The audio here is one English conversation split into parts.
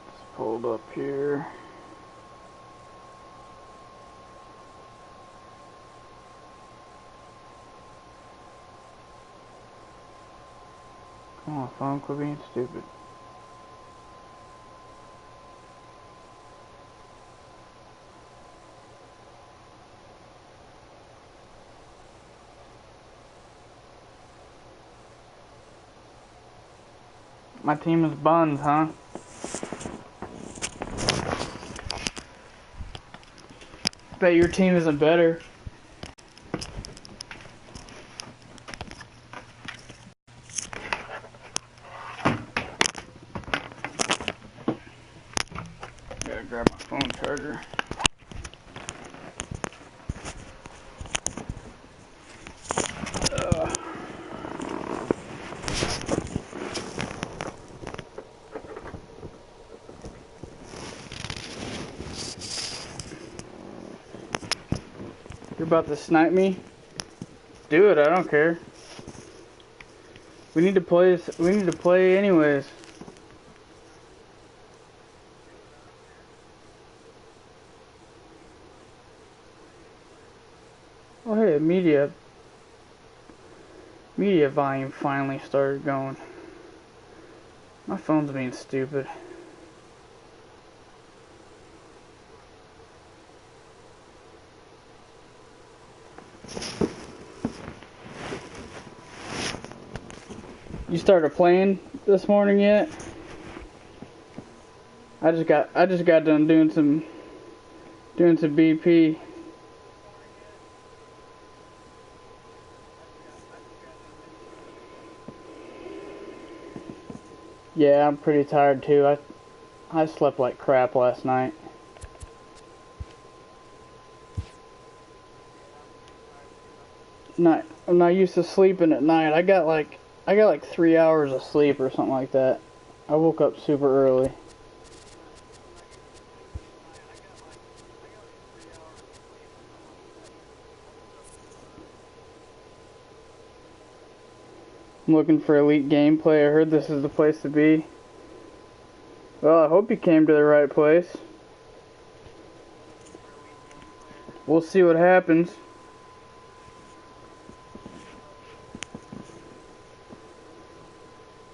It's pulled up here. Come on, phone, quit being stupid. My team is buns, huh? Bet your team isn't better. Gotta grab my phone charger. You're about to snipe me? Do it, I don't care. We need to play anyways. Oh hey, media volume finally started going. My phone's being stupid. You started playing this morning yet? I just got done doing some BP. Yeah, I'm pretty tired too. I slept like crap last night. I'm not used to sleeping at night. I got like 3 hours of sleep or something like that. I woke up super early. I'm looking for elite gameplay. I heard this is the place to be. Well, I hope you came to the right place. We'll see what happens.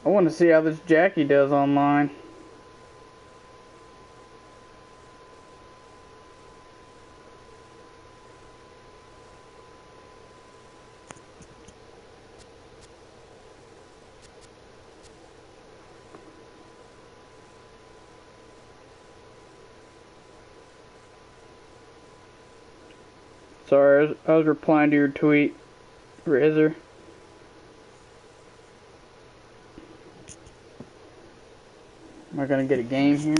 I want to see how this Jackie does online. Sorry, I was replying to your tweet, Razor. Am I gonna get a game here?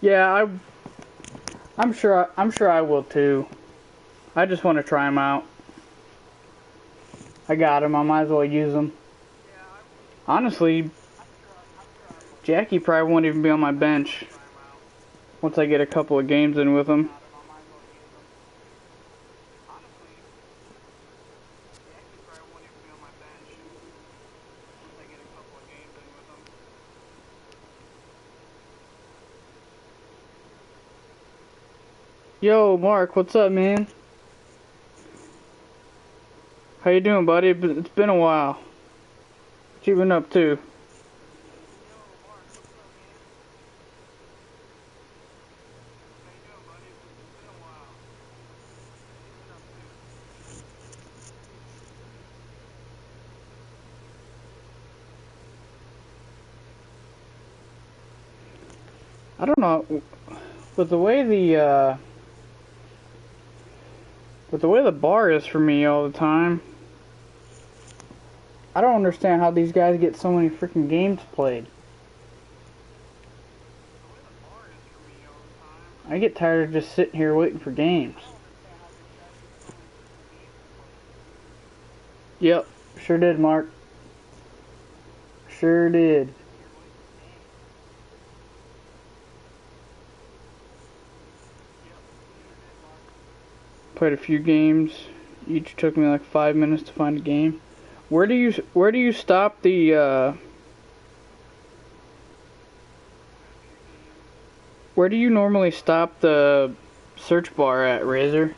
Yeah, I'm sure I will too. I just want to try them out. I got them. I might as well use them. Honestly, Jackie probably won't even be on my bench once I get a couple of games in with him. Yo, Mark, what's up, man? How you doing, buddy? It's been a while. What you been up to? I don't know, with the way the bar is for me all the time, I don't understand how these guys get so many freaking games played. I get tired of just sitting here waiting for games. Yep, sure did, Mark. Sure did. Played a few games. Each took me like 5 minutes to find a game. where do you stop the where do you normally stop the search bar at, Razor?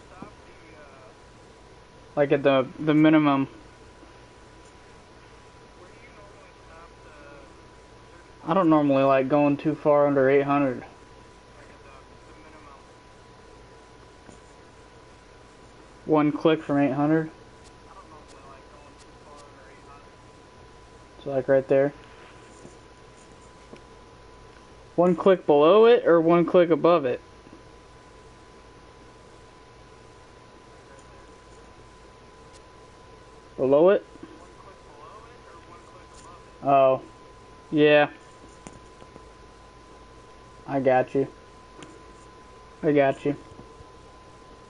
Like at the minimum. I don't normally like going too far under 800. One click from 800. So like right there. One click below it or one click above it? Below it? Oh, yeah. I got you. I got you.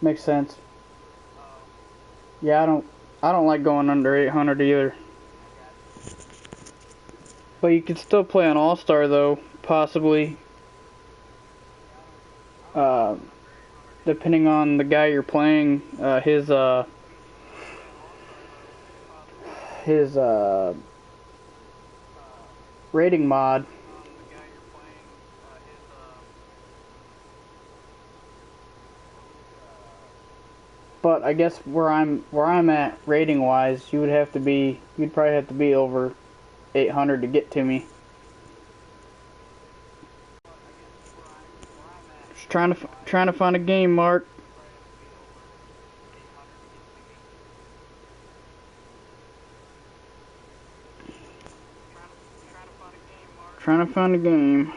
Makes sense. Yeah, I don't like going under 800 either. But you could still play an All-Star though, possibly. Depending on the guy you're playing, his rating mod. But I guess where I'm at rating wise, you'd probably have to be over 800 to get to me. Just trying to find a game, Mark. Trying to find a game.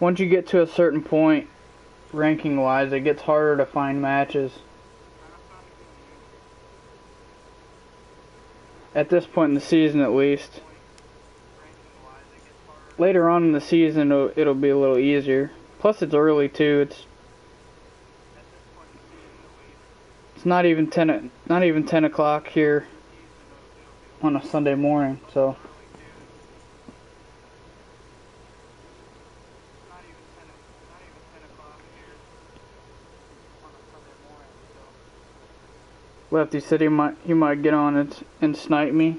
Once you get to a certain point, ranking wise, it gets harder to find matches. At this point in the season, at least. Later on in the season, it'll be a little easier. Plus, it's early too. It's not even 10 o'clock here on a Sunday morning, so. Lefty said he might get on and snipe me.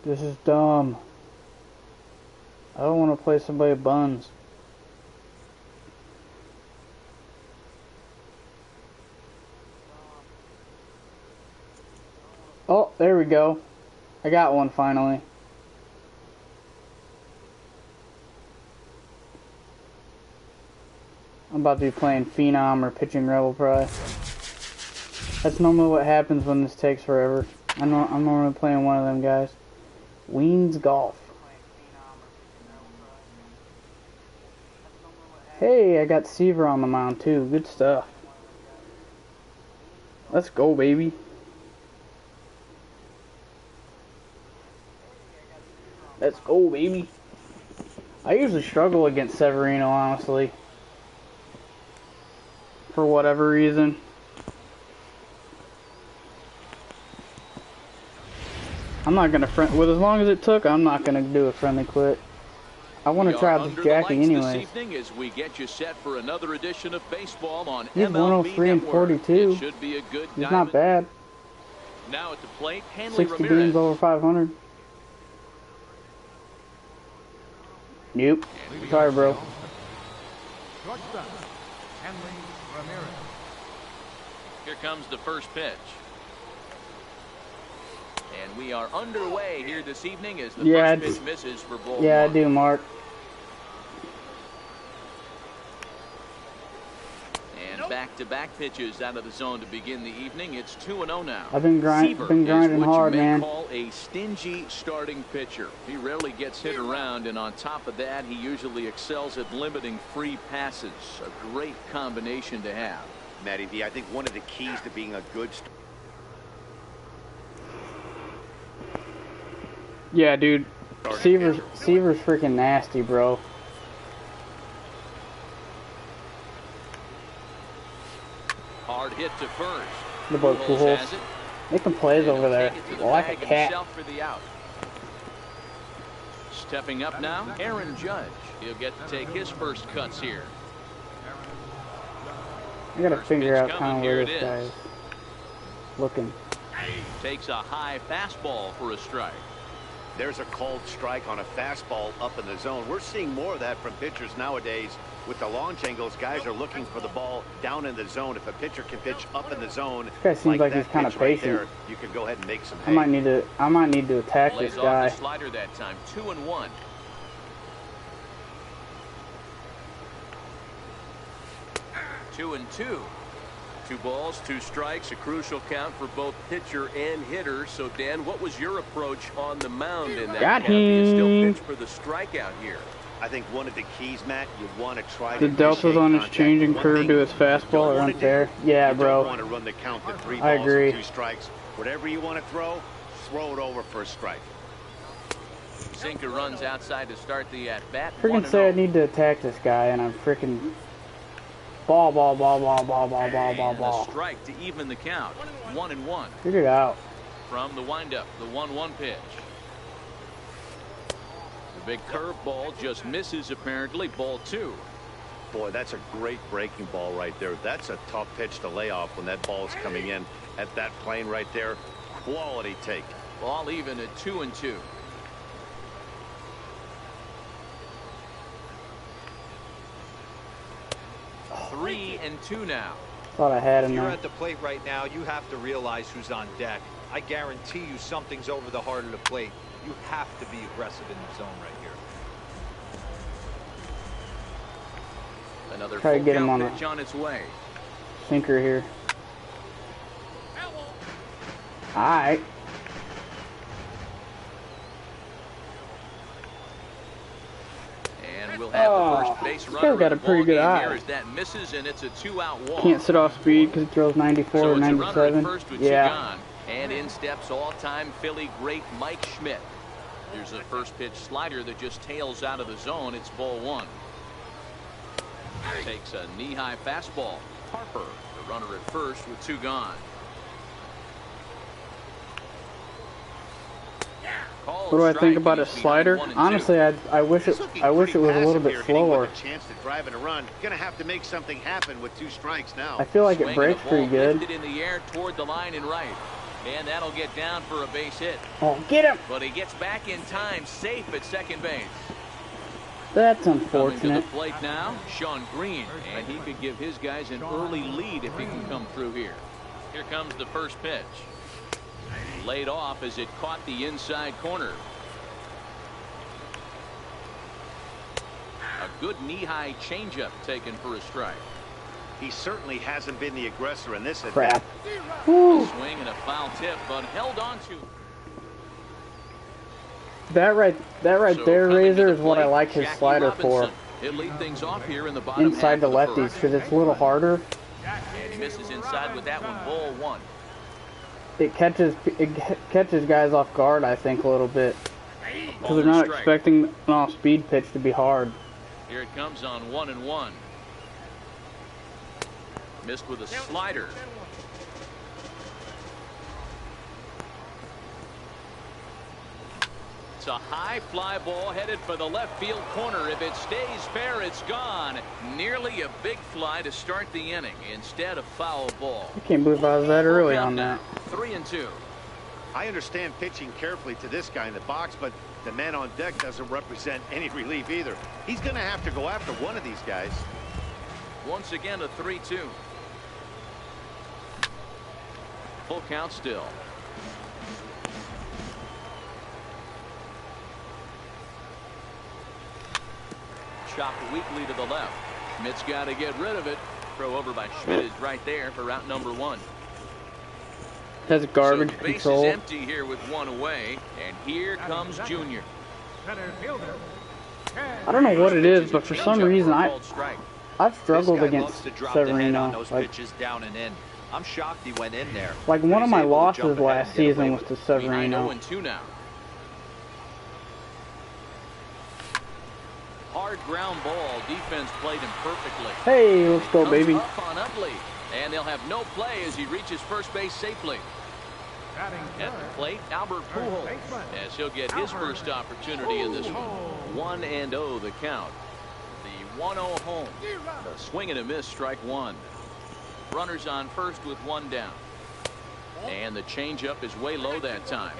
This is dumb. I don't want to play somebody buns. Oh, there we go. I got one finally. I'm about to be playing Phenom or Pitching Rebel probably. That's normally what happens when this takes forever. I'm normally playing one of them guys. Weens Golf. Hey, I got Seaver on the mound too. Good stuff. Let's go, baby. Let's go, baby. I usually struggle against Severino, honestly. For whatever reason. I'm not gonna with as long as it took, I'm not gonna do a friendly quit. I want to try this Jackie anyway. As we get you set for another edition of baseball on He's MLB 103 and 42. should be a good He's not bad. Now at the plate, 60 games over 500. Nope. Sorry, bro. Here comes the first pitch. And we are underway here this evening as the first pitch misses for ball one. Yeah, I do, Mark. And back-to-back pitches out of the zone to begin the evening. It's 2-0 now. I've been grinding hard, man. Call a stingy starting pitcher. He rarely gets hit around, and on top of that, he usually excels at limiting free passes. A great combination to have. Matty V, I think one of the keys to being a good Yeah, dude. Seaver's freaking nasty, bro. Hard hit to first. The boat Pujols. Making plays over there. Take it to the Like a bag cat. himself for the out. Stepping up now, Aaron Judge. He'll get to take his first cuts here. I gotta First figure pitch out coming, kind of here where it this is. guy is looking. Takes a high fastball for a strike. There's a called strike on a fastball up in the zone. We're seeing more of that from pitchers nowadays. With the launch angles, guys are looking for the ball down in the zone. If a pitcher can pitch up in the zone, This guy seems like that he's kind of pitch right patient. there, you can go ahead and make some hay. I might need to attack Lays this off guy. the slider that time. 2-1. Two and two. 2 balls, 2 strikes, a crucial count for both pitcher and hitter. So, Dan, what was your approach on the mound in that Got count? Do you still him. pitch for the strikeout here? I think one of the keys, Matt, you want to try The to deltas initiate on his contact. changing One curve thing to his you fastball don't are wanna do, unfair. Yeah, you bro. don't want to run the count to 3 I balls agree. and 2 strikes. Whatever you want to throw it over for a strike. Zinker runs outside to start the at-bat. Freaking say I need to attack this guy, and I'm freaking ball. And a strike to even the count. 1-1. Figure it out. From the windup, the 1-1 pitch. The big curveball just misses apparently. Ball 2. Boy, that's a great breaking ball right there. That's a tough pitch to lay off when that ball is coming in at that plane right there. Quality take. Ball even at 2-2. Three and 2 now. Thought I had If him you're there. at the plate right now, you have to realize who's on deck. I guarantee you something's over the heart of the plate. You have to be aggressive in the zone right here. Another Try to full get him count on a- pitch on its way. Sinker here. Alright. And we'll have the first base this runner. guy's got in a the pretty good ballgame eye. here as that misses, and it's a 2-out walk. Can't sit off speed because he throws 94 So or it's a runner at 97. first with 2 Yeah. gone. And in steps all-time Philly great Mike Schmidt. Here's a first pitch slider that just tails out of the zone. It's ball 1. Takes a knee-high fastball. Harper, the runner at first with 2 gone. What do I think about his slider? Honestly, I wish it was a little bit slower. Chance to drive and a run. Gonna have to make something happen with 2 strikes now. I feel like it Swinging breaks the pretty ball good. lifted in the air toward the line and right. And that'll get down for a base hit. Oh, get him! But he gets back in time, safe at second base. That's Coming to the unfortunate. plate now, Sean Green, and he could give his guys an early lead if he can come through here. Here comes the first pitch. Laid off as it caught the inside corner. A good knee-high changeup taken for a strike. He certainly hasn't been the aggressor in this at Crap. bat. Woo. Swing and a foul tip, but held on to. That right So there, coming to Razor, the is what I plate, like his Jackie slider for. Robinson. He'll lead things off here in the bottom Inside half the of the lefties, first. because it's a little harder. And he misses inside with that one. Ball 1. It catches guys off guard, I think, a little bit. Because Ball they're and not strike. expecting an off-speed pitch to be hard. Here it comes on 1-1. Missed with a slider. It's a high fly ball headed for the left field corner. If it stays fair, it's gone. Nearly a big fly to start the inning. Instead, a foul ball. I can't believe I was that early on that. 3-2. I understand pitching carefully to this guy in the box, but the man on deck doesn't represent any relief either. He's going to have to go after one of these guys. Once again, a 3-2. Full count still. Chopped weakly to the left. Schmidt's got to get rid of it. Throw over by Schmidt is right there for route number 1. Has garbage So the base control. is empty here with 1 away, and here comes Junior. I don't know what it is, but for some reason I've struggled This guy against loves to drop the head on Severino. those Like pitches down and in. I'm shocked he went in there. one of He's my able to losses jump ahead last and get away season was with to it. Behind Severino. 0-2 now. Hard ground ball. Defense played him perfectly. Hey, let's go, Comes baby. up on Utley, and they'll have no play as he reaches first base safely. At the plate, Albert Pujols, as he'll get his first opportunity in this one. 1-0 the count. The 1-0 home. A swing and a miss, strike one. Runners on first with one down. And the changeup is way low that time.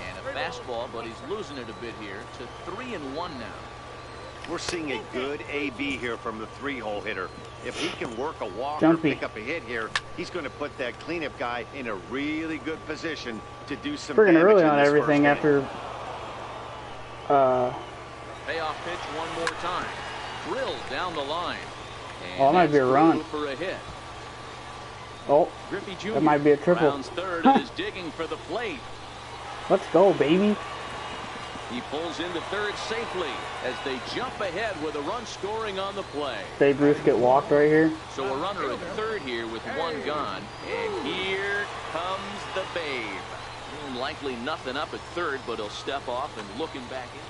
And a fastball, but he's losing it a bit here to 3-1 now. We're seeing a good AB here from the three-hole hitter. If he can work a walk Jumpy. or pick up a hit here, he's going to put that cleanup guy in a really good position to do some Friggin' damage early in on this everything first after. Payoff pitch one more time. Drilled down the line. And Oh, that might be a run. for a hit. Oh, Griffey Jr. that might be a triple. Rounds third and is digging for the plate. Let's go, baby. He pulls into third safely as they jump ahead with a run scoring on the play. Babe Ruth get walked right here. So a runner at third here with one gone. And here comes the Babe. Likely nothing up at third, but he'll step off and looking back in.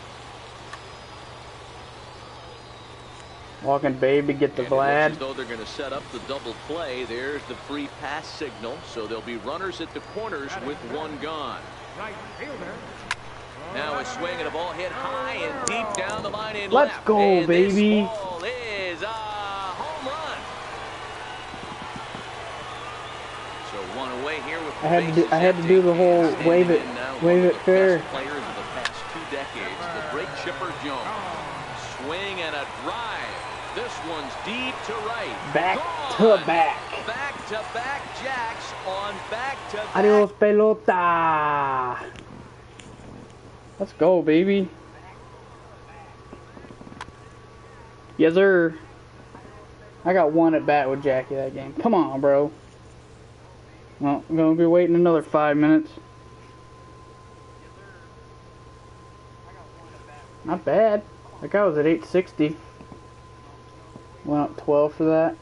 Walking Babe to get the And it looks as Vlad. though they're going to set up the double play. There's the free pass signal. So there'll be runners at the corners with one gone. Now a swing and a ball hit high and deep down the line in Let's left. go, And baby. This ball is a home run. So one away here with the I had to do the whole wave it fair. Players of the past 2 decades, the great Chipper Jones. Swing and a drive. This one's deep to right. Back Gone. to back. Back-to-back jacks on back-to-back. Adios, pelota. Let's go, baby. Yes, sir. I got one at bat with Jackie that game. Come on, bro. Well, I'm going to be waiting another 5 minutes. Not bad. That guy was at 860. Went up 12 for that.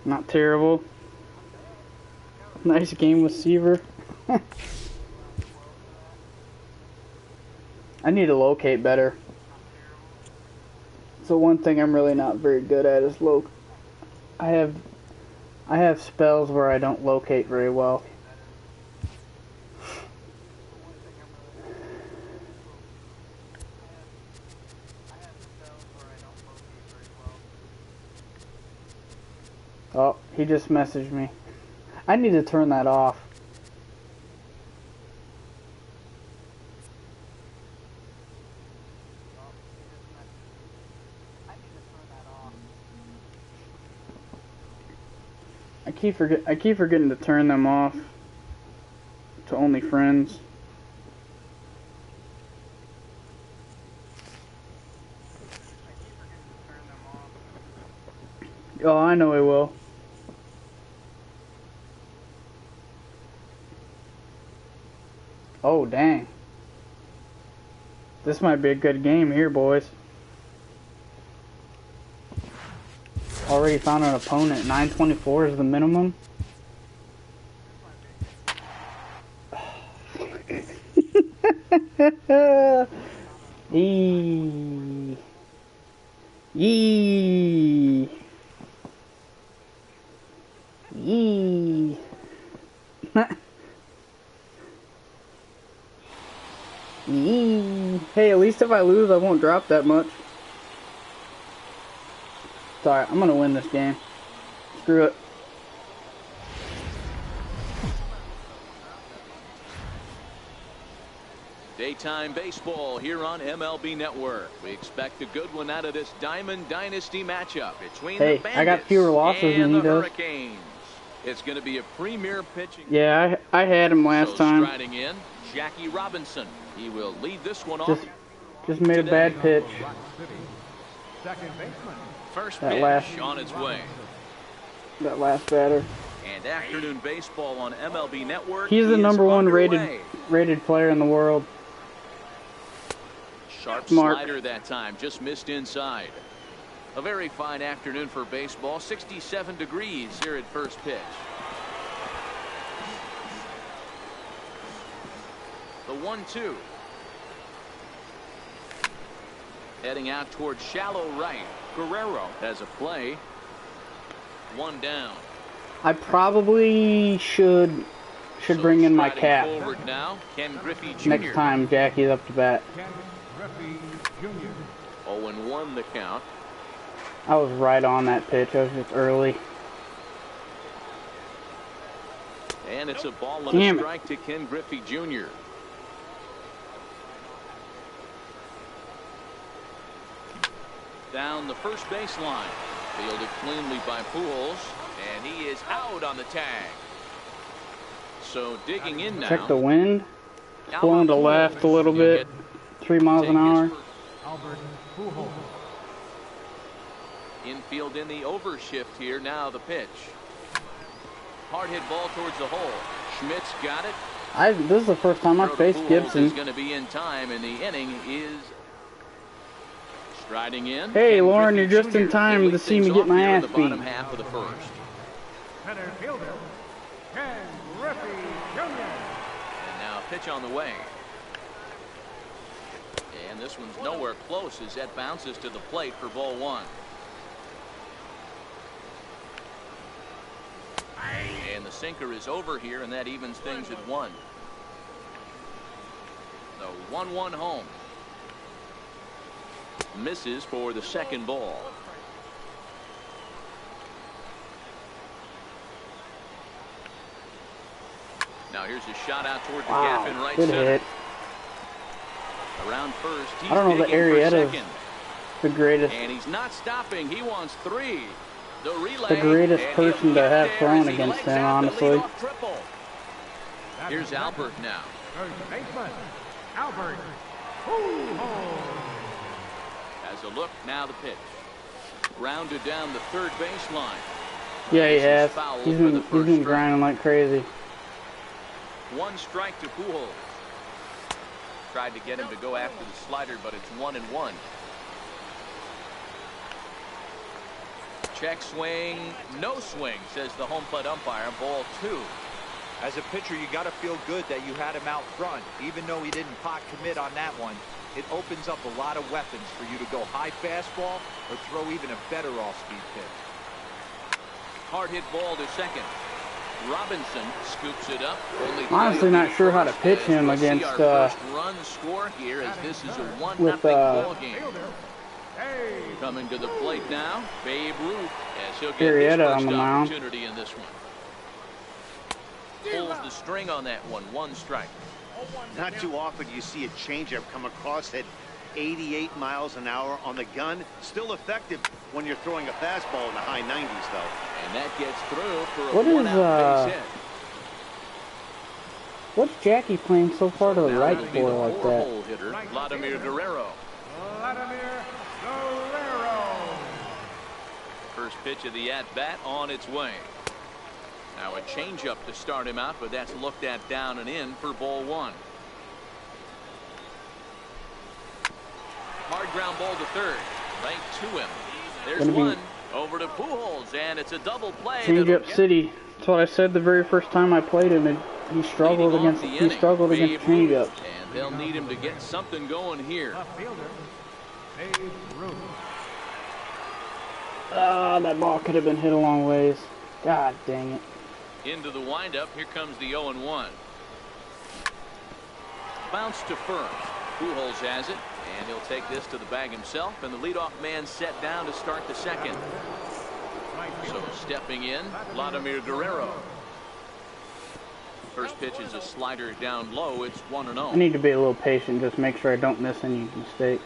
Not terrible. Nice game with Seaver. I need to locate better. So one thing I'm really not very good at is I have spells where I don't locate very well. Oh, he just messaged me. I need to turn that off. I keep forgetting to turn them off to only friends. Oh, I know he will. Oh, dang. This might be a good game here, boys. Already found an opponent. 924 is the minimum. Yee. Yee. Yee. Yee. Hey, at least if I lose, I won't drop that much. Sorry, I'm gonna win this game. Screw it. Daytime baseball here on MLB Network. We expect a good one out of this Diamond Dynasty matchup between the Bandits I got fewer losses and than the he does. Hurricanes. It's going to be a premier pitching. Yeah, I had him last time. Striding in, Jackie Robinson. He will lead this one off. Just made a bad pitch. First That pitch last- on its way. That last batter. And afternoon baseball on MLB Network. He's the is number one underway. rated player in the world. Sharp Mark. slider that time, just missed inside. A very fine afternoon for baseball. 67 degrees here at first pitch. The 1-2. Heading out towards shallow right. Guerrero has a play. One down. I probably should bring in my cap Forward now, Ken Griffey Jr. next time Jackie's up to bat. 0-1 the count. I was right on that pitch. I was just early. And it's a ball and a strike to Ken Griffey Jr. Down the first baseline. Fielded cleanly by Pujols. And he is out on the tag. So digging in now. Check the wind. It's blowing to left a little bit. 3 miles an hour. Infield in the overshift here. Now the pitch. Hard hit ball towards the hole. Schmidt's got it. This is the first time I've faced Gibson. Is going to be in time, and the inning is striding in. Hey, Lauren, you're just in time to see me get my ass beat. Bottom half of the first. Center fielder, Ken Griffey Jr. And now a pitch on the way. And this one's nowhere close as that bounces to the plate for ball one. And the sinker is over here, and that evens things at 1. The 1-1 home. Misses for the second ball. Now here's a shot out toward the gap in right center. Hit. Around first. I don't know the Arrieta's the greatest. And he's not stopping. He wants 3. The relay. The greatest person to have thrown against him, honestly. Here's Albert now. Third baseman, Albert. As a look, now the pitch. Grounded down the third baseline. Yeah, he has. He's been grinding like crazy. 1 strike to Pujols. Tried to get him to go after the slider, but it's 1-1. Check swing, no swing, says the home plate umpire. Ball 2. As a pitcher, you got to feel good that you had him out front, even though he didn't pot commit on that one. It opens up a lot of weapons for you to go high fastball or throw even a better off-speed pitch. Hard hit ball to second. Robinson scoops it up. Honestly, not sure how to pitch him against run score here, as this is a 1-0 ball game. Coming to the plate now, Babe Ruth, as he'll get his first opportunity in this one. Pulls the string on that one. 1 strike. Not too often you see a changeup come across at 88 miles an hour on the gun. Still effective when you're throwing a fastball in the high 90s, though. And that gets through for a 1-out base hit. What's Jackie playing so far to the right for like that? Hitter, Vladimir Guerrero. First pitch of the at-bat on its way. Now a changeup to start him out, but that's looked at down and in for ball 1. Hard ground ball to third. Right to him. There's one. Over to Pujols, and it's a double play. Changeup City. That's what I said the very first time I played him, and he struggled against changeups. And they'll need him to get something going here. That ball could have been hit a long ways. God dang it. Into the windup. Here comes the 0-1. Bounce to first. Pujols has it, and he'll take this to the bag himself, and the leadoff man set down to start the second. So stepping in, Vladimir Guerrero. First pitch is a slider down low. It's 1-0. I need to be a little patient, just make sure I don't miss any mistakes.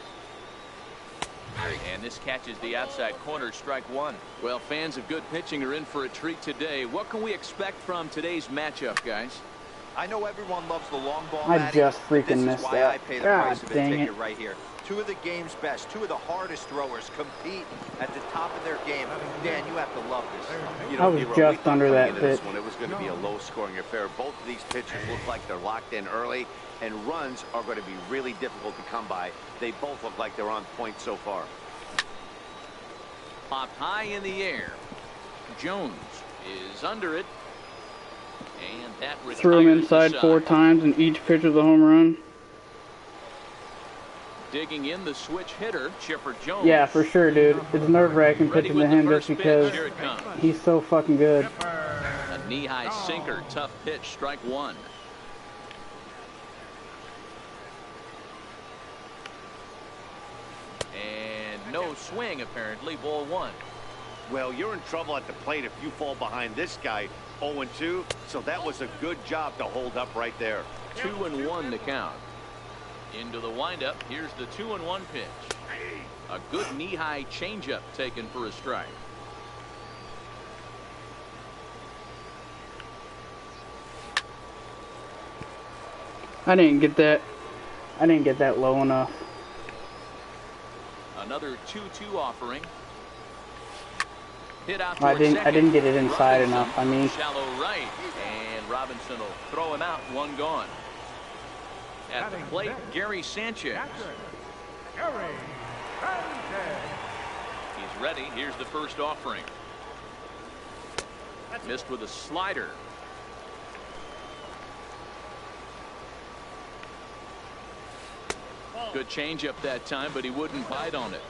And this catches the outside corner, strike 1. Well, fans of good pitching are in for a treat today. What can we expect from today's matchup, guys? I know everyone loves the long ball. I just freaking missed that. God dang it. Right here. 2 of the game's best, 2 of the hardest throwers compete at the top of their game. Dan, you have to love this. You know, I was just under that pitch. It was going to be a low-scoring affair. Both of these pitchers look like they're locked in early, and runs are going to be really difficult to come by. They both look like they're on point so far. Popped high in the air. Jones is under it. And that threw him inside 4 times, and each pitch was a home run. Digging in the switch hitter, Chipper Jones. Yeah, for sure, dude. It's nerve-wracking Ready pitching with to the him just first pitch. because Here it comes. he's so fucking good. A knee-high sinker, tough pitch, strike one. And no swing, apparently, ball one. Well, you're in trouble at the plate if you fall behind this guy 0-2, so that was a good job to hold up right there. 2-1 to count. Into the windup. Here's the 2-1 pitch. A good knee-high changeup taken for a strike. I didn't get that low enough. Another 2-2 offering. Hit out I towards second. didn't get it inside Robinson, enough. I mean, shallow right, and Robinson will throw him out. One gone. At the plate, Gary Sanchez. Gary Sanchez. He's ready. Here's the first offering. Missed with a slider. Good changeup that time, but he wouldn't bite on it.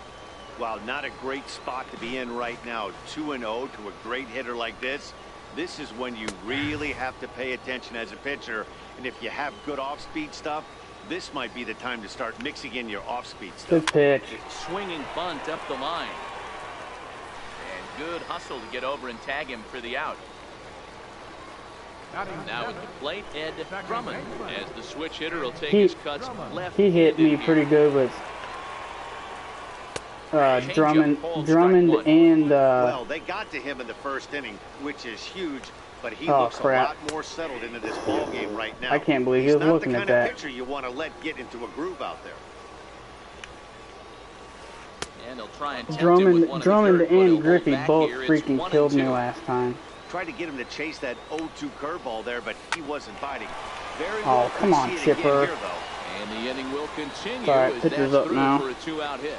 Wow, not a great spot to be in right now. 2-0 to a great hitter like this. This is when you really have to pay attention as a pitcher. And if you have good off-speed stuff, this might be the time to start mixing in your off-speed stuff. good pitch. Swinging bunt up the line. And good hustle to get over and tag him for the out. Now at the plate, Ed Drummond, as the switch hitter will take his cuts left. He hit me pretty good with Drummond and Well, they got to him in the first inning, which is huge, but he looks a lot more settled into this ball game right now. I can't believe he was looking at that. He's not the kind of pitcher you want to let get into a groove out there. And they'll try and Drummond and Griffey both freaking killed me last time. Tried to get him to chase that 0-2 curveball there, but he wasn't biting. Oh, come on, Chipper. And the inning will continue Sorry, as pitcher's that's up through now. for a two-out hit.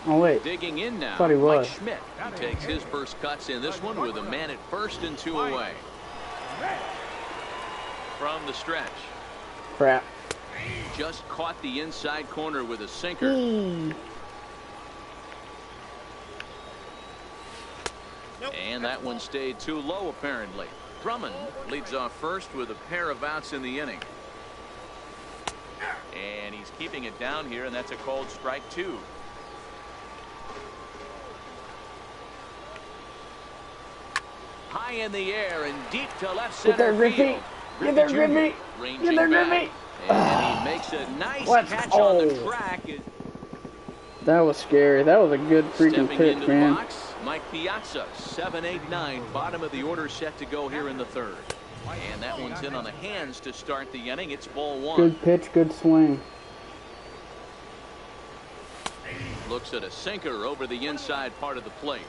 Oh, wait. Digging in now, Thought he was. Mike Schmidt. He takes his first cuts in this one with a man at first and two away. From the stretch. Crap. Just caught the inside corner with a sinker. And that one stayed too low, apparently. Drummond leads off first with a pair of outs in the inning. And he's keeping it down here, and that's a called strike two. High in the air and deep to left center field. Get there, Griffey. Ranging back. And he makes a nice catch on the track. That was scary. That was a good freaking Stepping pitch, into man. the box, Mike Piazza, 7, 8, 9, bottom of the order set to go here in the third. And that one's in on the hands to start the inning. It's ball one. Good pitch, good swing. Looks at a sinker over the inside part of the plate.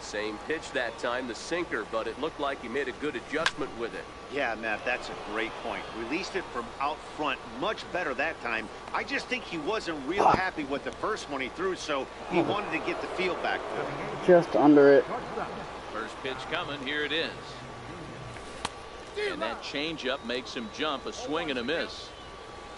Same pitch that time, the sinker, but it looked like he made a good adjustment with it. Yeah, Matt, that's a great point. Released it from out front much better that time. I just think he wasn't real happy with the first one he threw, so he wanted to get the feel back to it. Just under it. First pitch coming. Here it is. And that changeup makes him jump. A swing and a miss.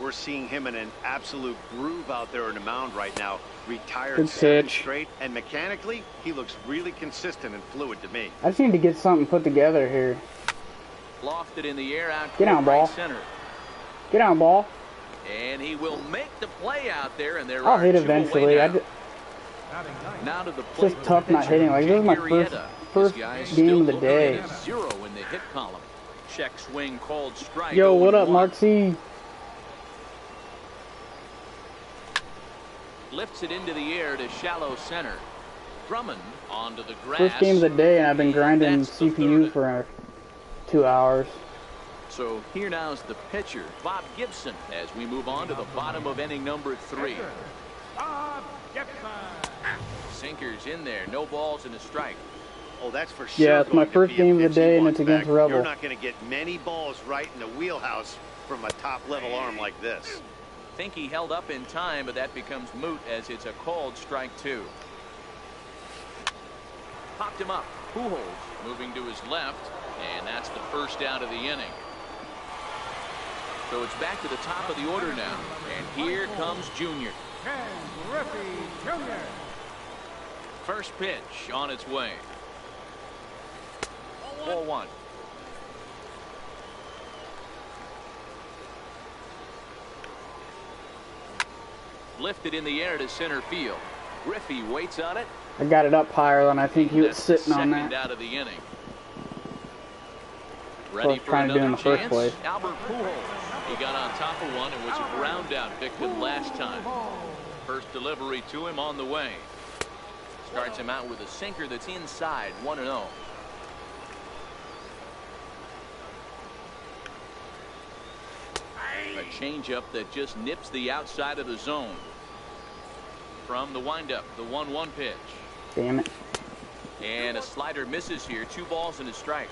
We're seeing him in an absolute groove out there in the mound right now. Retired Good 7 pitch. straight, and mechanically, he looks really consistent and fluid to me. I just need to get something put together here. Lofted in the air out Get on, right ball. center. Get on, ball. And he will make the play out there, and there I'll are hit two eventually. away now to the plate. Just tough not hitting. Like, this is my first game of the day. Zero in the hit column. Check swing called strike. Yo, what up, 0-1. Mark C? Lifts it into the air to shallow center. Drummond onto the grass. First game of the day, and I've been grinding That's the CPU third. for 2 hours. So here now is the pitcher, Bob Gibson, as we move on to the bottom of inning number 3. Bob Gibson. Sinkers in there, no balls and a strike. Oh, that's for sure. Yeah, it's my going to first be a game of the pitch he day, and wants it's against back. Rebel. You're not going to get many balls right in the wheelhouse from a top-level arm like this. Think he held up in time, but that becomes moot as it's a called strike 2. Popped him up. Pujols moving to his left, and that's the first out of the inning. So it's back to the top of the order now. And here comes Junior. Ken Griffey Jr. First pitch on its way. Ball one. Lifted in the air to center field. Griffey waits on it. I got it up higher than I think he was That's sitting on second that. out of the inning. What I Ready was for trying to do in another the first chance. place. Albert Pujols. He got on top of one and was a ground out victim last time. First delivery to him on the way. Starts him out with a sinker that's inside 1-0. A changeup that just nips the outside of the zone. From the windup, the 1-1 pitch. Damn it. And a slider misses here. 2 balls and a strike.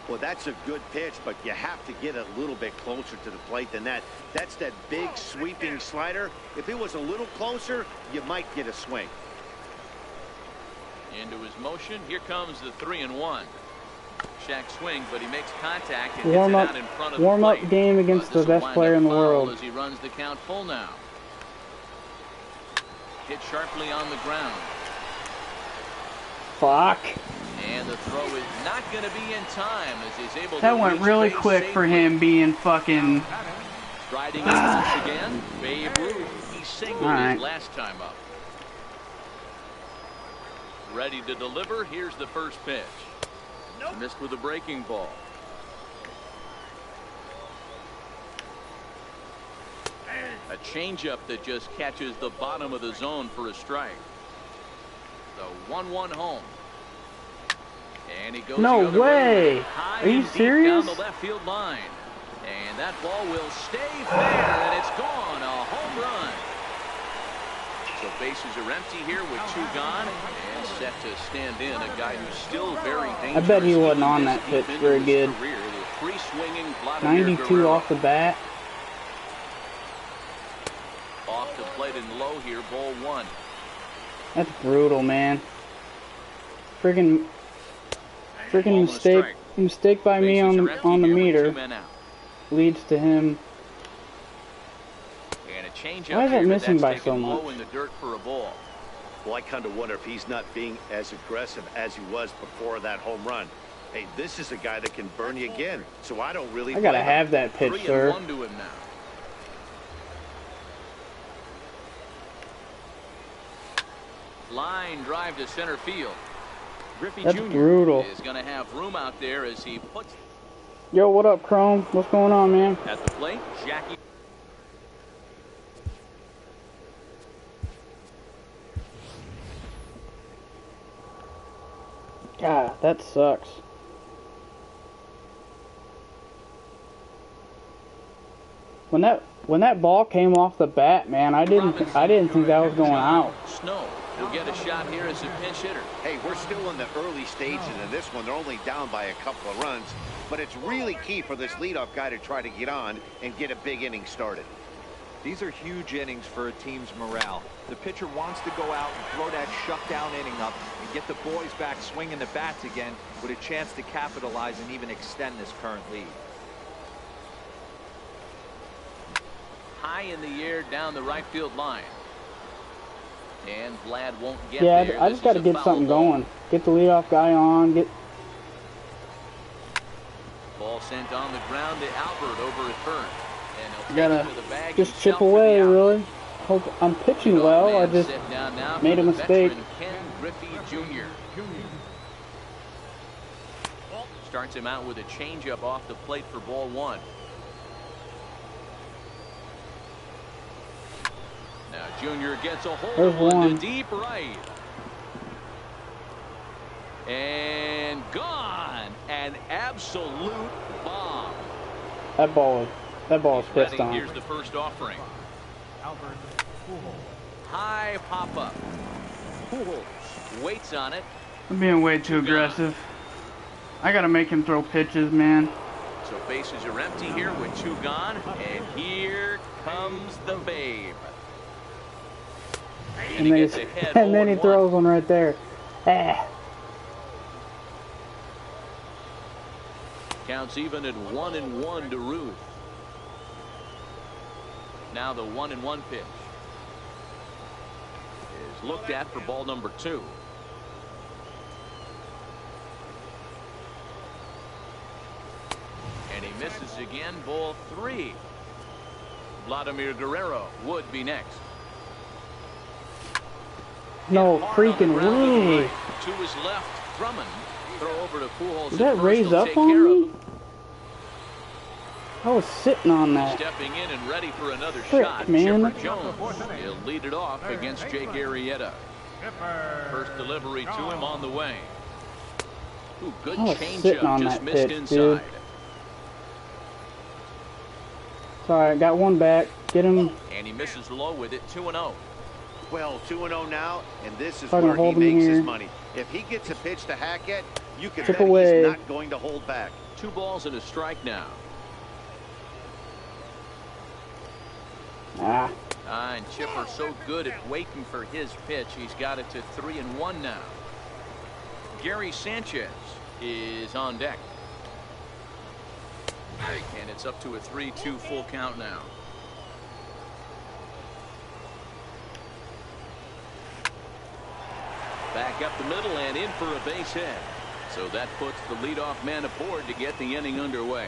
Well, that's a good pitch, but you have to get a little bit closer to the plate than that. That's that big sweeping slider. If it was a little closer, you might get a swing. Into his motion. Here comes the 3-1. Shaq swings, but he makes contact and Warm hits up, it out in front of the warm up plate. game against the This will best wind player up in the foul world. as he runs the count full now. Hit sharply on the ground. Fuck. And the throw is not going to be in time as he's able to That went reach really base quick for safely. him being fucking. Riding it once again. Babe Ruth. He singled All right. his last time up. Ready to deliver. Here's the first pitch. Missed with a breaking ball. A changeup that just catches the bottom of the zone for a strike. The 1-1 home. And he goes No the other way. high Are you and deep serious? down the left field line. And that ball will stay fair, and it's gone. A home run. So bases are empty here with 2 gone, and set to stand in a guy who's still very dangerous. I bet he wasn't even on this that deep pitch into very his good. career. The free-swinging Vladimir 92 Guerrero. off the bat. Off the plate and low here, ball 1. That's brutal, man. Freaking Ball and a strike. mistake by me Bases on are empty the here with 2 meter men out. leads to him. And a changeup Why is it here, but missing that's by taken so low much? in the dirt for a ball. Well, I kind of wonder if he's not being as aggressive as he was before that home run. Hey, this is a guy that can burn you again, so I don't really I gotta blame him. have that pitch, 3-1 sir. to him now. Line drive to center field. Griffey That's Jr. brutal. is going to have room out there as he puts Yo, what up, Chrome? What's going on, man? at the plate. Jackie. God, that sucks. When that ball came off the bat, man, I didn't think that was going out. Snow will get a shot here as a pinch hitter. Hey, we're still in the early stages of this one. They're only down by a couple of runs, but it's really key for this leadoff guy to try to get on and get a big inning started. These are huge innings for a team's morale. The pitcher wants to go out and throw that shutdown inning up and get the boys back swinging the bats again with a chance to capitalize and even extend this current lead. High in the air down the right field line. And Vlad won't get Yeah, there. I This just got to is a get foul something ball. going. Get the leadoff guy on. Ball sent on the ground to Albert over at third. And he'll take Gotta it to the bag just himself chip for away, the out. really. Hope I'm pitching Leadoff well. I man just set down now made for a the mistake. veteran Ken Griffey Jr. Starts him out with a changeup off the plate for ball 1. Now Junior gets a hold There's of one one. to deep right. And gone. An absolute bomb. that ball is pressed Betting, on. here's the first offering. Albert Pujols. High pop up. Pujols waits on it. I'm being way too aggressive. I gotta make him throw pitches, man. So bases are empty here with 2 gone. And here comes the Babe. And then, gets ahead and then he 0-1. throws one right there. Ah. Counts even at 1-1 to Ruth. Now the 1-1 pitch is looked at for ball number 2. And he misses again. Ball 3. Vladimir Guerrero would be next. No freaking way. To his left, Drummond. Throw over to Pujols. Did that raise up on me? I was sitting on that. Stepping in and ready for another Frick, shot. man. Chipper Jones. He'll lead it off against Jake Arrieta. First delivery to him on the way. Ooh, good changeup. Just missed pitch, inside. dude. Sorry, got one back. Get him. And he misses low with it. 2-0. Well, 2-0 now, and this is Trying to where he hold him makes here. his money. If he gets a pitch to hack at, you can Chip bet away. he's not going to hold back. 2 balls and a strike now. And Chipper so good at waiting for his pitch. He's got it to 3-1 now. Gary Sanchez is on deck. And it's up to a 3-2 full count now. Back up the middle and in for a base hit. So that puts the leadoff man aboard to get the inning underway.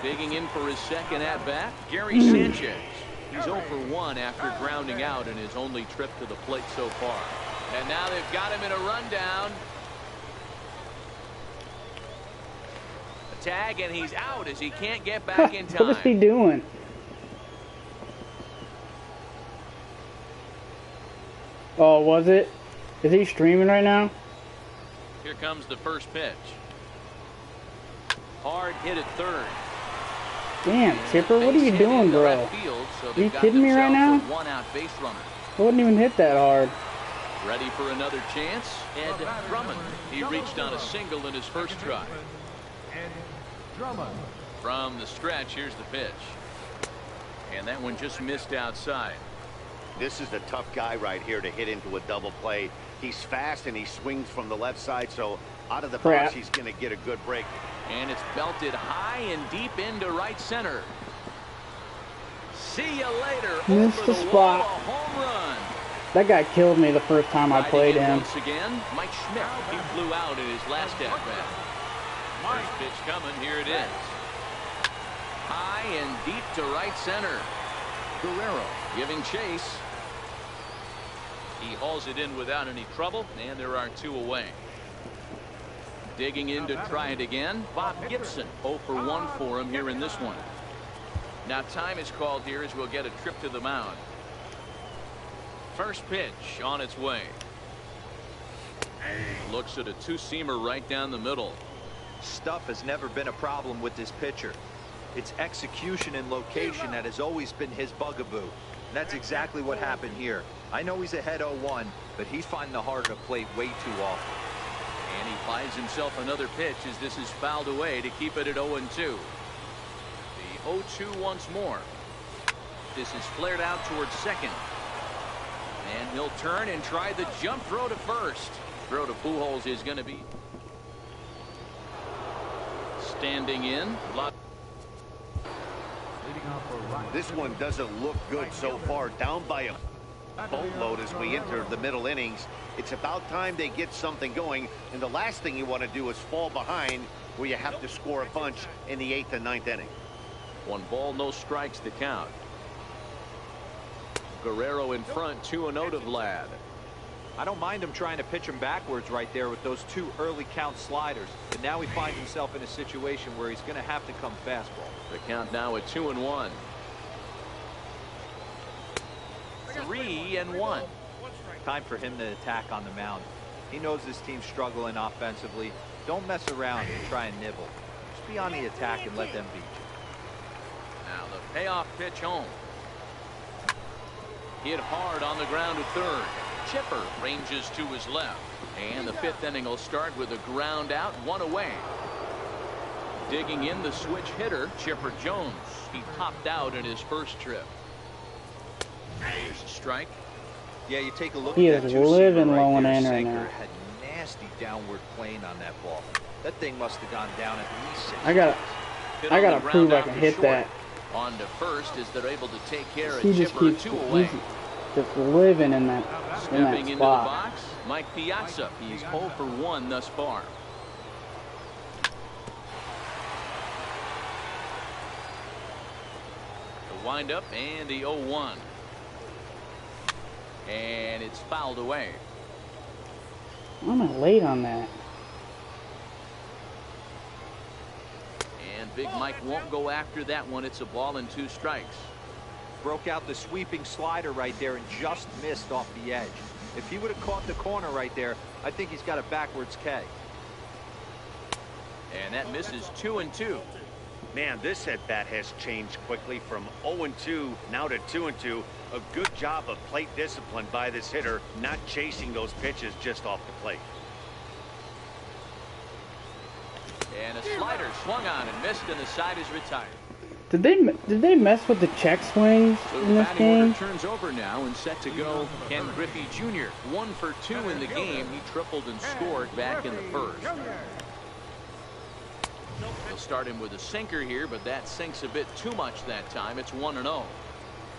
Digging in for his second at-bat, Gary Sanchez. He's 0 for 1 after grounding out in his only trip to the plate so far. And now they've got him in a rundown. A tag, and he's out as he can't get back in time. What is he doing? Oh, was it? Is he streaming right now? Here comes the first pitch. Hard hit at third. Damn, Chipper, what are you doing, bro? Are you kidding me right now? One out base runner. I wouldn't even hit that hard. Ready for another chance? Ed Drummond. He reached on a single in his first try. From the stretch, here's the pitch. And that one just missed outside. This is the tough guy right here to hit into a double play. He's fast and he swings from the left side, so out of the box he's going to get a good break. And it's belted high and deep into right center. See you later. Missed the spot. A home run. That guy killed me the first time I played him. Once again, Mike Schmidt. He flew out in his last at bat. First pitch coming. Here it is. High and deep to right center. Guerrero giving chase. He hauls it in without any trouble, and there are 2 away. Digging in to try it again. Bob Gibson 0 for 1 for him here in this one. Now time is called here as we'll get a trip to the mound. First pitch on its way. Looks at a 2-seamer right down the middle. Stuff has never been a problem with this pitcher. It's execution and location that has always been his bugaboo. And that's exactly what happened here. I know he's ahead 0-1, but he's finding the heart of the plate way too often. And he finds himself another pitch as this is fouled away to keep it at 0-2. The 0-2 once more. This is flared out towards second. And he'll turn and try the jump throw to first. Throw to Pujols is going to be standing in. This one doesn't look good so far. Down by a boatload as we enter the middle innings. It's about time they get something going, and the last thing you want to do is fall behind where you have to score a bunch in the 8th and 9th inning. 1 ball, no strikes to count. Guerrero in front, 2-0 to Vlad. I don't mind him trying to pitch him backwards right there with those 2 early count sliders, but now he finds himself in a situation where he's going to have to come fastball. The count now at 2-1. 3-1. Time for him to attack on the mound. He knows this team's struggling offensively. Don't mess around and try and nibble. Just be on the attack and let them beat you. Now the payoff pitch home. Hit hard on the ground to third. Chipper ranges to his left. And the 5th inning will start with a ground out, 1 away. Digging in the switch hitter, Chipper Jones. He popped out in his first trip. There's a strike. Yeah, you take a look He at that is 2-seamer living right low and there. in right Sanker now. had nasty downward plane on that ball. That thing must have gone down at least 6 I gotta Hit on the prove ground I out can to hit short. that. On to first as they're able to take care of He just chipper keeps 2 away. just living in that Stepping into the spot. box, Mike Piazza. He's 0 for 1 thus far. The windup and the 0-1. And it's fouled away. Why am I late on that? And Big Mike won't go after that one. It's a ball and 2 strikes. Broke out the sweeping slider right there and just missed off the edge. If he would have caught the corner right there, I think he's got a backwards K. And that misses 2-2. Man, this at bat has changed quickly from 0-2 now to 2-2. A good job of plate discipline by this hitter, not chasing those pitches just off the plate. And a slider swung on and missed, and the side is retired. Did they mess with the check swings So in the this batting order game? turns over now and set to go. Ken Griffey Jr. 1 for 2 in the game. He tripled and scored back in the first. They'll start him with a sinker here, but that sinks a bit too much that time. It's 1-0.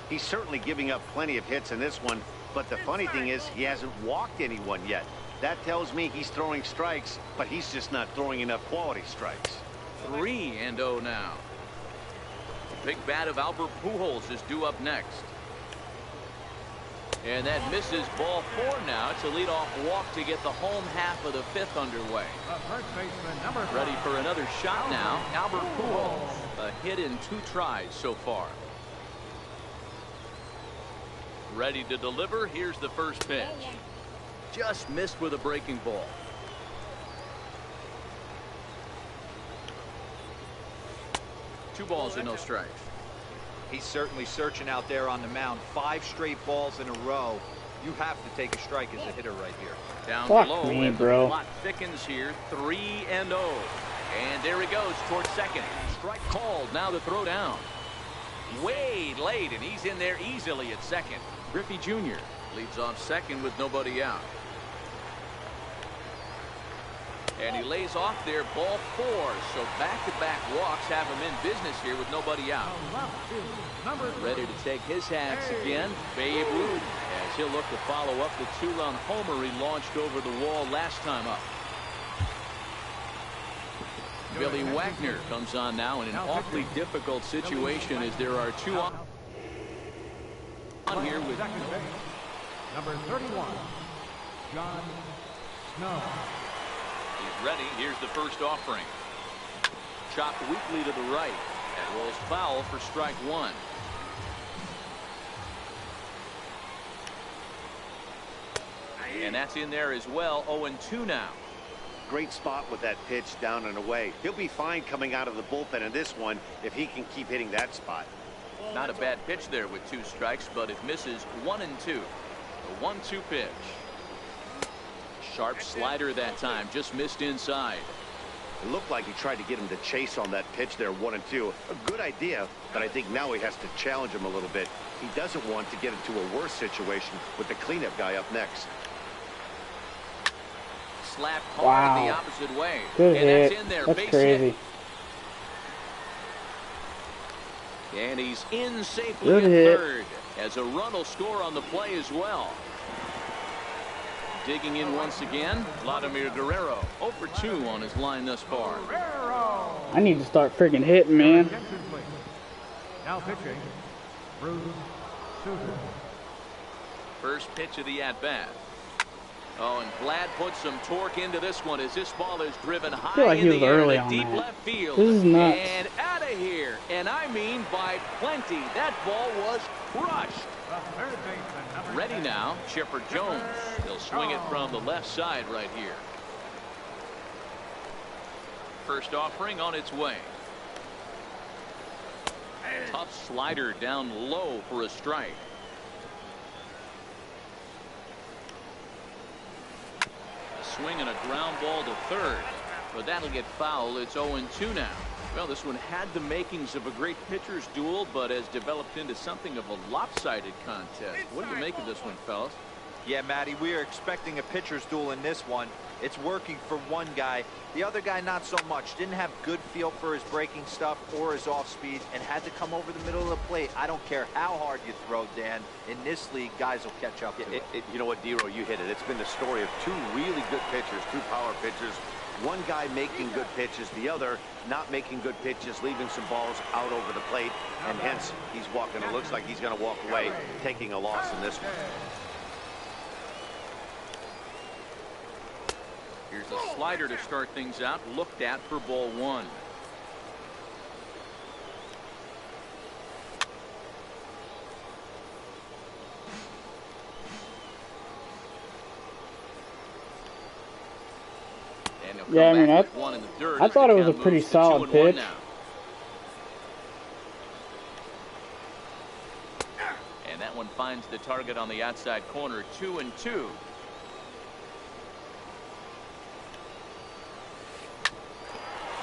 He's certainly giving up plenty of hits in this one, but the funny thing is he hasn't walked anyone yet. That tells me he's throwing strikes, but he's just not throwing enough quality strikes. 3-0 now. Big bat of Albert Pujols is due up next. And that misses ball 4 now. It's a leadoff walk to get the home half of the 5th underway. Ready for another shot now. Albert Pujols, a hit in 2 tries so far. Ready to deliver. Here's the first pitch. Just missed with a breaking ball. Two balls and no strikes. He's certainly searching out there on the mound. 5 straight balls in a row. You have to take a strike as a hitter right here. Down Fuck below, me, and bro. the plot thickens here. 3-0. And there he goes towards second. Strike called. Now the throw down. Way late, and he's in there easily at second. Griffey Jr. leads off second with nobody out. And he lays off there, ball 4. So back-to-back walks have him in business here with nobody out. Ready to take his hats again, Babe Ruth, as he'll look to follow up the 2-run homer he launched over the wall last time up. Billy Wagner comes on now in an awfully difficult situation as there are 2 on here with number 31, John Snow. He's ready. Here's the first offering. Chopped weakly to the right. That rolls foul for strike 1. And that's in there as well. 0-2 now. Great spot with that pitch down and away. He'll be fine coming out of the bullpen in this one if he can keep hitting that spot. Not a bad pitch there with 2 strikes, but it misses 1-2. The 1-2 pitch. Sharp slider that time, just missed inside. It looked like he tried to get him to chase on that pitch there, 1-2. A good idea, but I think now he has to challenge him a little bit. He doesn't want to get into a worse situation with the cleanup guy up next. Slapped hard the Wow. opposite way. Good And hit. that's in there. That's Base crazy. hit. And he's in safely Good at hit. third. As a run will score on the play as well. Digging in once again, Vladimir Guerrero. 0 for 2 on his line thus far. I need to start freaking hitting, man. Now pitching, Bruce Sutter. First pitch of the at-bat. Oh, and Vlad puts some torque into this one as this ball is driven high feel like in he the was air early to on deep that. left field. This is nuts. And out of here. And I mean by plenty. That ball was crushed. The third baseman, number Ready 10, now, Chipper Jones. He'll swing it from the left side right here. First offering on its way. Tough slider down low for a strike. A swing and a ground ball to third, but that'll get foul. It's 0-2 now. Well, this one had the makings of a great pitcher's duel, but has developed into something of a lopsided contest. What do you make of this one, fellas? Yeah, Matty, we are expecting a pitcher's duel in this one. It's working for one guy. The other guy, not so much. Didn't have good feel for his breaking stuff or his off speed and had to come over the middle of the plate. I don't care how hard you throw, Dan. In this league, guys will catch up to it. You know what, D-Row, you hit it. It's been the story of two really good pitchers, two power pitchers. One guy making good pitches, the other not making good pitches, leaving some balls out over the plate, and hence he's walking. It looks like he's going to walk away, taking a loss in this one. Here's a slider to start things out, looked at for ball one. Yeah, I mean, I thought it was a pretty solid pitch. And that one finds the target on the outside corner, 2-2.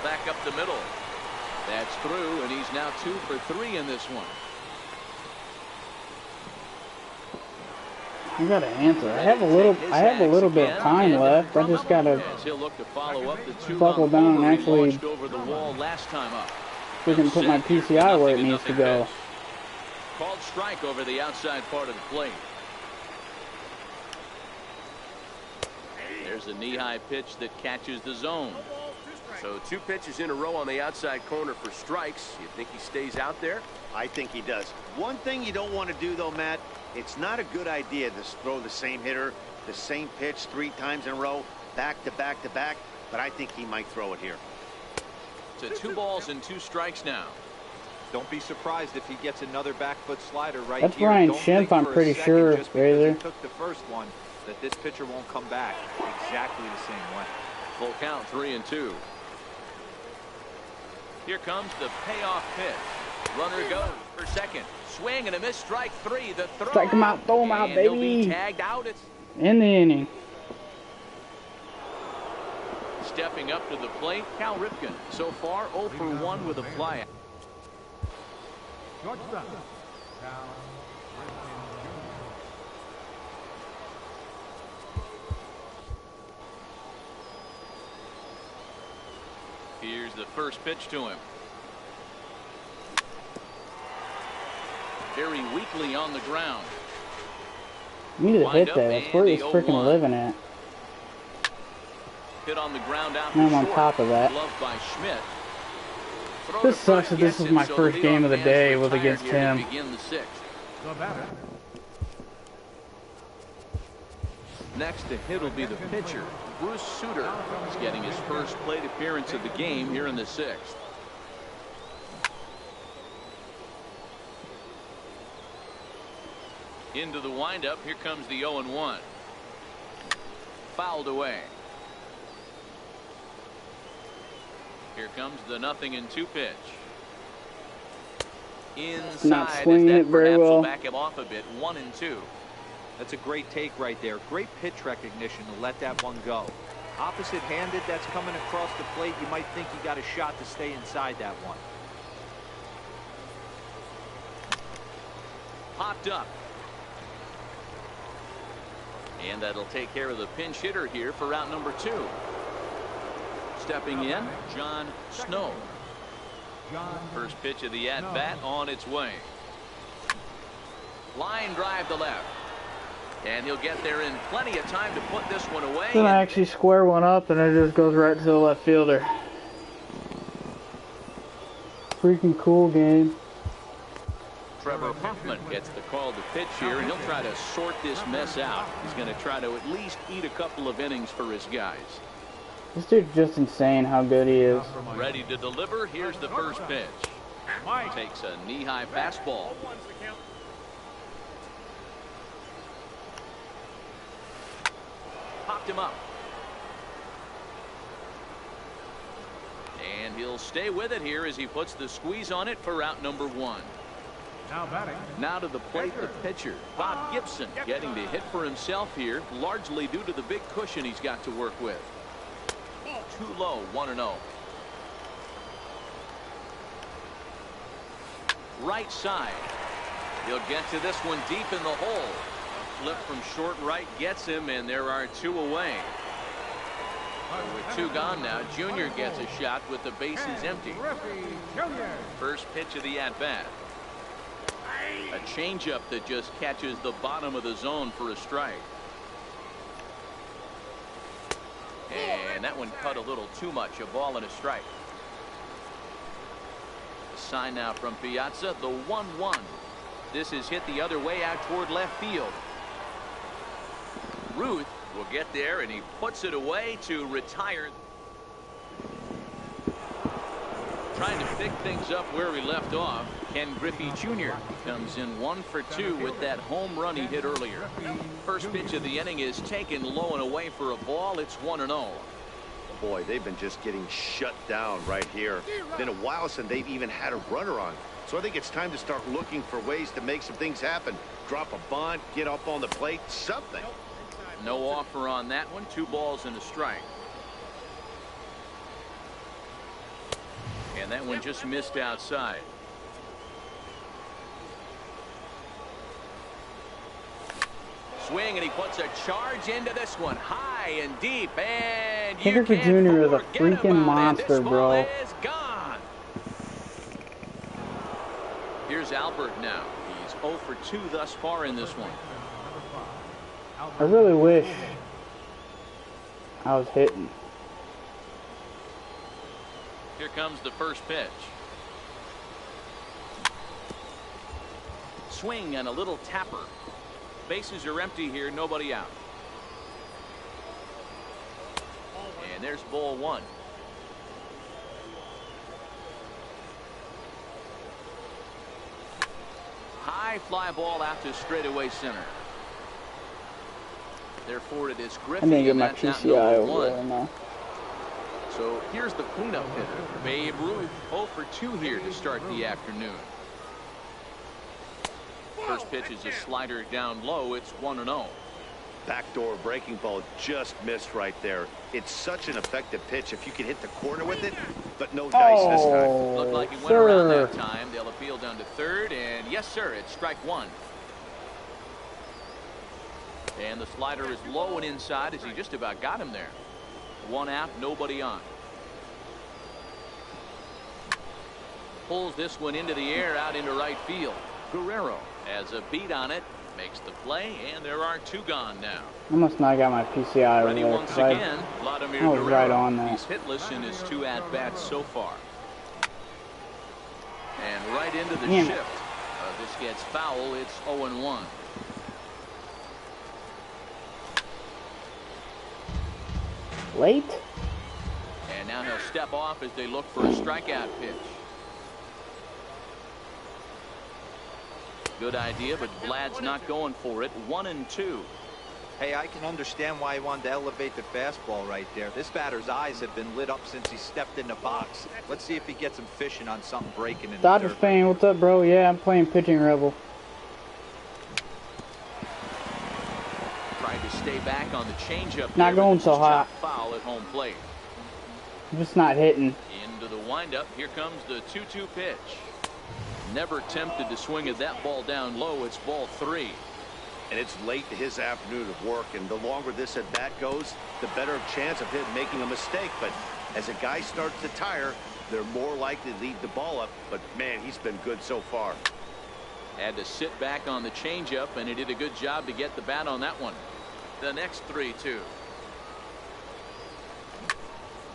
Back up the middle. That's through, and he's now 2 for 3 in this one. I gotta answer. I have a little bit of time left. I just gotta buckle down and actually freaking put my PCI where it needs to go. Called strike over the outside part of the plate. There's a knee-high pitch that catches the zone. So 2 pitches in a row on the outside corner for strikes. You think he stays out there? I think he does. One thing you don't want to do, though, Matt, it's not a good idea to throw the same hitter, the same pitch 3 times in a row, back to back to back, but I think he might throw it here. To 2 balls and 2 strikes now. Don't be surprised if he gets another back foot slider right That's here. Brian Don't Schimpf, think I'm for a pretty second sure, just because Razor. he took the first one that this pitcher won't come back exactly the same way. Full count, 3-2. Here comes the payoff pitch. Runner goes for second. Swing and a miss. Strike 3. The throw. Strike him out, throw him out, and he'll baby. be tagged out. It's In the inning. stepping up to the plate. Cal Ripken so far 0 for 1 with a fly. Shortstop, Cal Here's the first pitch to him. Very weakly on the ground. You need to hit that. That's where he's freaking living at. Hit on the ground out And I'm on short. top of that. Gloved by Schmidt. Throw This to sucks first that this gets is him, my so first the game of the leadoff day man's with retired against here to him. begin the 6th. the batter. Next to hit will be the pitcher, Bruce Sutter. He's getting his first plate appearance of the game here in the 6th. Into the windup. Here comes the 0-1. Fouled away. Here comes the 0-2 pitch. Inside. Not swinging that it very perhaps will well. back him off a bit. 1-2. That's a great take right there. Great pitch recognition to let that one go. Opposite handed, that's coming across the plate. You might think you got a shot to stay inside that one. Popped up. And that'll take care of the pinch hitter here for route number 2. Stepping in, John Snow. First pitch of the at-bat on its way. Line drive to left. And he'll get there in plenty of time to put this one away. Then I actually square one up and it just goes right to the left fielder. Freaking cool game. Trevor Hoffman gets the call to pitch here, and he'll try to sort this mess out. He's going to try to at least eat a couple of innings for his guys. This dude's just insane how good he is. Ready to deliver. Here's the first pitch. Takes a knee-high fastball. Popped him up. And he'll stay with it here as he puts the squeeze on it for route number 1. Now batting. Now to the plate, the pitcher, Bob Gibson, getting to hit for himself here, largely due to the big cushion he's got to work with. Too low, 1-0. Right side. He'll get to this one deep in the hole. flip from short right gets him, and there are 2 away. So with 2 gone now, Junior gets a shot with the bases empty. First pitch of the at-bat. A changeup that just catches the bottom of the zone for a strike. And that one cut a little too much. A ball and a strike. Sign now from Piazza, the 1-1. This is hit the other way out toward left field. Ruth will get there, and he puts it away to retire. Trying to pick things up where we left off. Ken Griffey Jr. comes in 1 for 2 with that home run he hit earlier. First pitch of the inning is taken low and away for a ball. It's 1-0. Boy, they've been just getting shut down right here. Been a while since they've even had a runner on. So I think it's time to start looking for ways to make some things happen. Drop a bunt, get up on the plate, something. No offer on that one. 2 balls and a strike. And that one just missed outside. Swing, and he puts a charge into this one, high and deep, and Ken Griffey Jr. is a freaking monster, bro. Is gone. Here's Albert now. He's 0 for 2 thus far in this one. I really wish I was hitting. Here comes the first pitch. Swing and a little tapper. Bases are empty here, nobody out. And there's ball 1. High fly ball out to straightaway center. Therefore, it is Griffey. I need to get my and that's PCI out over number there 1. now. So here's the cleanup hitter, Babe Ruth. 0 for 2 here to start the afternoon. First pitch is a slider down low. It's 1-0. Backdoor breaking ball just missed right there. It's such an effective pitch if you can hit the corner with it, but no dice this time. Looked like he went around that time. They'll appeal down to third, and yes, sir, it's strike 1. And the slider is low and inside as he just about got him there. 1 out, nobody on. Pulls this one into the air out into right field. Guerrero has a beat on it, makes the play, and there are 2 gone now. I must not got my PCI over Ready there. once again, Vladimir I was Guerrero. right on that. He's hitless in his 2 at-bats so far. And right into the Damn. shift. This gets foul. It's 0-1. Late? And now he'll step off as they look for a strikeout pitch. Good idea, but Vlad's not going for it. 1-2. Hey, I can understand why he wanted to elevate the fastball right there. This batter's eyes have been lit up since he stepped in the box. Let's see if he gets him fishing on something breaking in Dodgers the dirt. fan, what's up, bro? Yeah, I'm playing pitching rebel. Tried to stay back on the changeup. Not going so hot. Foul at home plate. I'm just not hitting. Into the windup. Here comes the 2-2 pitch. Never tempted to swing at that ball down low. It's ball 3. And it's late in his afternoon of work, and the longer this at bat goes, the better chance of him making a mistake. But as a guy starts to tire, they're more likely to leave the ball up. But man, he's been good so far. Had to sit back on the changeup, and he did a good job to get the bat on that one. The next 3-2.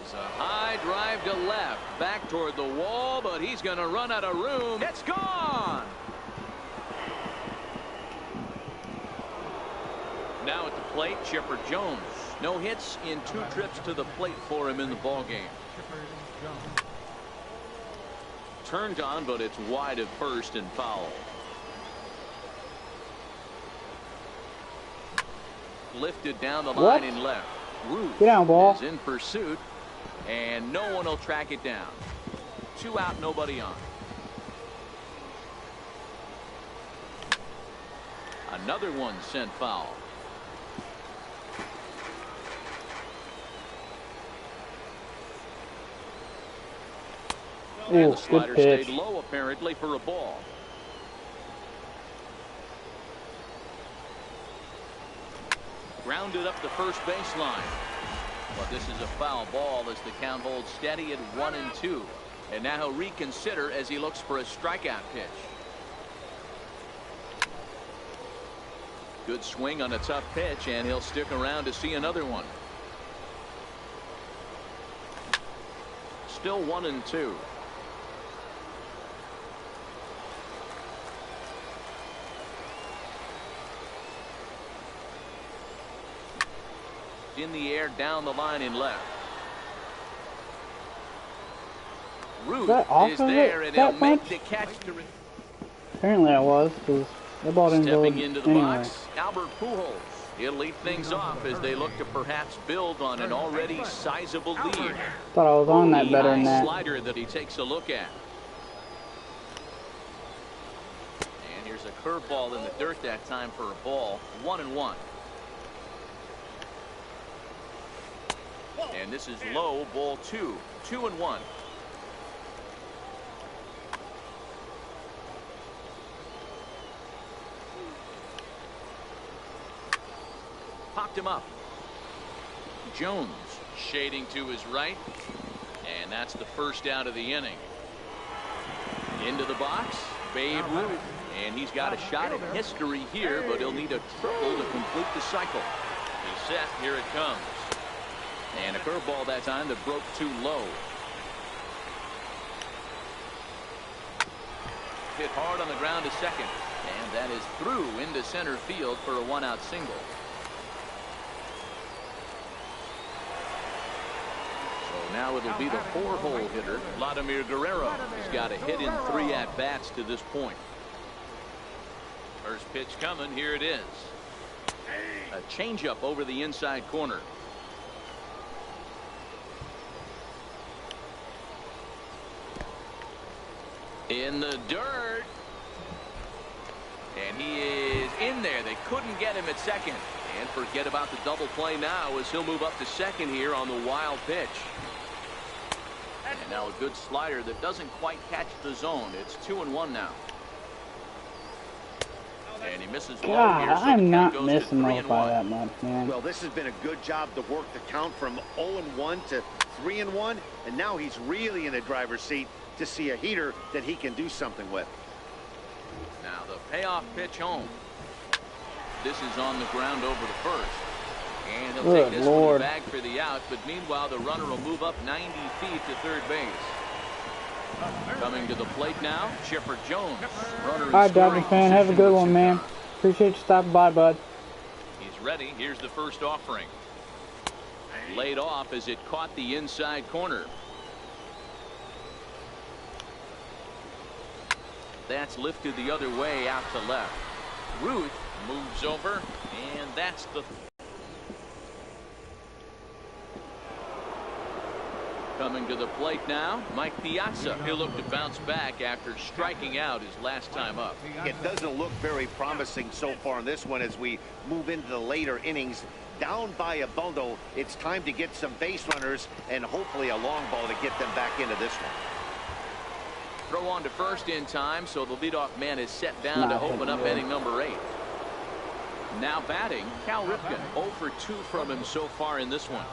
It's a high drive to left, back toward the wall, but he's going to run out of room. It's gone. Now at the plate, Chipper Jones. No hits in 2 trips to the plate for him in the ballgame. Turned on, but it's wide of first and foul. Lifted down the line in left. Ruth Get down, ball. is in pursuit, and no one will track it down. 2 out, nobody on. Another one sent foul. And Ooh, the slider good pitch. stayed low apparently for a ball. grounded up the first baseline. But this is a foul ball as the count holds steady at 1-2. And now he'll reconsider as he looks for a strikeout pitch. Good swing on a tough pitch, and he'll stick around to see another one. Still 1-2. In the air, down the line in left. Root is there, and he'll make the catch to it. Apparently I was, because the ball didn't go Stepping into the anywhere. box, Albert Pujols. He'll lead things off as they look to perhaps build on an already sizable lead. Thought I was on that better than that. Slider that he takes a look at. And here's a curveball in the dirt that time for a ball. 1-1. And this is low, ball 2. 2-1. Popped him up. Jones shading to his right. And that's the first out of the inning. Into the box, Babe Ruth. And he's got a shot at history here, but he'll need a triple to complete the cycle. He's set. Here it comes. And a curveball that time that broke too low. Hit hard on the ground to second. And that is through into center field for a one-out single. So now it'll be the four-hole hitter, Vladimir Guerrero. He's got a hit in 3 at-bats to this point. First pitch coming. Here it is. A changeup over the inside corner. In the dirt. And he is in there. They couldn't get him at second. And forget about the double play now as he'll move up to second here on the wild pitch. And now a good slider that doesn't quite catch the zone. It's 2-1 now. And he misses low here, so I'm not missing those by that much, man. Well, this has been a good job to work the count from 0-1 to 3-1, and now he's really in the driver's seat to see a heater that he can do something with. Now the payoff pitch home. This is on the ground over the first. And he'll take this one to the bag for the out, but meanwhile the runner will move up 90 feet to third base. Coming to the plate now, Chipper Jones. Runner All right, Dodger fan, have a good one, man. Appreciate you stopping by, bud. He's ready. Here's the first offering. Laid off as it caught the inside corner. That's lifted the other way out to left. Ruth moves over, and that's the... Coming to the plate now, Mike Piazza. He'll look to bounce back after striking out his last time up. It doesn't look very promising so far in this one as we move into the later innings. Down by a bundle, it's time to get some base runners and hopefully a long ball to get them back into this one. Throw on to first in time, so the leadoff man is set down to open up inning number 8. Now batting, Cal Ripken. 0 for 2 from him so far in this one.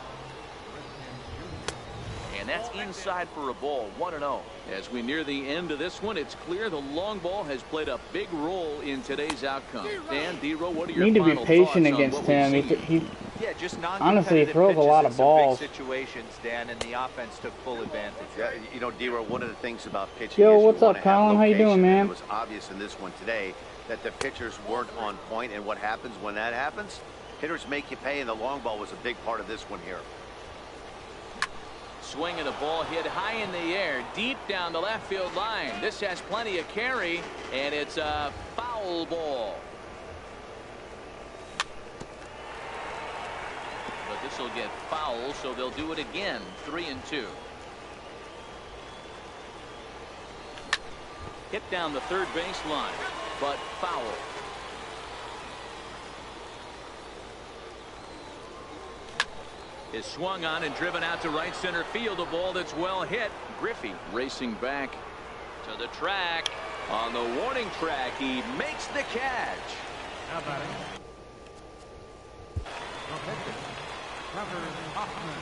And that's inside for a ball, 1-0. As we near the end of this one, it's clear the long ball has played a big role in today's outcome. Dan, D-Row, what are your need to be final patient thoughts against on him. He Yeah, just honestly, he throws a lot of balls. Big situations, Dan, and the offense took full advantage. Yeah, you know, D-Row, one of the things about pitching Yo, is what's you up, want to have Colin? How you doing, location, man? and it was obvious in this one today that the pitchers weren't on point, and what happens when that happens? Hitters make you pay, and the long ball was a big part of this one here. Swing and a ball hit high in the air, deep down the left field line. This has plenty of carry, and it's a foul ball. But this will get foul, so they'll do it again. 3-2. Hit down the third baseline, but foul. Is swung on and driven out to right center field. A ball that's well hit. Griffey racing back to the track. On the warning track, he makes the catch. The pitcher, Trevor Hoffman.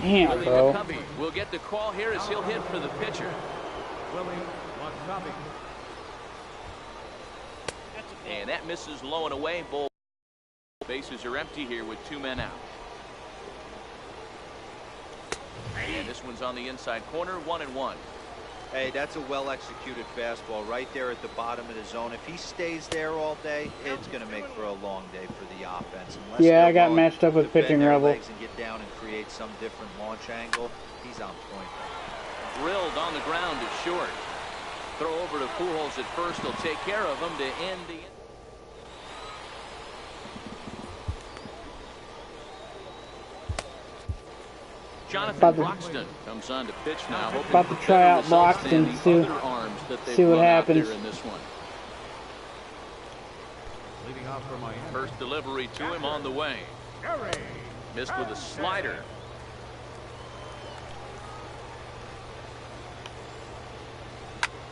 Damn, Willie bro. McCovey will get the call here as he'll hit for the pitcher. Willie McCovey. And that misses low and away. Both bases are empty here with 2 men out. And this one's on the inside corner, 1-1. Hey, that's a well-executed fastball right there at the bottom of the zone. If he stays there all day, it's going to make for a long day for the offense. Unless Yeah, I they're got willing matched up with to bend pitching their rebel. legs and get down and create some different launch angle, he's on point. Drilled on the ground to short. Throw over to Pujols at first. He'll take care of him to end the. Jonathan Broxton comes on to pitch now. About to try out Broxton, see what happens. In this one. Leading off for Miami. First delivery to him on the way. Gary. Missed with a slider.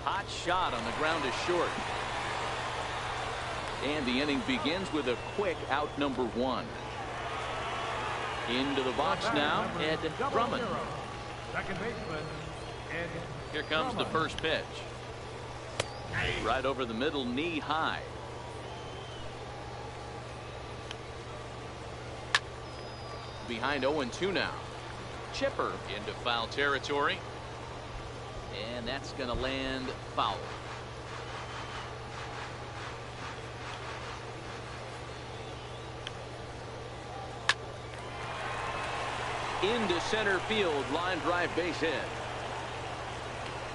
Hot shot on the ground is short. And the inning begins with a quick out number 1. Into the box now, Ed Drummond. Second baseman, Ed. Here comes the first pitch. Right over the middle, knee high. Behind 0-2 now. Chipper into foul territory. And that's going to land foul. Into center field, line drive, base hit.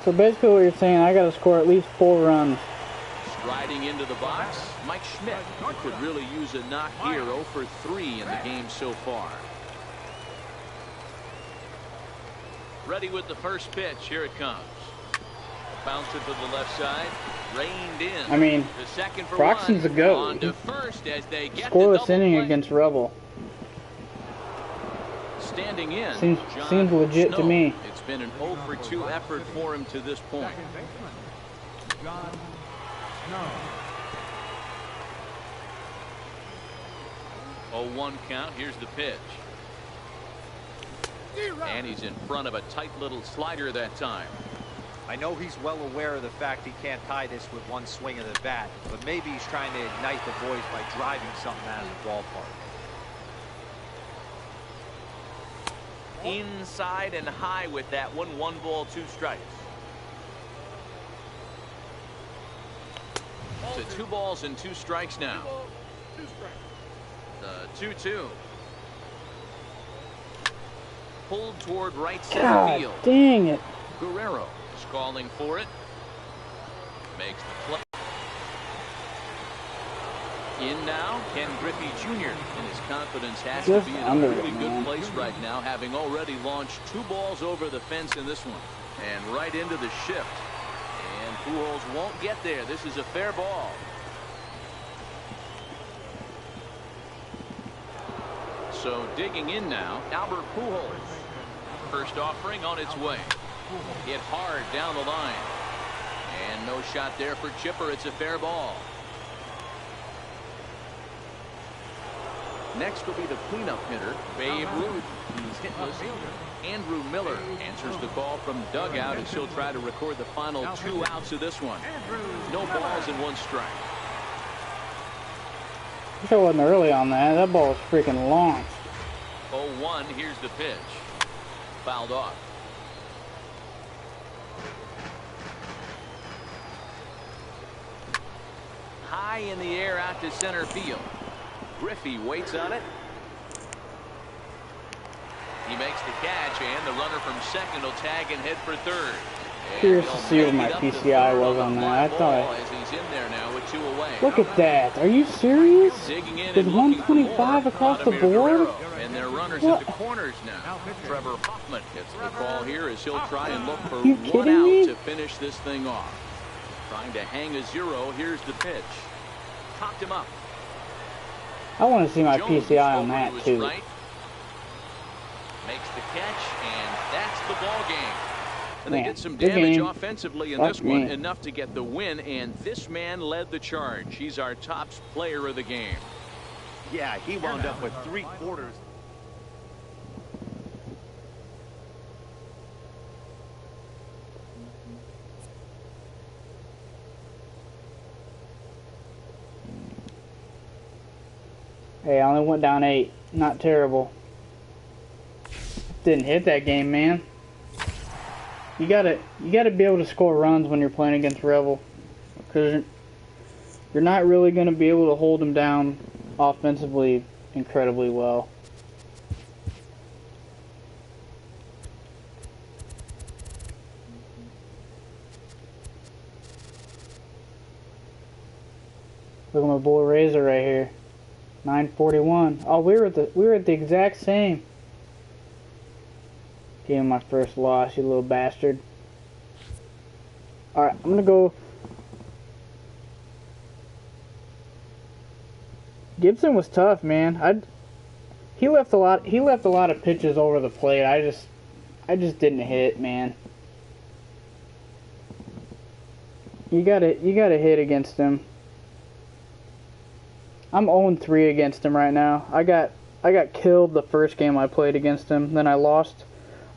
So basically what you're saying, I got to score at least 4 runs. Striding into the box, Mike Schmidt could really use a knock here. 0 for 3 in the game so far. Ready with the first pitch. Here it comes. Bounce it to the left side. Reined in. I mean, the second for Broxton's a goat. On to first as they get Scoreless the inning play. against Rebel. Standing in. Seems legit to me. It's been an 0 for 2 effort for him to this point. Second baseman, John Snow. 0-1 count. Here's the pitch. And he's in front of a tight little slider that time. I know he's well aware of the fact he can't tie this with one swing of the bat, but maybe he's trying to ignite the boys by driving something out of the ballpark. Inside and high with that one. 1 ball, 2 strikes. To 2 balls and 2 strikes now. The 2-2. Pulled toward right center God field. dang it. Guerrero is calling for it. Makes the play. In now, Ken Griffey Jr. and his confidence has Just to be in a under really it, good man. place right now, having already launched 2 balls over the fence in this one. And right into the shift. And Pujols won't get there. This is a fair ball. So digging in now, Albert Pujols. First offering on its way. Hit hard down the line. And no shot there for Chipper. It's a fair ball. Next will be the cleanup hitter, Babe Ruth. He's hitless. Andrew Miller answers the call from dugout as he'll try to record the final 2 outs of this one. No balls and 1 strike. Wish I wasn't early on that. That ball was freaking launched. 0-1. Here's the pitch. Fouled off. High in the air out to center field. Griffey waits on it. He makes the catch, and the runner from second will tag and head for third. Curious to see what my PCI was on that. I thought. As he's in there now with 2 away. Look at that. Are you serious? Digging in With and looking for 125 more. across the Vladimir board? Guerrero. And their runners What? into corners now. Trevor Hoffman gets the call here as he'll try and look for You 1 kidding out me? to finish this thing off. Trying to hang a 0. Here's the pitch. Popped him up. I want to see my Jones PCI on over that to his too. right. Makes the catch, and that's the ball game. And they Man, did some good damage game. offensively in Fuck this one, me. enough to get the win, and this man led the charge. He's our top player of the game. Yeah, he wound up with 3 quarters. Hey, I only went down 8. Not terrible. Didn't hit that game, man. You gotta be able to score runs when you're playing against Rebel, because you're not really gonna be able to hold them down offensively incredibly well. Look at my boy Razor right here. 941. Oh, we were at the exact same. Gave him my first loss, you little bastard. Alright, I'm gonna go. Gibson was tough, man. He left a lot of pitches over the plate. I just didn't hit, man. You gotta hit against him. I'm 0-3 against him right now. I got killed the first game I played against him. Then I lost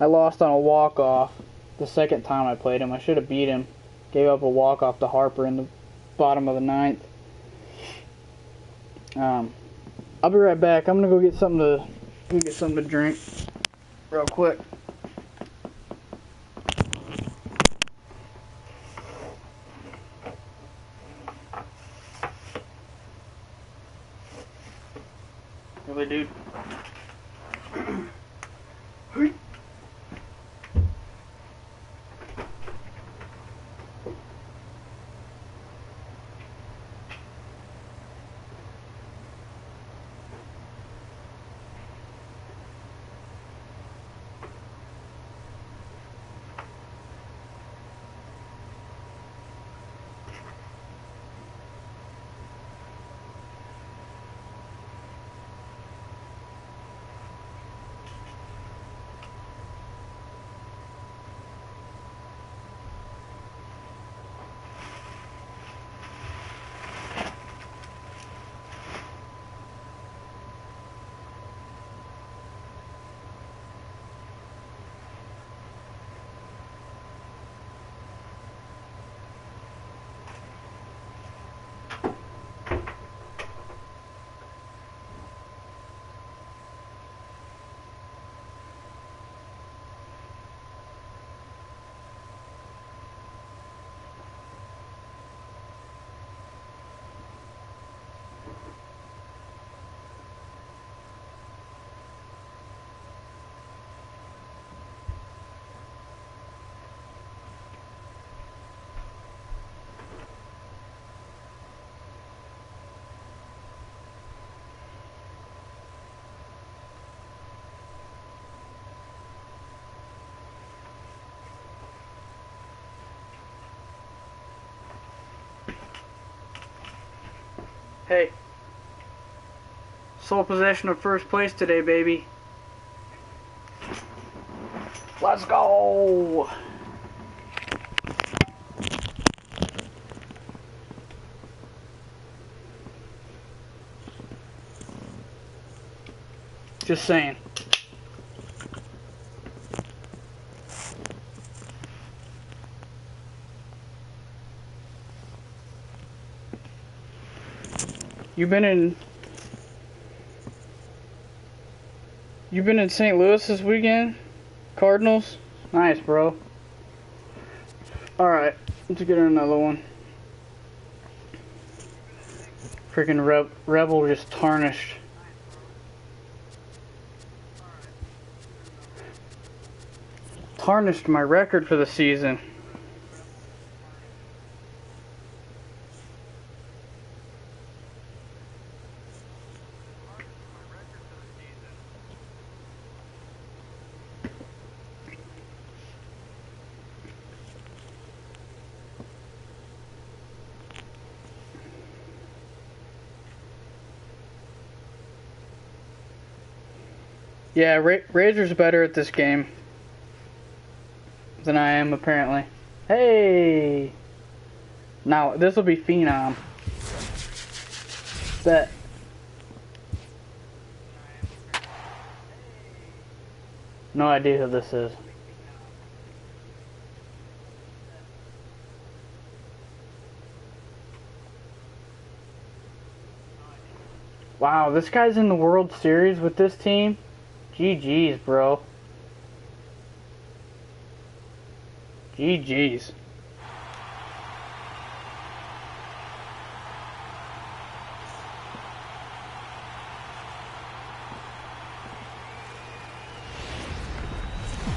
on a walk-off the second time I played him. I should have beat him. Gave up a walk-off to Harper in the bottom of the 9th. I'll be right back. I'm gonna go get something to drink real quick. Really, dude. Hey, sole possession of first place today, baby. Let's go! Just saying. You've been in St. Louis this weekend? Cardinals? Nice, bro. Alright, let's get another one. Freaking Rebel just tarnished. Tarnished my record for the season. Yeah, Razor's better at this game. than I am, apparently. Hey! Now, this will be Phenom. That. No idea who this is. Wow, this guy's in the World Series with this team? GG's, bro. GG's.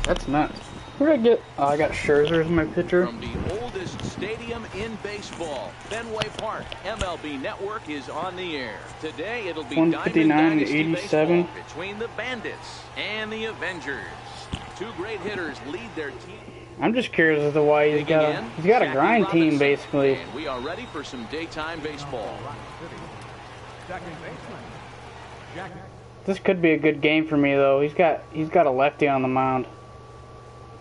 That's nuts. Who did I get? Oh, I got Scherzer as my pitcher. From the oldest stadium in baseball, Fenway Park, MLB Network is on the air. Today it'll be 159 to 87 between the Bandits and the Avengers. Two great hitters lead their team. I'm just curious as to why he's got a grind team basically. And we are ready for some daytime baseball. Second baseman, Jack. This could be a good game for me though. He's got a lefty on the mound.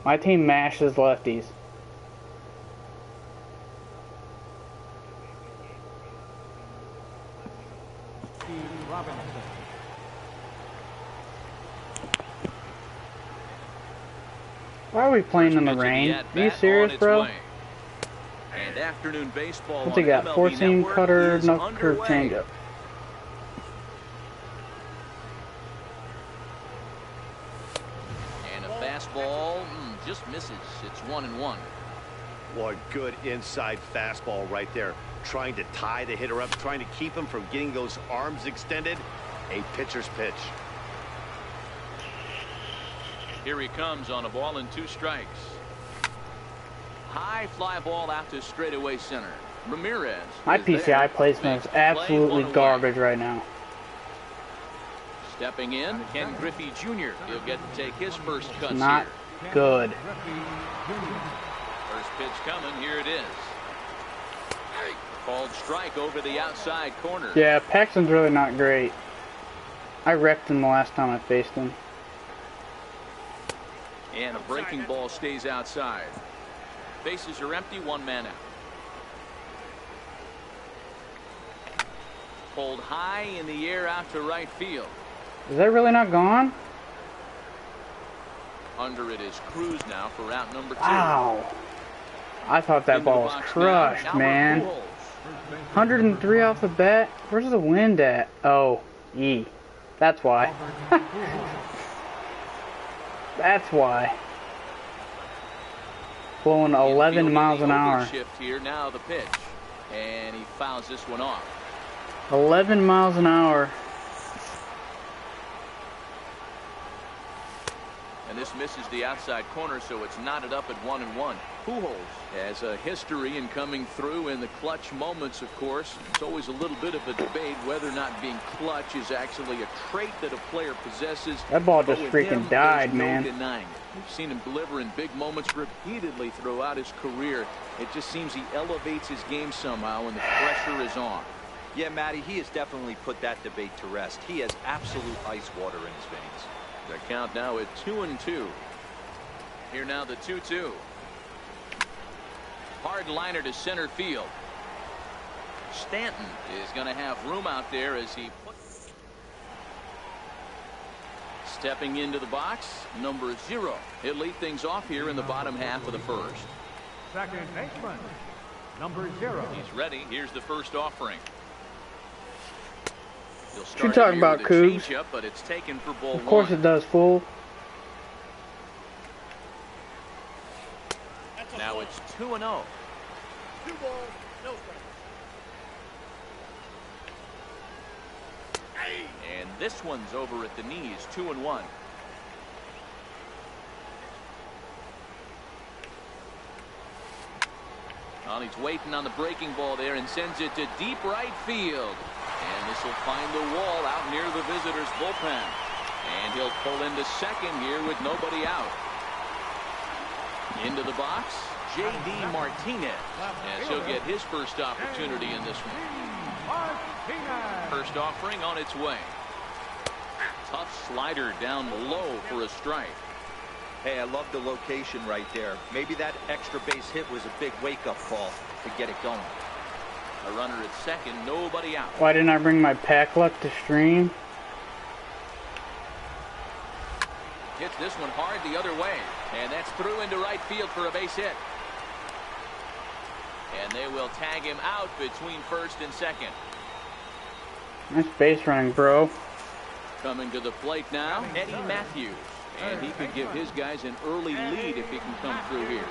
My team mashes lefties. Why are we playing in the rain? Are you serious, bro? And afternoon baseball. What's he got? 4-seam cutter, knuckle curve, changeup. And a fastball just misses. It's 1-1. What good inside fastball right there. Trying to tie the hitter up, trying to keep him from getting those arms extended. A pitcher's pitch. Here he comes on a ball and 2 strikes. High fly ball out to straightaway center. Ramirez. My PCI placement is absolutely garbage right now. Stepping in, Ken Griffey Jr. He'll get to take his first cuts Not here. good. First pitch coming. Here it is. Called strike over the outside corner. Yeah, Paxton's really not great. I wrecked him the last time I faced him. And a breaking ball stays outside. Bases are empty, 1 man out. Pulled high in the air out to right field. Is that really not gone? Under it is Cruz now for out number 2. Wow. I thought that ball was crushed, man. 103 off the bat. Where's the wind at? Oh, E. That's why. That's why. Blowing 11 miles an hour. Shift here, now the pitch. And he fouls this one off. 11 miles an hour. And this misses the outside corner, so it's knotted up at 1-1. Pujols has a history in coming through in the clutch moments, of course. It's always a little bit of a debate whether or not being clutch is actually a trait that a player possesses. That ball just freaking died, man. No denying it. We've seen him deliver in big moments repeatedly throughout his career. It just seems he elevates his game somehow when the pressure is on. Yeah, Matty, he has definitely put that debate to rest. He has absolute ice water in his veins. The count now at 2-2. Here now the 2-2. Hard liner to center field. Stanton is going to have room out there as he stepping into the box, number 0. He'll lead things off here in the bottom half of the first. Second baseman, number 0. He's ready. Here's the first offering. What you talking about, Cougs? But it's taken for ball of course 1. it does, fool. Now it's 2-0. 2 balls, no strikes. And this one's over at the knees, 2-1. Well, he's waiting on the breaking ball there and sends it to deep right field. And this will find the wall out near the visitors' bullpen. And he'll pull into second here with nobody out. Into the box, J.D. Martinez. And he'll get his first opportunity in this one. First offering on its way. Tough slider down low for a strike. Hey, I love the location right there. Maybe that extra base hit was a big wake-up call to get it going. A runner at second, nobody out. Why didn't I bring my pack luck to stream? Hits this one hard the other way, and that's through into right field for a base hit. And they will tag him out between first and second. Nice base running, bro. Coming to the plate now, Eddie Matthews. And he could give his guys an early lead if he can come through here.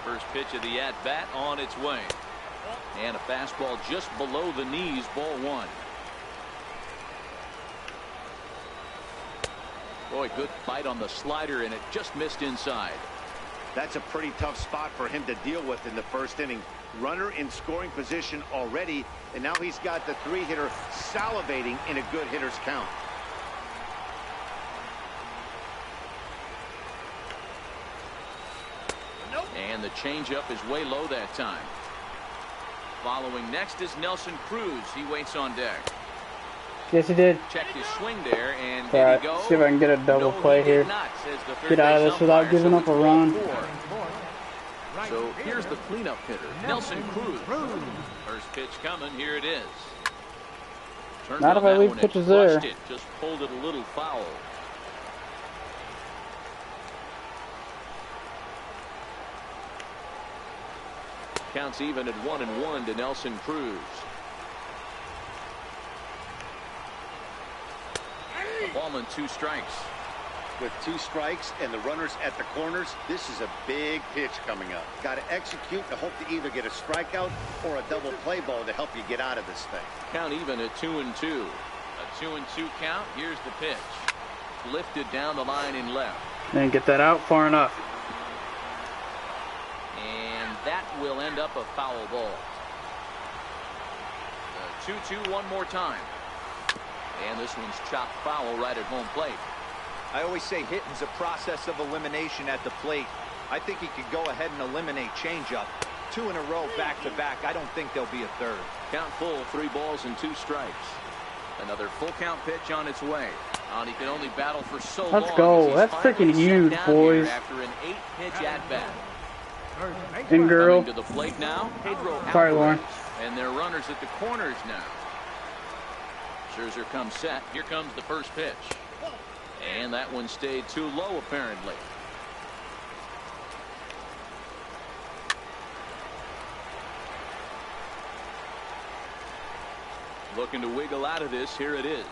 First pitch of the at-bat on its way. And a fastball just below the knees, ball one. Boy, good fight on the slider, and it just missed inside. That's a pretty tough spot for him to deal with in the first inning. Runner in scoring position already, and now he's got the three-hitter salivating in a good hitter's count. And the changeup is way low that time. Following next is Nelson Cruz. He waits on deck. Yes, he did. Checked his swing there, and All did right, he go? see if I can get a double No, play he did here. not, says the third Get out of base this without umpire, giving so up a it's run. 4. So here's the cleanup hitter, Nelson Cruz. First pitch coming. Here it is. Turned Not on if I that leave one and pitches there. crushed it. Just pulled it a little foul. Counts even at 1-1 to Nelson Cruz. A ball and 2 strikes. With 2 strikes and the runners at the corners, this is a big pitch coming up. Got to execute and hope to either get a strikeout or a double play ball to help you get out of this thing. Count even at 2-2. A 2-2 count. Here's the pitch. Lifted down the line in left. Didn't get that out far enough. And that will end up a foul ball. 2-2 one more time. And this one's chopped foul right at home plate. I always say hitting's a process of elimination at the plate. I think he could go ahead and eliminate changeup. 2 in a row back-to-back. I don't think there'll be a third. Count full, 3 balls and 2 strikes. Another full count pitch on its way. And he can only battle for so long. Let's go. As he's That's finally freaking set huge, down boys. here after an 8-pitch at-bat. And girl. Coming to the plate now, Pedro Sorry, Alvarez. Lauren. And they're runners at the corners now. Scherzer comes set. Here comes the first pitch. And that one stayed too low, apparently. Looking to wiggle out of this. Here it is.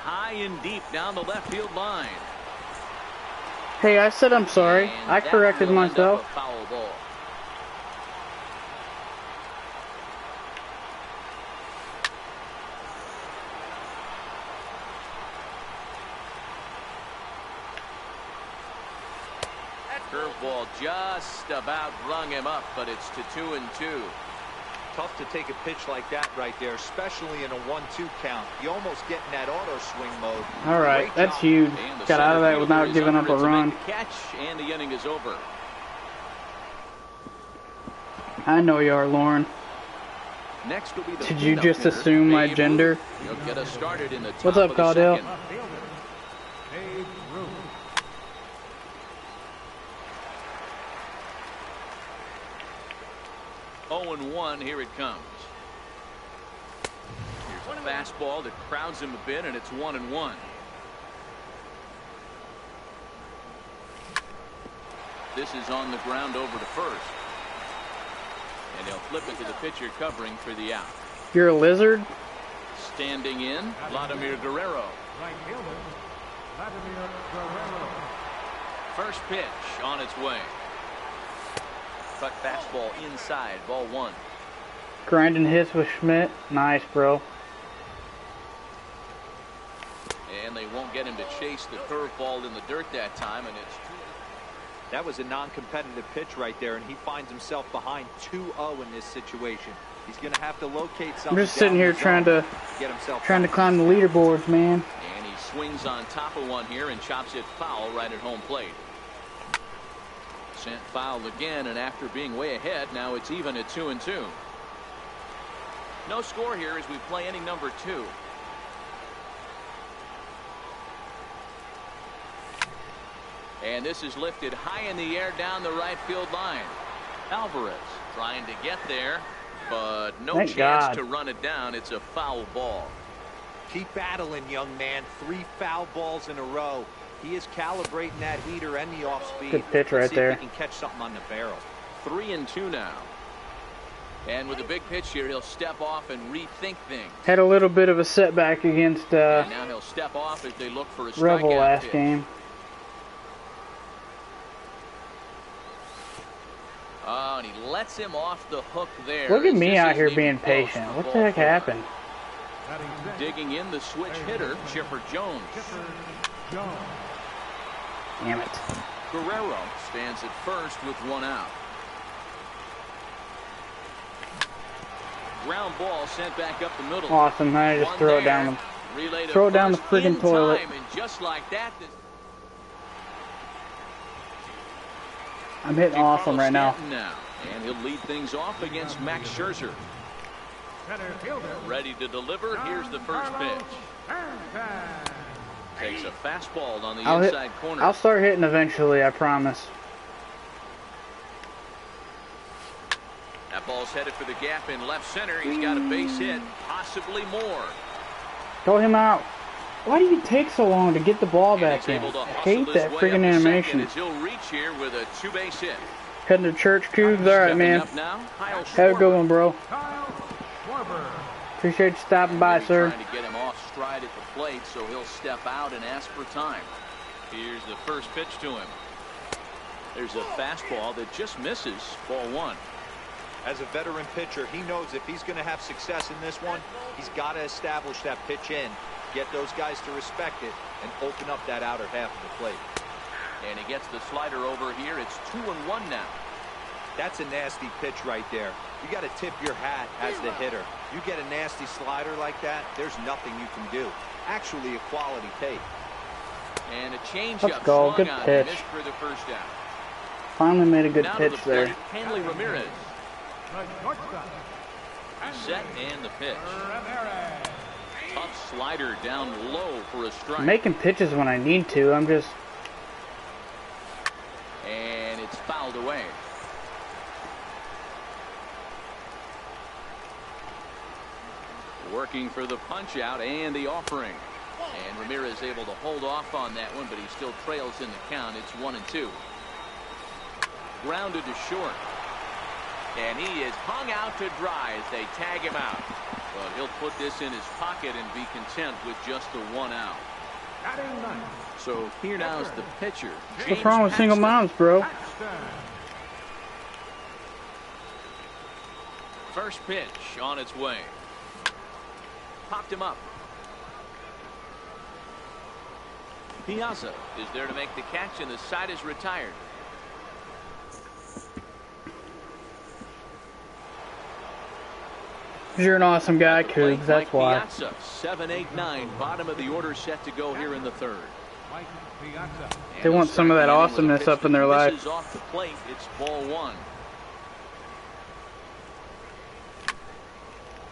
High and deep down the left field line. Hey, I said I'm sorry. And I that corrected will end up myself. a foul ball. Curveball just about rung him up, but it's to 2-2. Tough to take a pitch like that right there, especially in a 1-2 count. You almost get in that auto swing mode. All right, Great that's job. huge. And the Got out of center that without fielder is giving up under a it to run. make the catch, and the inning is over. I know you are, Lauren. Next will be the Did you cleanup just hitter, assume my Babe gender? Ruth. He'll get us started in the top What's up, of the Caudill? second. Babe Ruth. Oh, 0-1, here it comes. Here's a fastball that crowds him a bit, and it's 1-1. This is on the ground over to first. And he'll flip it to the pitcher covering for the out. You're a lizard? Standing in, Vladimir Guerrero. Right fielder, Vladimir Guerrero. First pitch on its way. Cut fastball inside, ball 1. Grinding hits with Schmidt. Nice, bro. And they won't get him to chase the curveball in the dirt that time, and it's That was a non-competitive pitch right there, and he finds himself behind 2-0 in this situation. He's going to have to locate something. I'm just sitting here trying to back. climb the leaderboards, man. And he swings on top of one here and chops it foul right at home plate. Sent foul again, and after being way ahead, now it's even at 2-2. No score here as we play inning number 2. And this is lifted high in the air down the right field line. Alvarez trying to get there, but no Thank chance God. to run it down. It's a foul ball. Keep battling, young man. 3 foul balls in a row. He is calibrating that heater and the off speed. Good pitch right Let's see there. if he can catch something on the barrel. 3-2 now. And with a big pitch here, he'll step off and rethink things. Had a little bit of a setback against And now he'll step off as they look for a Rebel strikeout last pitch. game. Oh, and he lets him off the hook there. Look at As me this out isn't here even being close patient. to What the ball heck 4. happened? Digging in the switch hitter, Chipper Jones. Damn it. Guerrero stands at first with 1 out. Ground ball sent back up the middle. Awesome. Now I just One throw it there. down Relay to throw it down the first friggin' in toilet. time, and just like that, I'm hitting awesome Giancarlo right now. Stanton and he'll lead things off against Max Scherzer. Center fielder. Ready to deliver. Here's the first pitch. Takes a fastball on the inside corner. I'll start hitting eventually, I promise. That ball's headed for the gap in left center. He's got a base hit, possibly more. Throw him out. Why do you take so long to get the ball And back he's in? able to I hustle hate his that way friggin' up to animation. second as he'll reach here with a 2-base hit. Heading to church, Cougs. Alright, Stepping man. up now, Kyle Have a good Schwarber. one, bro. Kyle Schwarber. Appreciate you stopping by, Maybe sir. Trying to get him off stride at the plate, so he'll step out and ask for time. Here's the first pitch to him. There's a fastball that just misses. Ball 1. As a veteran pitcher, he knows if he's going to have success in this one, he's got to establish that pitch in, get those guys to respect it, and open up that outer half of the plate. And he gets the slider over here. It's 2-1 now. That's a nasty pitch right there. You got to tip your hat as the hitter. You get a nasty slider like that, there's nothing you can do. Actually, a quality take. And a changeup Let's go. swung Good on. pitch. Missed for the first out. Finally made a good Now to pitch the plate, there. Hanley Ramirez. The shortstop. Set and the pitch. Ramirez. Tough slider down low for a strike. I'm making pitches when I need to. I'm just... And it's fouled away. Working for the punch out and the offering. And Ramirez able to hold off on that one, but he still trails in the count. It's 1-2. Grounded to short. And he is hung out to dry as they tag him out. But he'll put this in his pocket and be content with just the 1 out. Batting ninth. So here now is the pitcher. What's wrong with single Paxton. moms, bro? Paxton. First pitch on its way. Popped him up. Piazza is there to make the catch, and the side is retired. You're an awesome guy, At the plate, Cougs. That's Mike why. Piazza, 7, 8, 9. Bottom of the order set to go here in the third. Mike Piazza. And They want they'll some of start that the inning with a awesomeness pitch up in that their life. misses off the plate. It's ball 1.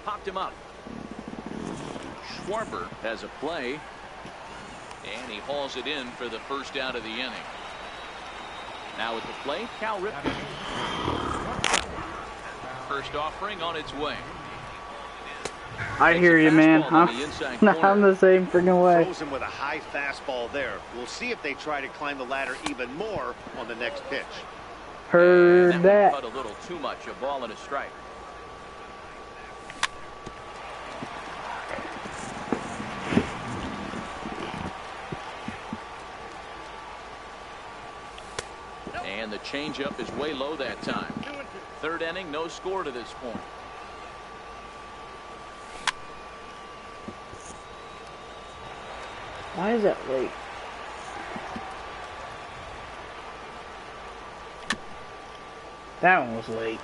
Popped him up. Schwarber has a play, and he hauls it in for the first out of the inning. Now at the plate, Cal Ripken. First offering on its way. I hear you, man. I'm the same freaking way. Throws him with a high fastball there. We'll see if they try to climb the ladder even more on the next pitch. Heard That one that. cut a little too much. A ball and a strike. And the changeup is way low that time. 2-2. Third inning, no score to this point. Why is that late? That one was late.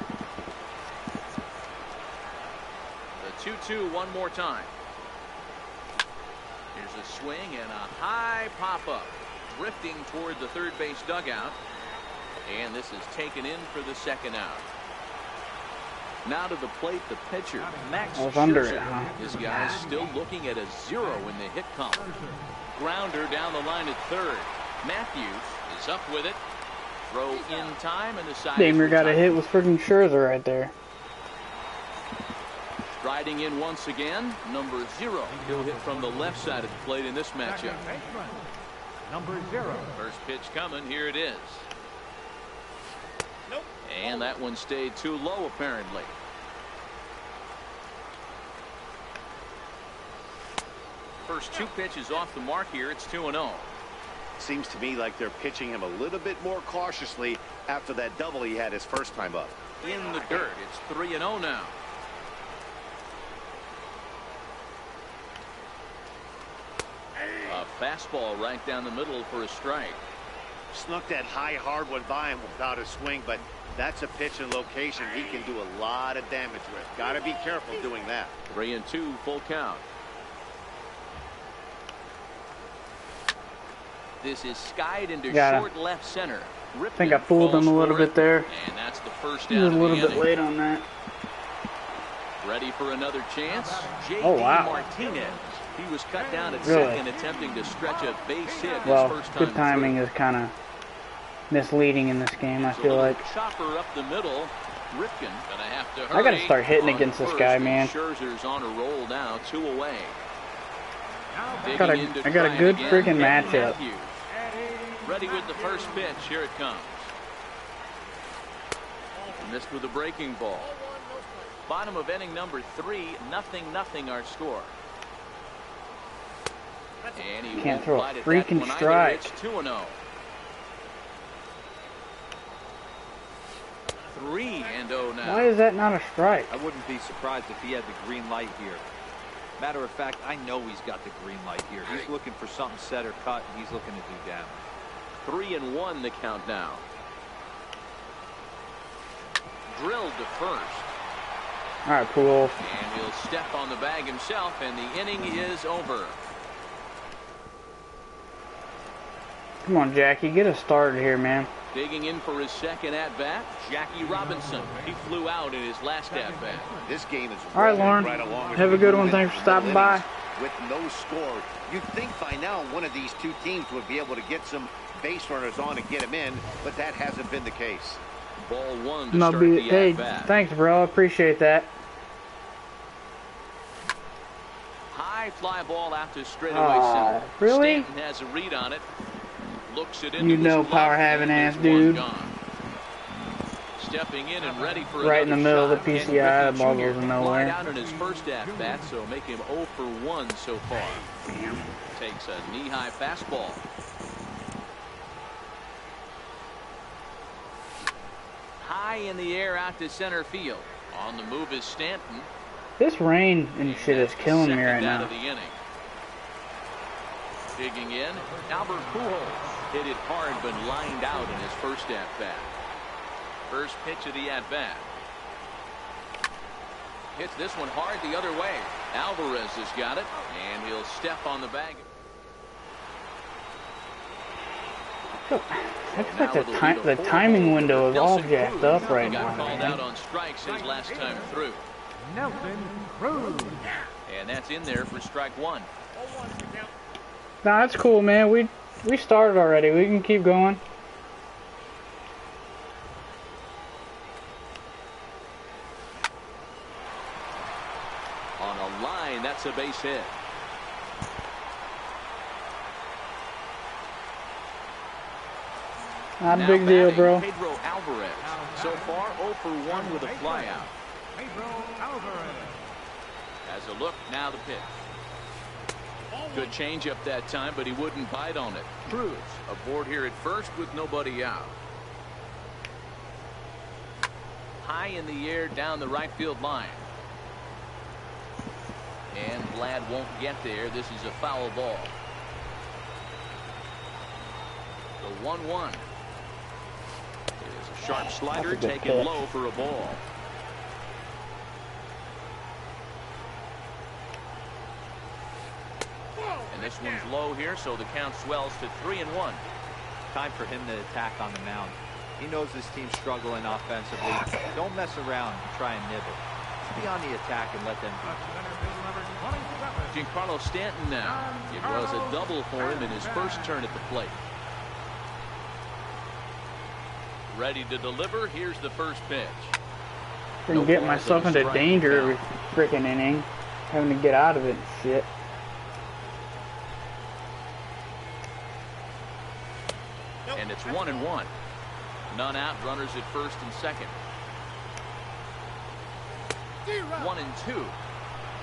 The 2-2 one more time. Here's a swing and a high pop-up. Drifting toward the third base dugout. And this is taken in for the second out. Now to the plate, the pitcher, Max I was under Scherzer. it, huh? This guy's still looking at a 0 in the hit column. Grounder down the line at third. Matthews is up with it. Throw in time, and the side. Damer got a hit with freaking Scherzer right there. Striding in once again, number 0. He'll hit from the left side of the plate in this matchup. Number 0. First pitch coming. Here it is. Nope. And that one stayed too low, apparently. First 2 pitches off the mark here. It's 2-0. Seems to me like they're pitching him a little bit more cautiously after that double he had his first time up. In the dirt. It's 3-0 now. A fastball right down the middle for a strike. Snuck that high hard one by him without a swing, but that's a pitch and location he can do a lot of damage with. Got to be careful doing that. 3-2, full count. This is skied into short left center. I think I fooled him a little bit there. And that's the first He out was of a little the bit inning. late on that. Ready for another chance. J.D. Oh, wow. Martinez. He was cut down at Really? second, attempting to stretch a base hit Well, his first time good timing through. is kind of misleading in this game, I So feel a like. chopper up the middle. Ripken gonna have to hurry. I gotta start hitting on against this first, guy, and man. Scherzer's on a roll now, 2 away. I got a good freaking matchup. Matthews. Ready with the first pitch. Here it comes. Missed with a breaking ball. Bottom of inning number 3, 0-0 our score. And he Can't won't throw a bite at that freaking one either. strike. It's 2-0. 3-0 now. Why is that not a strike? I wouldn't be surprised if he had the green light here. Matter of fact, I know he's got the green light here. He's looking for something set or cut, and he's looking to do damage. 3-1 the count now. Drilled to first. All right, Poole. And he'll step on the bag himself, and the inning is over. Come on, Jackie. Get us started here, man. Digging in for his second at-bat, Jackie Robinson. He flew out in his last at-bat. This game is All right, Lauren. right along. Have a good one. Thanks for stopping by. With no score, you'd think by now one of these two teams would be able to get some base runners on and get them in, but that hasn't been the case. Ball 1 to start the Hey, at-bat. thanks, bro. I appreciate that. High fly ball out to straightaway center. Really? Stanton has a read on it. Looks it into You his know, glove, power having and ass there's one dude. gone. Stepping in and ready for Right in the middle of the shot. PCI, Ken the ball Griffey goes Jr. nowhere. Flied out in his first at-bat, so make him 0 for 1 so far. Takes a knee-high fastball. High in the air out to center field. On the move is Stanton. This rain and shit is killing me right Second out now. of the inning. Digging in, Albert Pujols hit it hard but lined out in his first at-bat. First pitch of the at-bat. Hits this one hard the other way. Alvarez has got it, and he'll step on the bag. I feel like the timing window is all jacked up right He got now, called man. out on strikes his last time through. Nelson Cruz. And that's in there for strike 1. Nah, that's cool, man. We started already. We can keep going. On a line, that's a base hit. Not a Now big deal, batting, bro. Pedro Alvarez. So far, 0 for 1 with a flyout. Pedro Alvarez. As a look, now the pitch. Good changeup that time, but he wouldn't bite on it. Cruz aboard here at first with nobody out. High in the air down the right field line. And Vlad won't get there. This is a foul ball. The 1-1. It is a sharp slider That's a good taken pitch. low for a ball. And this one's low here, so the count swells to 3-1. Time for him to attack on the mound. He knows this team's struggling offensively. Don't mess around and try and nibble. Just be on the attack and let them do it. Center field number 27. Giancarlo Stanton now. It was a double for him in his first turn at the plate. Ready to deliver. Here's the first pitch. Didn't get myself into danger every freaking inning. Having to get out of it and shit. And it's 1-1. None out. Runners at first and second. 1-2.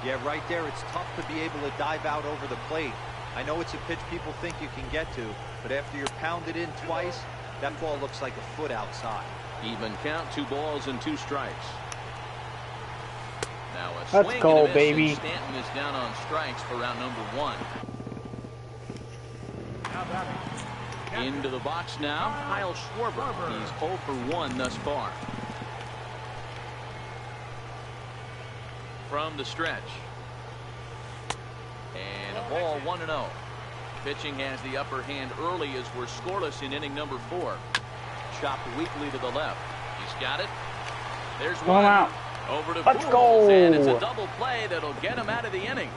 Yeah, right there, it's tough to be able to dive out over the plate. I know it's a pitch people think you can get to, but after you're pounded in twice, that ball looks like a foot outside. Even count, 2 balls and 2 strikes. Now a Let's swing go, and a miss, baby. and Stanton is down on strikes for round number 1. Into the box now, Kyle Schwarber. He's 0 for 1 thus far. From the stretch. And a ball 1-0. Pitching has the upper hand early as we're scoreless in inning number 4. Chopped weakly to the left. He's got it. There's one. Out. Over to Let's Pujols, go. and it's a double play that'll get him out of the inning.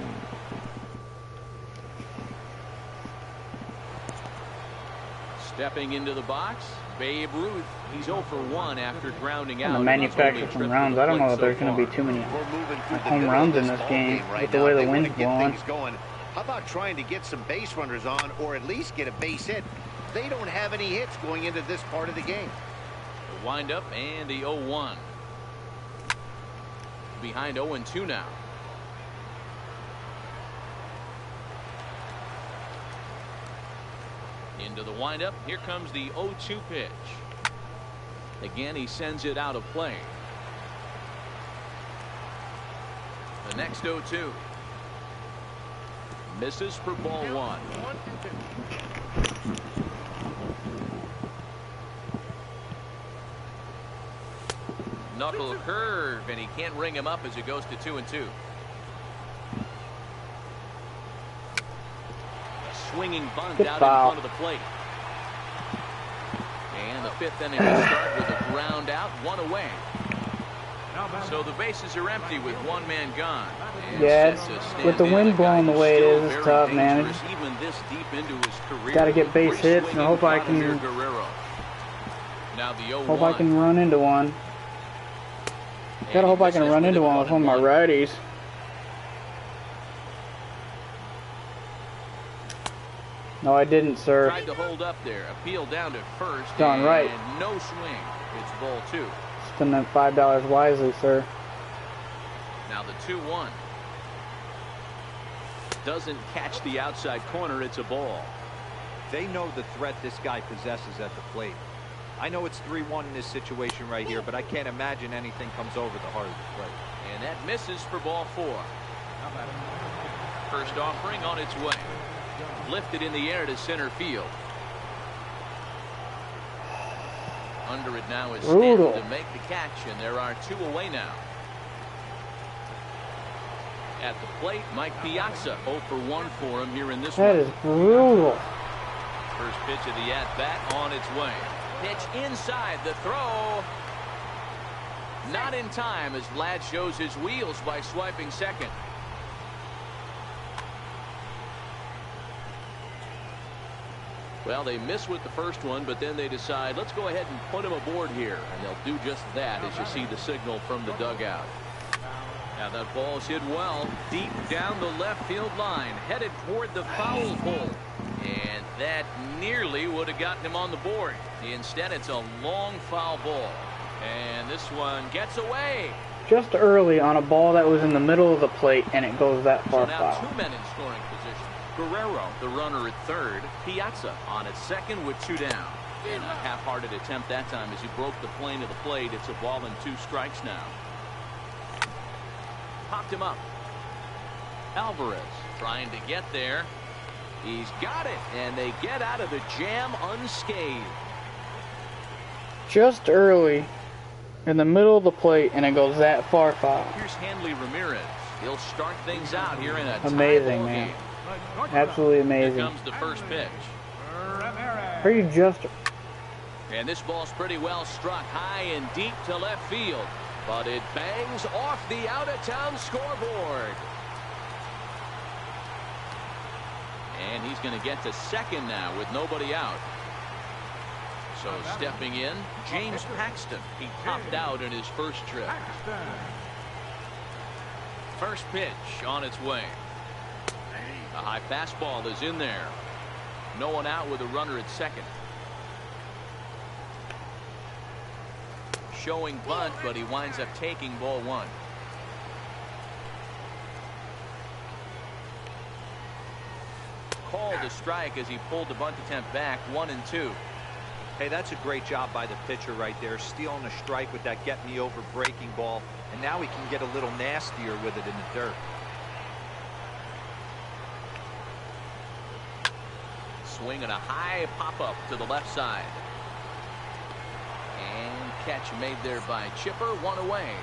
Stepping into the box, Babe Ruth. He's 0 for 1 after grounding out. The manufacturer from rounds. I don't know if there's going to be too many home runs in this game with the way the wind's blowing. How about trying to get some base runners on, or at least get a base hit? They don't have any hits going into this part of the game. The windup and the 0-1. Behind 0-2 now. Into the windup. Here comes the 0-2 pitch. Again, he sends it out of play. The next 0-2. Misses for ball 1. Knuckle curve, and he can't ring him up as it goes to 2-2. A swinging bunt Good out foul. in front of the plate. And the 5th inning will start with a ground out, 1 away. So the bases are empty with 1 man gone. And Yeah, set to stand with the in, wind a guy blowing the who's way it still is, it's very tough, man. dangerous even this deep into his career. Gotta get base hits, and I hope I can- Vladimir Guerrero. Now the 0-1. Hope I can run into one. Gotta hope I can run into one with one of my righties. No, I didn't, sir. Tried to hold up there. Appeal down to first. Done right. And no swing. It's ball 2. Spend that $5 wisely, sir. Now the 2-1. Doesn't catch the outside corner. It's a ball. They know the threat this guy possesses at the plate. I know it's 3-1 in this situation right here, but I can't imagine anything comes over the heart of the plate. And that misses for ball 4. First offering on its way. Lifted in the air to center field. Under it now is Stanton to make the catch, and there are 2 away now. At the plate, Mike Piazza, 0 for 1 for him here in this one. That is brutal. First pitch of the at-bat on its way. Pitch inside, the throw. Not in time as Vlad shows his wheels by swiping second. Well, they miss with the first one, but then they decide, let's go ahead and put him aboard here. And they'll do just that as you see the signal from the dugout. Now that ball's hit well, deep down the left field line, headed toward the foul pole. And that nearly would have gotten him on the board. Instead, it's a long foul ball. And this one gets away. Just early on a ball that was in the middle of the plate, and it goes that far So now foul. 2 men in scoring position. Guerrero, the runner at third. Piazza on at second with 2 down. And a half-hearted attempt that time as he broke the plane of the plate. It's a ball and 2 strikes now. Popped him up. Alvarez trying to get there. He's got it, and they get out of the jam unscathed. Just early in the middle of the plate, and it goes that far foul. Here's Hanley Ramirez. He'll start things out here in a tie Amazing, ball man. game. Absolutely Here amazing. comes the first pitch. Are you just... And this ball's pretty well struck high and deep to left field. But it bangs off the out-of-town scoreboard. And he's going to get to second now with nobody out. So stepping in, James Paxton. He popped out in his first trip. First pitch on its way. A high fastball is in there. No one out with a runner at second. Showing bunt, but he winds up taking ball one. Called a strike as he pulled the bunt attempt back. 1-2. Hey, that's a great job by the pitcher right there, stealing a strike with that get me over breaking ball, and now he can get a little nastier with it in the dirt. Swing and a high pop-up to the left side. And catch made there by Chipper. One away.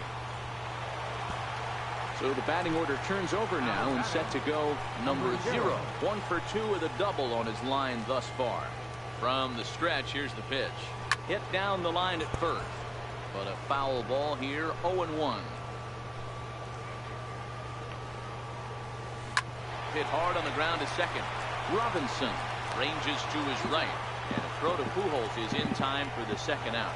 So the batting order turns over now and set to go number 0. 1 for 2 with a double on his line thus far. From the stretch, here's the pitch. Hit down the line at first, but a foul ball here. 0-1. Hit hard on the ground to second. Robinson ranges to his right, and a throw to Pujols is in time for the second out.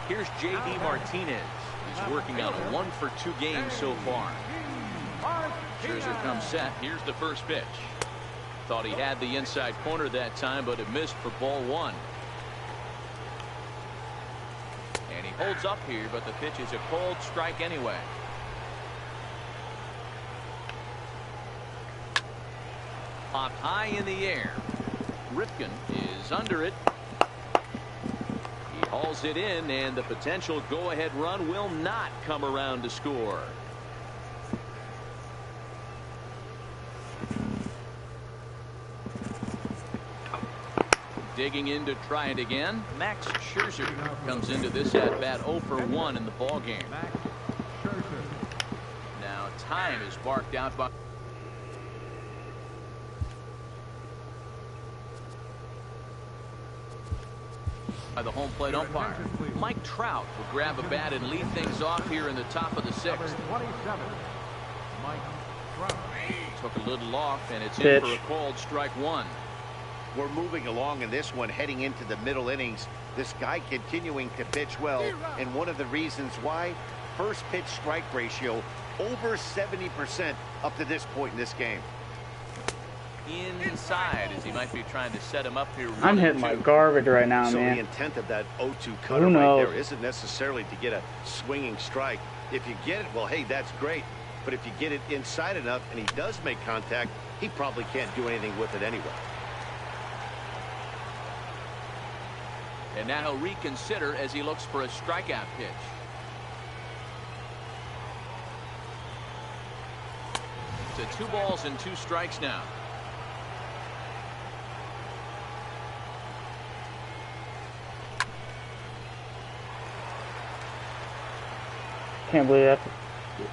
Here's J.D. Martinez. He's working on a 1 for 2 game so far. Scherzer comes set. Here's the first pitch. Thought he had the inside corner that time, but it missed for ball 1. And he holds up here, but the pitch is a cold strike anyway. Popped high in the air. Ripken is under it. He hauls it in, and the potential go-ahead run will not come around to score. Digging in to try it again. Max Scherzer comes into this at bat 0 for 1 in the ball game. Now time is barked out by the home plate umpire. Mike Trout will grab a bat and lead things off here in the top of the 6th. Took a little off, and it's in for a called strike 1. We're moving along in this one, heading into the middle innings. This guy continuing to pitch well, and one of the reasons why, first pitch strike ratio over 70% up to this point in this game. Inside, as he might be trying to set him up here. I'm hitting my garbage right now, so man. the intent of that 0-2 cutter right there isn't necessarily to get a swinging strike. If you get it, well, hey, that's great. But if you get it inside enough and he does make contact, he probably can't do anything with it anyway. And now he'll reconsider as he looks for a strikeout pitch. To 2 balls and 2 strikes now. Can't believe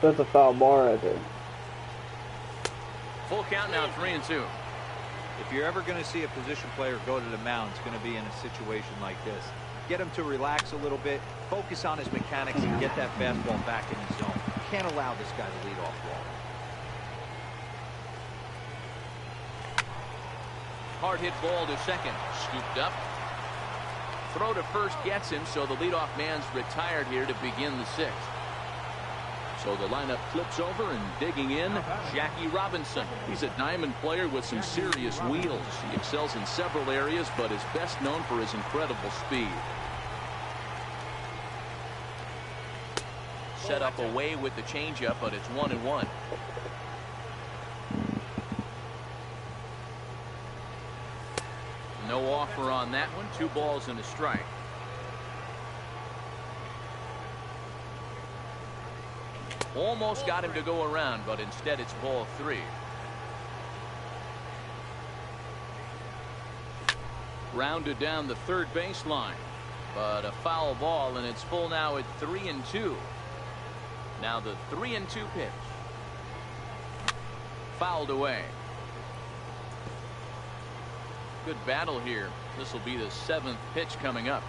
that's a foul ball right there. Full count now, 3-2. If you're ever going to see a position player go to the mound, it's going to be in a situation like this. Get him to relax a little bit, focus on his mechanics, and get that fastball back in his zone. Can't allow this guy to lead off ball. Hard hit ball to second. Scooped up. Throw to first gets him, so the leadoff man's retired here to begin the 6th. So the lineup flips over, and digging in, Jackie Robinson. He's a diamond player with some serious wheels. He excels in several areas, but is best known for his incredible speed. Set up away with the changeup, but it's 1-1. No offer on that one. 2 balls and a strike. Almost got him to go around, but instead it's ball 3. Rounded down the third baseline, but a foul ball, and it's full now at 3-2. Now the 3-2 pitch. Fouled away. Good battle here. This will be the 7th pitch coming up.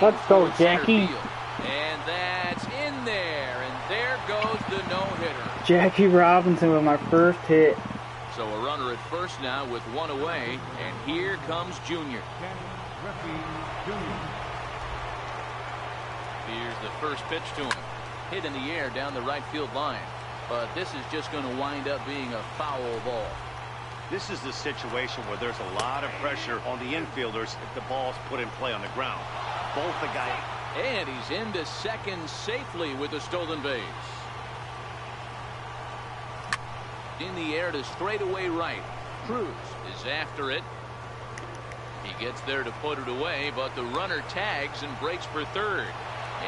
Let's go, Jackie. And that's in there. And there goes the no-hitter. Jackie Robinson with my first hit. So a runner at first now with one away, and here comes Junior. Here's the first pitch to him. Hit in the air down the right field line. But this is just going to wind up being a foul ball. This is the situation where there's a lot of pressure on the infielders if the ball's put in play on the ground. Both the guys. And he's into second safely with a stolen base. In the air to straightaway right. Cruz is after it. He gets there to put it away, but the runner tags and breaks for third.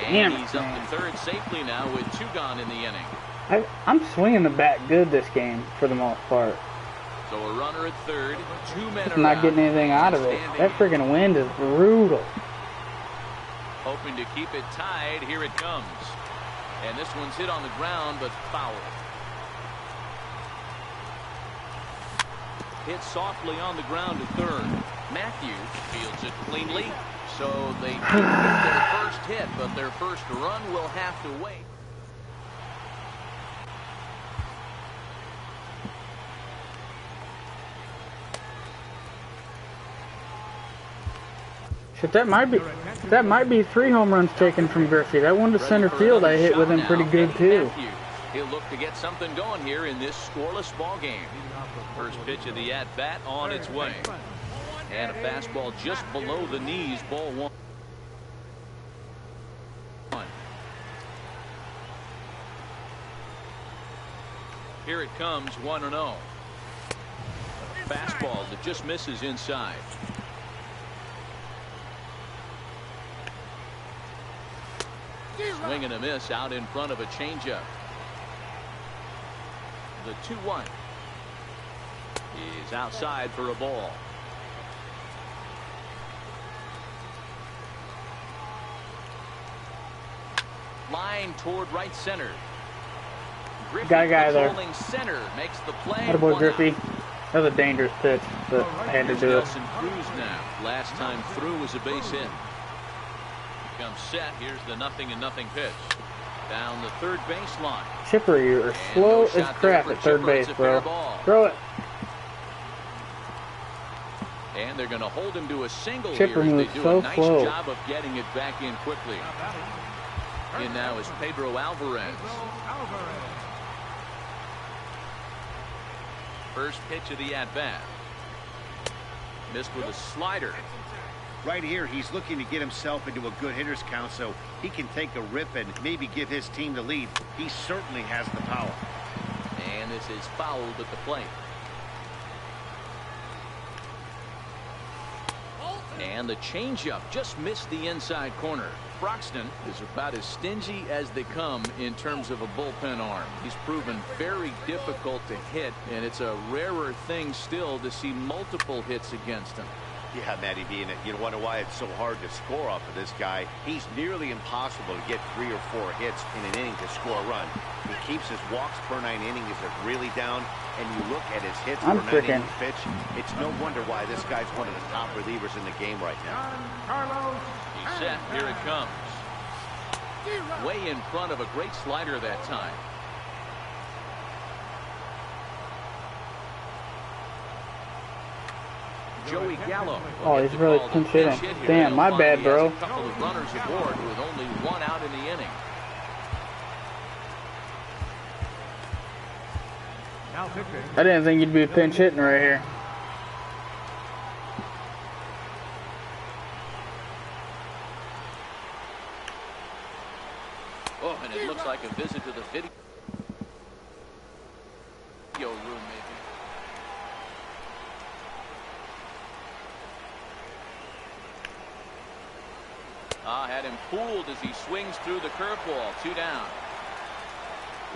And he's up to third safely now with 2 gone in the inning. I'm swinging the bat good this game for the most part. So a runner at third, 2 men I'm not getting anything out of it. That friggin' wind is brutal. Hoping to keep it tied. Here it comes. And this one's hit on the ground, but foul. Hit softly on the ground to third. Matthews fields it cleanly. So they didn't get their first hit, but their first run will have to wait. Shit, that might be 3 home runs taken from Griffey. That one to center field I hit with him pretty good too. He'll look to get something going here in this scoreless ball game. First pitch of the at-bat on its way. And a fastball just below the knees, ball 1. Here it comes, 1-0. A fastball that just misses inside. Swing and a miss out in front of a changeup. The 2-1 is outside for a ball. Line toward right center. Griffey Got a guy there. controlling center makes the play. Attaboy, Griffey. That was a dangerous pitch, but I had to do it. Nelson Cruz now. Last time through was a base hit. Comes set. Here's the 0-0 pitch. Down the third baseline. Chipper, you are slow as crap at third base, bro. Throw it. And they're going to hold him to a single Chipper here as moves they do so a nice slow. job of getting it back in quickly. In now is Pedro Alvarez. First pitch of the at-bat. Missed with a slider. Right here, he's looking to get himself into a good hitter's count so he can take a rip and maybe give his team the lead. He certainly has the power. And this is fouled at the plate. And the changeup just missed the inside corner. Broxton is about as stingy as they come in terms of a bullpen arm. He's proven very difficult to hit, and it's a rarer thing still to see multiple hits against him. Yeah, Matty B, and you wonder why it's so hard to score off of this guy. He's nearly impossible to get 3 or 4 hits in an inning to score a run. He keeps his walks per 9 innings really down, and you look at his hits per 9 innings pitch. It's no wonder why this guy's one of the top relievers in the game right now. He's set. Here it comes. Way in front of a great slider that time. Joey Gallo. Oh, he's really pinch hitting. Damn, my bad, bro. A couple of runners aboard with only 1 out in the inning. I didn't think you'd be pinch hitting right here. Oh, and it looks like a visit to the video room, maybe. Had him fooled as he swings through the curveball. 2 down.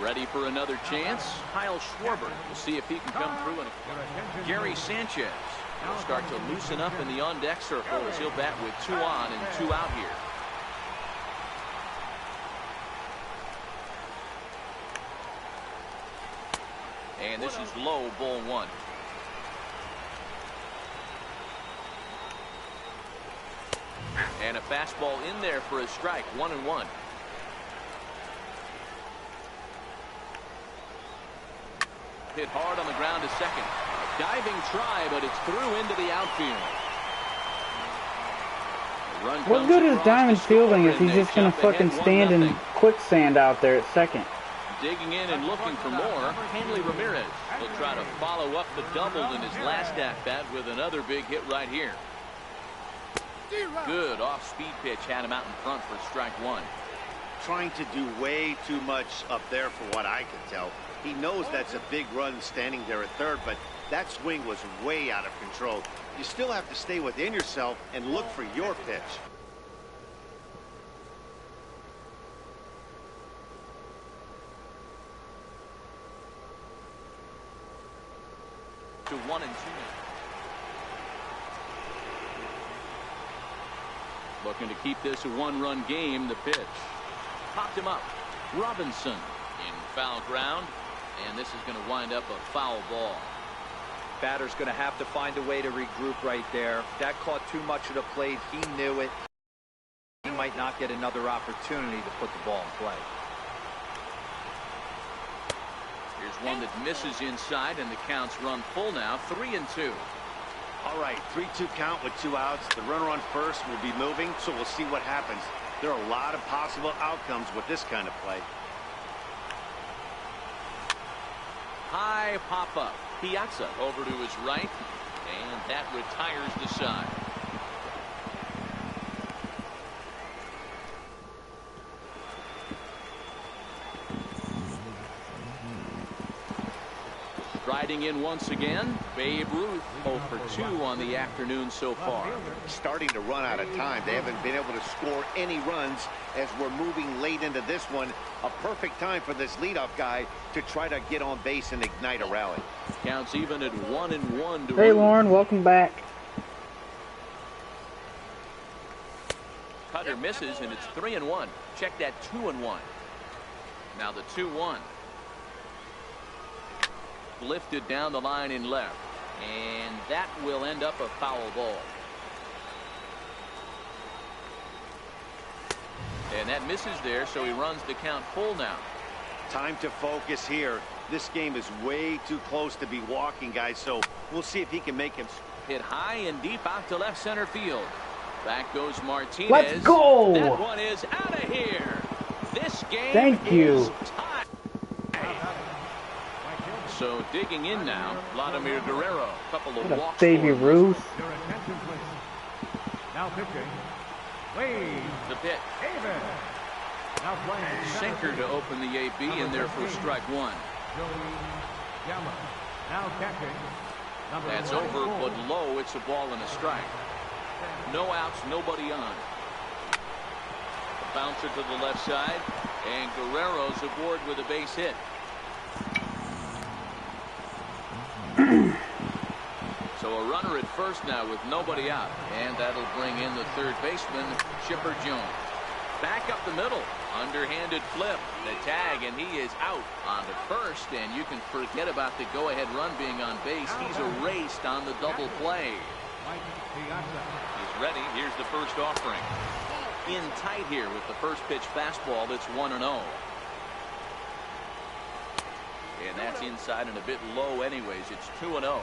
Ready for another chance? Kyle Schwarber. We'll see if he can come through. And Gary Sanchez will start to loosen up in the on-deck circle as he'll bat with 2 on and 2 out here. And this is low, ball 1. And a fastball in there for a strike. 1-1. Hit hard on the ground to second. Diving try, but it's through into the outfield. The run What comes good is across Diamond to score, fielding if and he's they just going to jump ahead fucking stand 1-0. in quicksand out there at second? Digging in and looking for more, Hanley Ramirez will try to follow up the double in his last at-bat with another big hit right here. Good off-speed pitch had him out in front for strike one. Trying to do way too much up there for what I can tell. He knows that's a big run standing there at third, but that swing was way out of control. You still have to stay within yourself and look for your pitch. To 1-2. Looking to keep this a one-run game. The pitch popped him up. Robinson in foul ground, and this is going to wind up a foul ball. Batter's going to have to find a way to regroup right there. That caught too much of the plate. He knew it. He might not get another opportunity to put the ball in play. Here's one that misses inside, and the count's run full now. 3-2. All right, 3-2 count with 2 outs. The runner on first will be moving, so we'll see what happens. There are a lot of possible outcomes with this kind of play. High pop-up. Piazza over to his right, and that retires the side. Riding in once again, Babe Ruth 0 for 2 on the afternoon so far. Starting to run out of time. They haven't been able to score any runs as we're moving late into this one. A perfect time for this leadoff guy to try to get on base and ignite a rally. Counts even at 1-1 to Hey, Ruth. Lauren, welcome back. Cutter misses, and it's 3-1. Check that 2-1. Now the 2-1. Lifted down the line in left, and that will end up a foul ball. And that misses there, so he runs the count full now. Time to focus here. This game is way too close to be walking, guys, so we'll see if he can make him. Hit high and deep out to left center field. Back goes Martinez. Let's go! That one is out of here. This game Thank you. is tied. So digging in now, Vladimir Guerrero. Couple of walks. Baby Ruth. Your attention, please. Now pitching. Wade The pitch. Davis. Now playing. Sinker to open the AB, and there for strike one. Joey Yama. Now catching. Number That's 94. over, but low. It's a ball and a strike. No outs, nobody on. A bouncer to the left side, and Guerrero's aboard with a base hit. So a runner at first now with nobody out, and that'll bring in the third baseman, Chipper Jones. Back up the middle, underhanded flip, the tag, and he is out onto first, and you can forget about the go-ahead run being on base. He's erased on the double play. He's ready. Here's the first offering. In tight here with the first pitch fastball. That's 1-0. And that's inside and a bit low anyways. It's 2-0.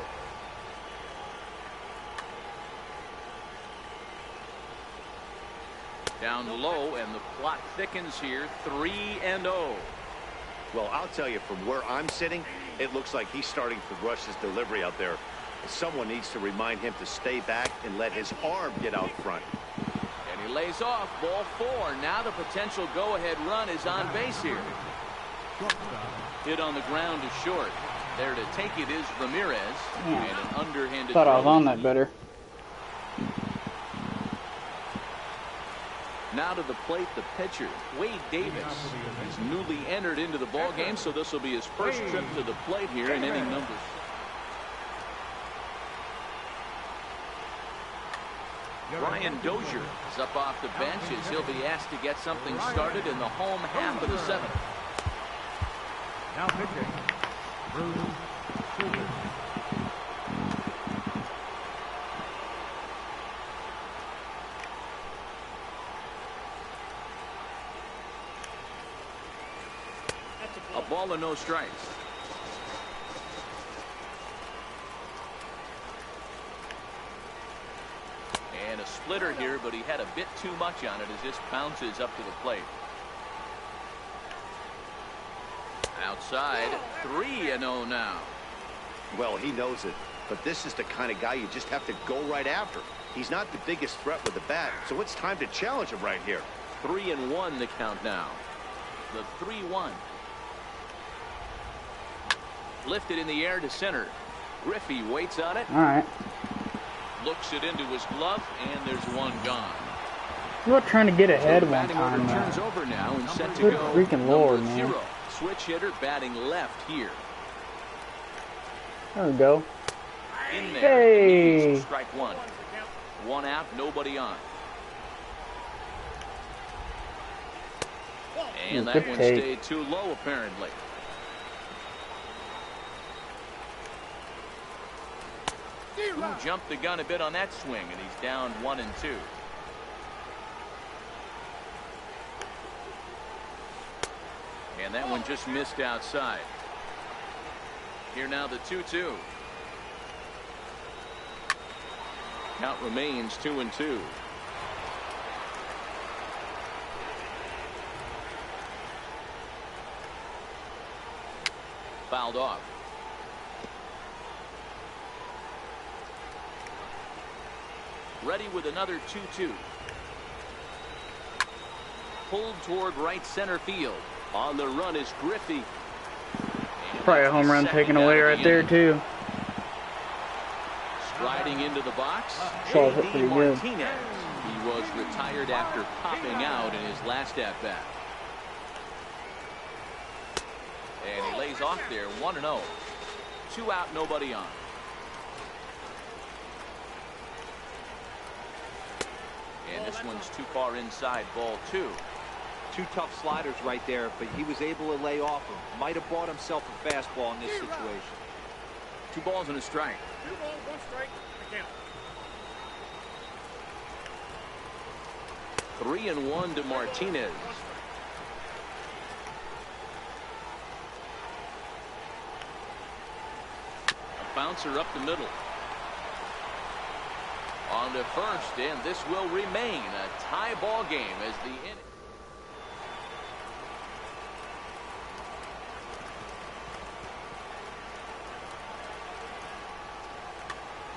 Down low, and the plot thickens here. 3-0. Well, I'll tell you, from where I'm sitting, it looks like he's starting to rush his delivery out there. Someone needs to remind him to stay back and let his arm get out front. And he lays off. Ball 4. Now the potential go-ahead run is on base here. Hit on the ground to short. There to take it is Ramirez. And an underhanded Thought I was throw. on that better. Now to the plate, the pitcher, Wade Davis. He's newly entered into the ball game, so this will be his first trip to the plate here in inning number. Ryan Dozier is up off the bench as he'll be asked to get something started in the home half of the seventh. Now pitching. Bruce Susan. A ball and no strikes. And a splitter here, but he had a bit too much on it as this bounces up to the plate. Outside, 3-0 now. Well, he knows it, but this is the kind of guy you just have to go right after. He's not the biggest threat with the bat, so it's time to challenge him right here. 3-1 the count now. The 3-1. Lifted in the air to center. Griffey waits on it. All right. Looks it into his glove, and there's one gone. I'm not trying to get ahead So the one batting order time. turns over now and set to Good go. freaking Lord, Number man. 0. Switch hitter batting left here. There we go. In there. Hey. Strike one. One out, nobody on. And that Good one take. stayed too low, apparently. Ooh, jumped the gun a bit on that swing, and he's down 1-2. And that one just missed outside. Here now the 2-2. Count remains 2-2. Fouled off. Ready with another 2-2. Pulled toward right center field. On the run is Griffey. And Probably a that's home the run second taken out away of the right there inning. too. Striding into the box, Saw it J.D. pretty good. Martinez. He was retired after popping out in his last at-bat. And he lays off there, 1-0. 2 out, nobody on. And this one's too far inside, ball 2. Two tough sliders right there, but he was able to lay off them. Might have bought himself a fastball in this situation. 2 balls and a strike. 2 balls, 1 strike. The count. 3-1 to Martinez. A bouncer up the middle. On to first, and this will remain a tie ball game as the inning.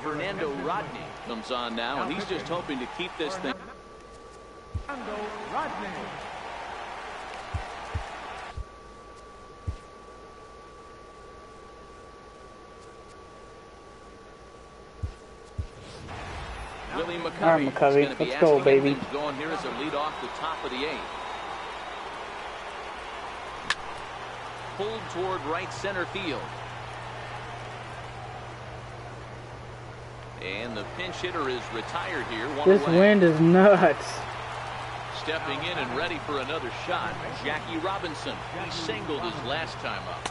Fernando Rodney comes on now, and he's just hoping to keep this thing. Fernando Rodney. Willie All right, McCovey is McCovey, going to be let's go, asking baby. things going here as a lead off the top of the 8th. Pulled toward right center field. And the pinch hitter is retired here. One This away. wind is nuts. Stepping in and ready for another shot, Jackie Robinson. He singled his last time up.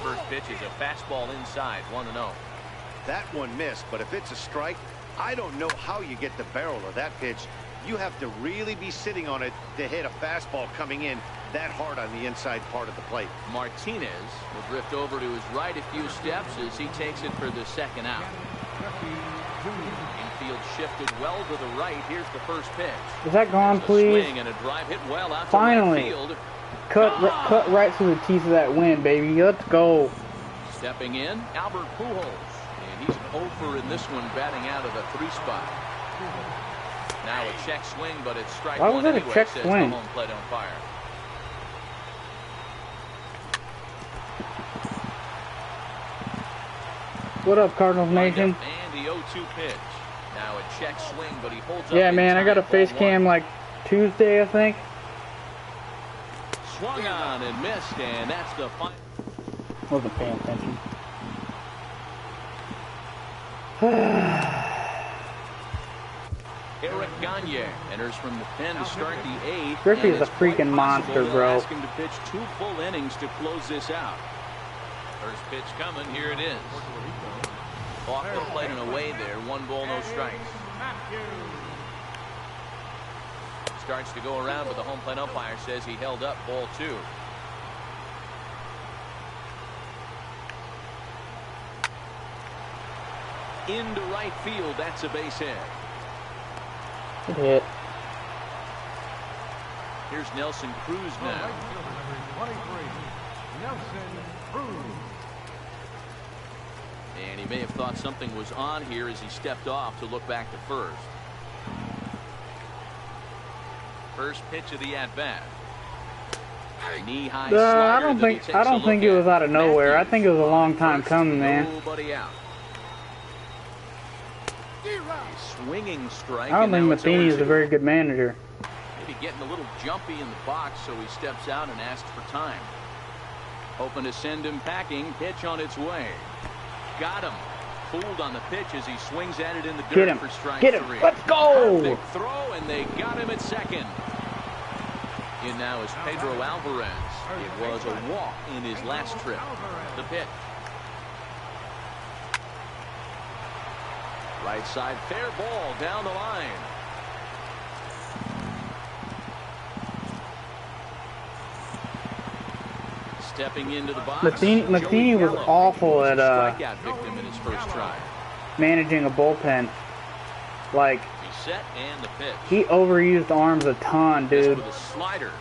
First pitch is a fastball inside, 1-0. That one missed, but if it's a strike, I don't know how you get the barrel of that pitch. You have to really be sitting on it to hit a fastball coming in that hard on the inside part of the plate. Martinez will drift over to his right a few steps as he takes it for the second out. Infield shifted well to the right. Here's the first pitch. Is that gone, There's a please? swing and a drive hit well out to Finally. right field. Cut right through the teeth of that wind, baby. Let's go. Stepping in, Albert Pujols. And he's an over in this one, batting out of the 3 spot. Now a check swing, but it's strike Why one was it a anyway, check says swing? the home plate umpire. What up, Cardinals Nation? And the 0-2 pitch. Now a check swing, but he holds up. Yeah, in man, I got a time, face ball cam 1. like Tuesday, I think. Swung on and missed, and that's the final. Wasn't paying attention. Eric Gagne enters from the pen to start the 8th. Griffey and is a it's quite freaking monster, possible they'll bro. ask him to pitch 2 full innings to close this out. First pitch coming, here it is. Off the plate and away there, 1 ball, no strikes. Starts to go around, but the home plate umpire says he held up, ball 2. Into right field, that's a base hit. Good hit. Here's Nelson Cruz now. Right fielder number 23, Nelson Cruz. And he may have thought something was on here as he stepped off to look back to first. First pitch of the at-bat. Knee-high slider I don't think it was out of nowhere. I think it was a long time coming, man. Nobody out. A swinging strike. I don't think Matheny is a very good manager. Maybe getting a little jumpy in the box, so he steps out and asks for time. Hoping to send him packing. Pitch on its way. Got him. Fooled on the pitch as he swings at it in the dirt for strike 3. Let's go. Big throw, and they got him at second. In now is Pedro Alvarez. It was a walk in his last trip. The pitch. Right side, fair ball down the line. Stepping into the box. Matheny was awful at strikeout victim in his first try. Managing a bullpen. Like, Reset and the pitch. he overused arms a ton, dude. With a slider.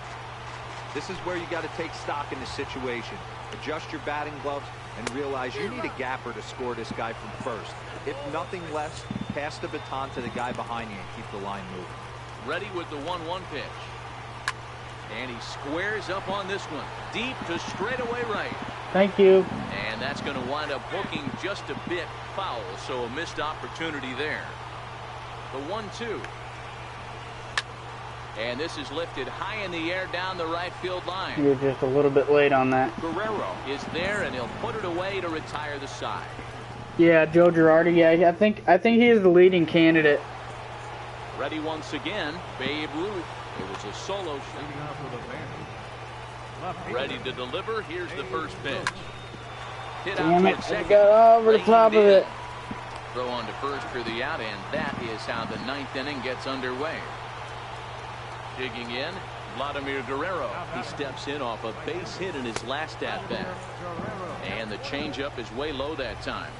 This is where you got to take stock in the situation. Adjust your batting gloves and realize you need a gapper to score this guy from first. If nothing less, pass the baton to the guy behind you and keep the line moving. Ready with the 1-1 pitch. And he squares up on this one. Deep to straightaway right. Thank you. And that's going to wind up hooking just a bit foul, so a missed opportunity there. The 1-2. And this is lifted high in the air down the right field line. You're just a little bit late on that. Guerrero is there, and he'll put it away to retire the side. Yeah, Joe Girardi. Yeah, I think he is the leading candidate. Ready once again, Babe Ruth. It was a solo Leading off with a shot. Ready to deliver. Here's the first pitch. Hit Damn out it! to second. Got over the top of it. Throw on to first for the out, and that is how the 9th inning gets underway. Digging in, Vladimir Guerrero. He steps in off a base hit in his last at-bat. And the changeup is way low that time.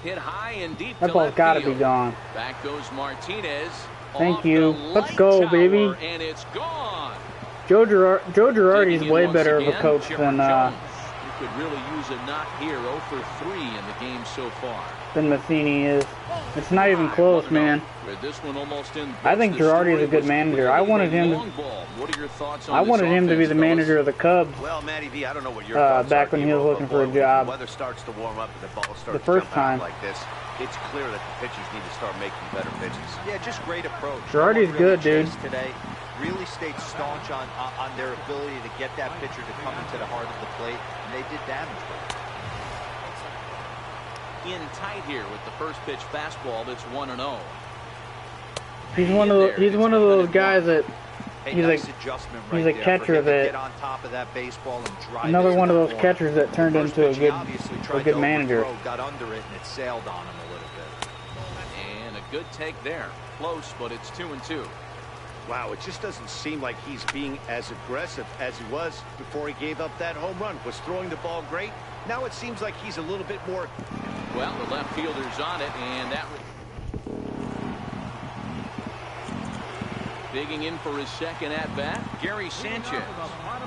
Hit high and deep. That ball's got to be gone. Back goes Martinez. Thank you. Let's go, baby. And it's gone. Joe Girardi's way better of a coach than You could really use a knock here. 0 for 3 in the game so far. Than Matheny is. It's not even close, man. With this one almost in. I think Girardi is a good manager. I wanted him to be the manager of the Cubs. Well, Matty V, I don't know what your thoughts back are, when he was looking for a job. The weather starts to warm up and the ball starts The first to jump out time. like this. It's clear that the pitchers need to start making better pitches. Yeah, just great approach. Girardi's No one good, dude. chased today. Really stayed staunch on their ability to get that pitcher to come into the heart of the plate, and they did damage with it. In tight here with the first pitch fastball that's 1-0. He's one of those guys that Hey, he's nice a adjustment he's right a there catcher for him to that- get on top of that baseball and drive another it to one of the those corner. catchers that turned First into a pitch, he good obviously tried to manager. overthrow, got under it, and it sailed on him a little bit. And a good take there. Close, but it's 2-2. Wow, it just doesn't seem like he's being as aggressive as he was before he gave up that home run. Was throwing the ball great. Now it seems like he's a little bit more. Well, the left fielder's on it, and that. Digging in for his second at-bat, Gary Sanchez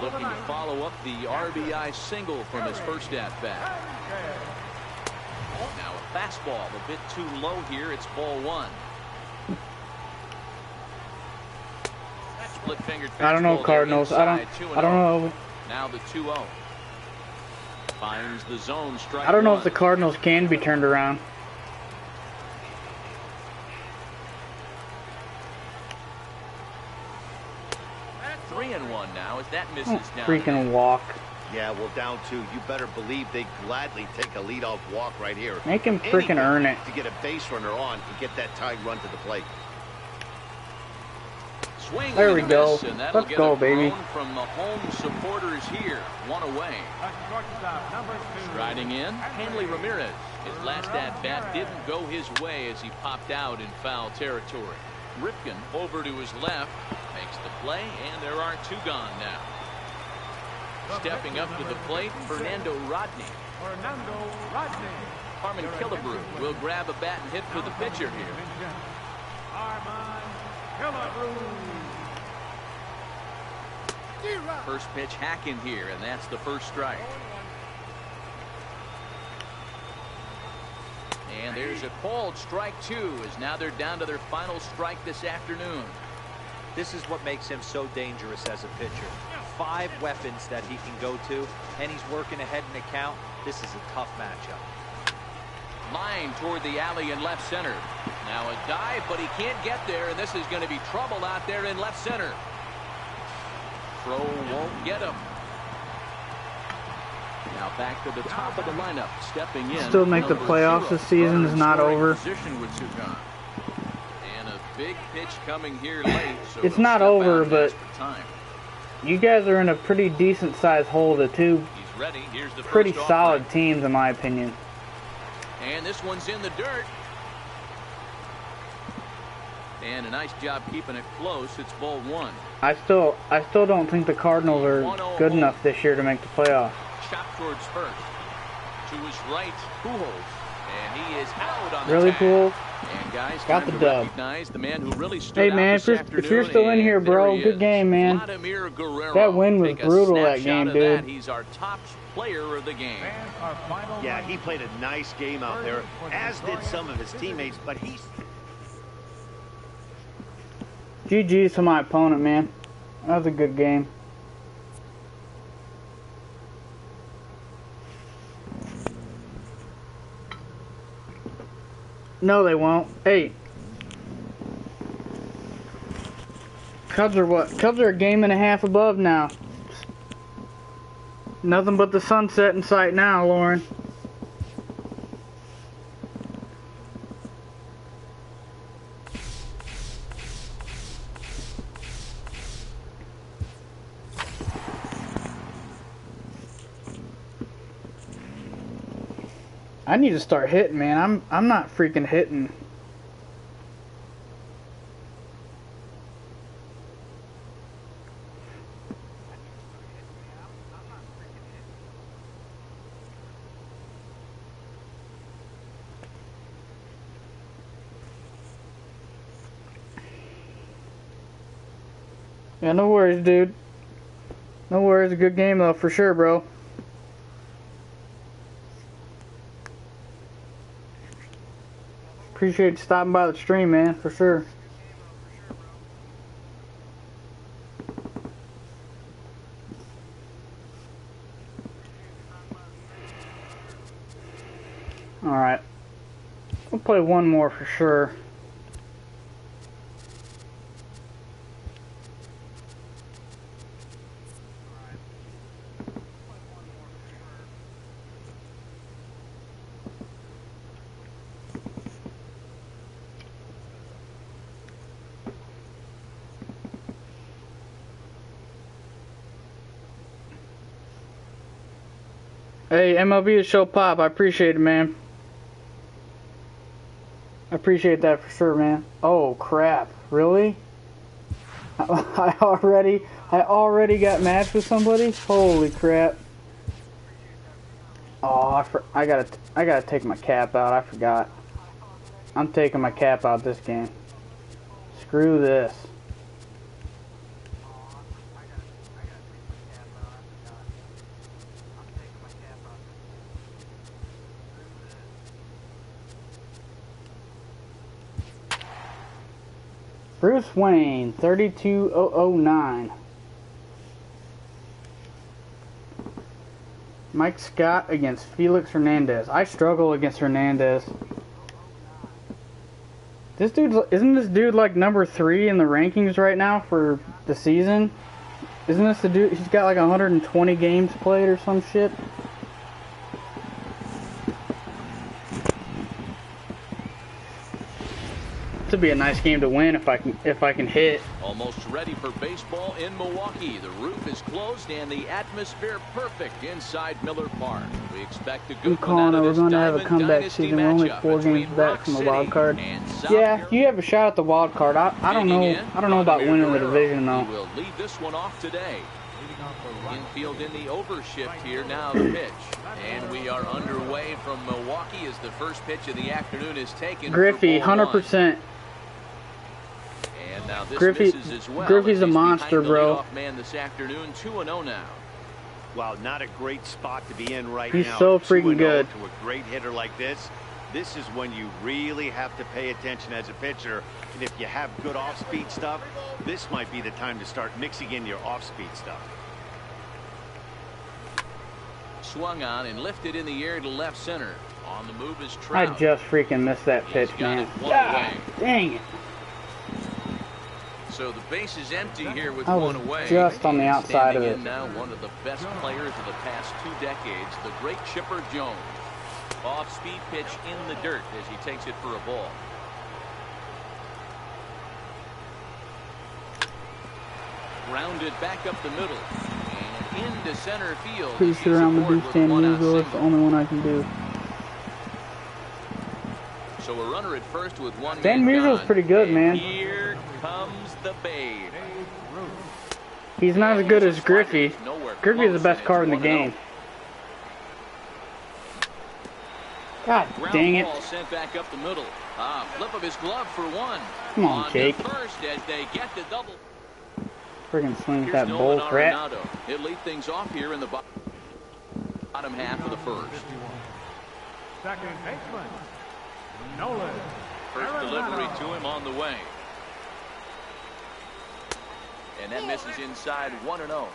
looking to follow up the RBI single from his first at-bat. Now a fastball a bit too low here. It's ball 1. Split-fingered I don't know, fastball Cardinals. there I inside, don't know. Now the 2-0. Finds the zone, strike I don't know if one. the Cardinals can be turned around. 3-1 now as that misses down. Freaking walk. Yeah, well, down 2. You better believe they gladly take a leadoff walk right here. Make him freaking Anything earn it. to get a base runner on and get that tying run to the plate. Swing There we and a go. miss, and that'll Let's get go, a baby. groan from the home supporters here. 1 away. Shortstop, number 2. Striding in, Hanley Ramirez. His last at-bat didn't go his way as he popped out in foul territory. Ripken over to his left, makes the play, and there are 2 gone now. Stepping up to the plate, Fernando Rodney. Fernando Rodney. Killebrew will grab a bat and hit for the pitcher here. First pitch hacking here, and that's the first strike. And there's a called strike 2, as now they're down to their final strike this afternoon. This is what makes him so dangerous as a pitcher. 5 weapons that he can go to, and he's working ahead in the count. This is a tough matchup. Line toward the alley in left center. Now a dive, but he can't get there, and this is going to be trouble out there in left center. Throw won't get him. Now back to the top of the lineup, stepping in. Still make the playoffs this season is not over. Position with Sukan. And a big pitch coming here late. So It's not over, but time. you guys are in a pretty decent sized hole. The two He's ready. Here's the pretty first solid offering. teams, in my opinion. And this one's in the dirt. And a nice job keeping it close. It's ball 1. I still don't think the Cardinals are good enough this year to make the playoffs. Chop towards first. To his right, Pujols. And he is out on the Really, tag. Pujols? And guys, Got time the to dub. recognize the man who really stood Hey out man, this if you're still in afternoon, here, and bro, there he good is. game, man. Vladimir Guerrero. That win was Take a brutal, that snapshot game, of dude. that. He's our top player of the game. Yeah, he played a nice game out there, as did some of his teammates, but he's... GG's to my opponent, man. That was a good game. No, they won't. Hey. Cubs are what? Cubs are a game and a half above now. Nothing but the sunset in sight now, Lauren. I need to start hitting, man. I'm not freaking hitting. Yeah, no worries, dude. No worries. A good game though, for sure, bro. Appreciate you stopping by the stream, man, for sure. Alright. We'll play one more for sure. Hey, MLB is show pop. I appreciate it, man. I appreciate that for sure, man. Oh crap! Really? I already got matched with somebody. Holy crap! Oh, I gotta take my cap out. I forgot. I'm taking my cap out this game. Screw this. Bruce Wayne, 32009. Mike Scott against Felix Hernandez. I struggle against Hernandez. This dude, isn't this dude like number 3 in the rankings right now for the season? Isn't this the dude? He's got like 120 games played or some shit. This would be a nice game to win if I can hit. Almost ready for baseball in Milwaukee. The roof is closed and the atmosphere perfect inside Miller Park. We expect a good one out of We're this going to have a Diamond comeback Dynasty season. We're only matchup 4 games between back Rock from the City wild card. and South Yeah, Carolina. you have a shot at the wild card. I don't know about winning the division though. He will lead this one off today. Infield in the overshift here now, the pitch. And we are underway from Milwaukee as the first pitch of the afternoon is taken. Griffey, 100%. And now this Griffey, misses as well. Griffey's a monster, bro. Leadoff man this afternoon, 2-0 now. Wow, not a great spot to be in right He's now. so freaking 2-0 good. to a great hitter like this. This is when you really have to pay attention as a pitcher. And if you have good off-speed stuff, this might be the time to start mixing in your off-speed stuff. Swung on and lifted in the air to left center. On the move is Trout. I just freaking missed that pitch, man. God, dang it. So the base is empty here with I one was away. just on the outside of Standing it. in now, one of the best players of the past 2 decades, the great Chipper Jones. Off-speed pitch in the dirt as he takes it for a ball. Grounded back up the middle and into center field. Pretty sure I'm gonna do Stan Musial. It's the only one I can do. So a runner at first with one. Stan Musial's pretty good, man. Here comes the Babe. He's not as good as Griffey. Griffey's the best card in the game. God dang it. Ball sent back up the middle. Flip of his glove for one. Come on, Jake. First as they get the double. Friggin' swing Here's that bull Nolan crap. Arenado. He'll lead things off here in the bottom half of the first. Second baseman, Nolan. First delivery to him on the way. And that misses inside 1-0.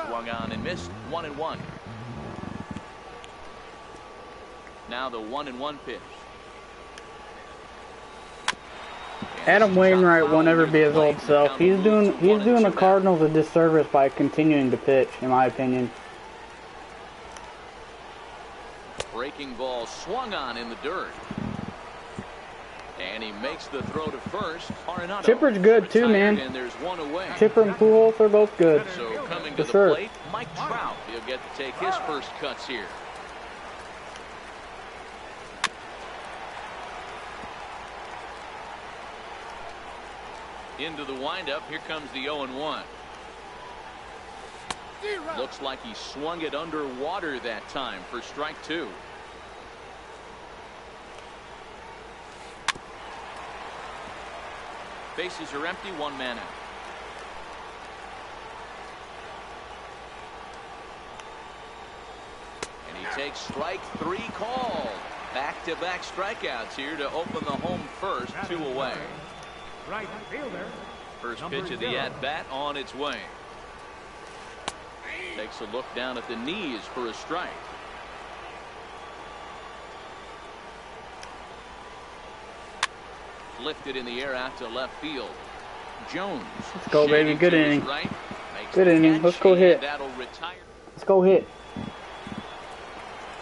Swung on and missed 1-1. Now the 1-1 pitch. Adam Wainwright won't ever be his old self. He's doing the Cardinals a disservice by continuing to pitch, in my opinion. Breaking ball swung on in the dirt. And he makes the throw to first. Arenado Chipper's good too, man. and there's one away. Chipper and Pujols are both good. So coming to For the sure. plate, Mike Trout. He'll get to take his first cuts here. Into the windup. Here comes the 0-1. Looks like he swung it underwater that time for strike 2. Bases are empty, 1 man out. And he takes strike 3 called. Back-to-back strikeouts here to open the home first, 2 away. Right fielder. First pitch of the at-bat on its way. Takes a look down at the knees for a strike. Lifted in the air out to left field. Jones. Let's go, baby. Good inning. Right, Good inning. Let's go hit. that'll retire. Let's go hit.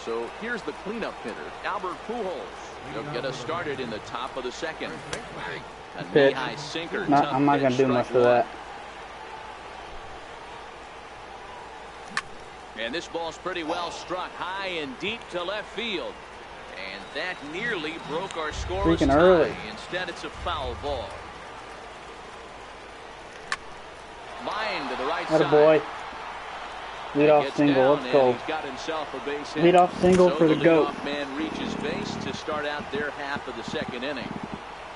So here's the cleanup hitter, Albert Pujols. He'll get us started in the top of the second. A Pitch. knee-high sinker. I'm not going to do much of that. And this ball's pretty well struck high and deep to left field. And that nearly broke our scoreless Freaking tie. early. Instead, it's a foul ball. Line to the right side. Attaboy. Leadoff Gets single. down, Let's and go. He's got himself a base hit. Leadoff single So for the GOAT. leadoff man reaches base to start out their half of the second inning.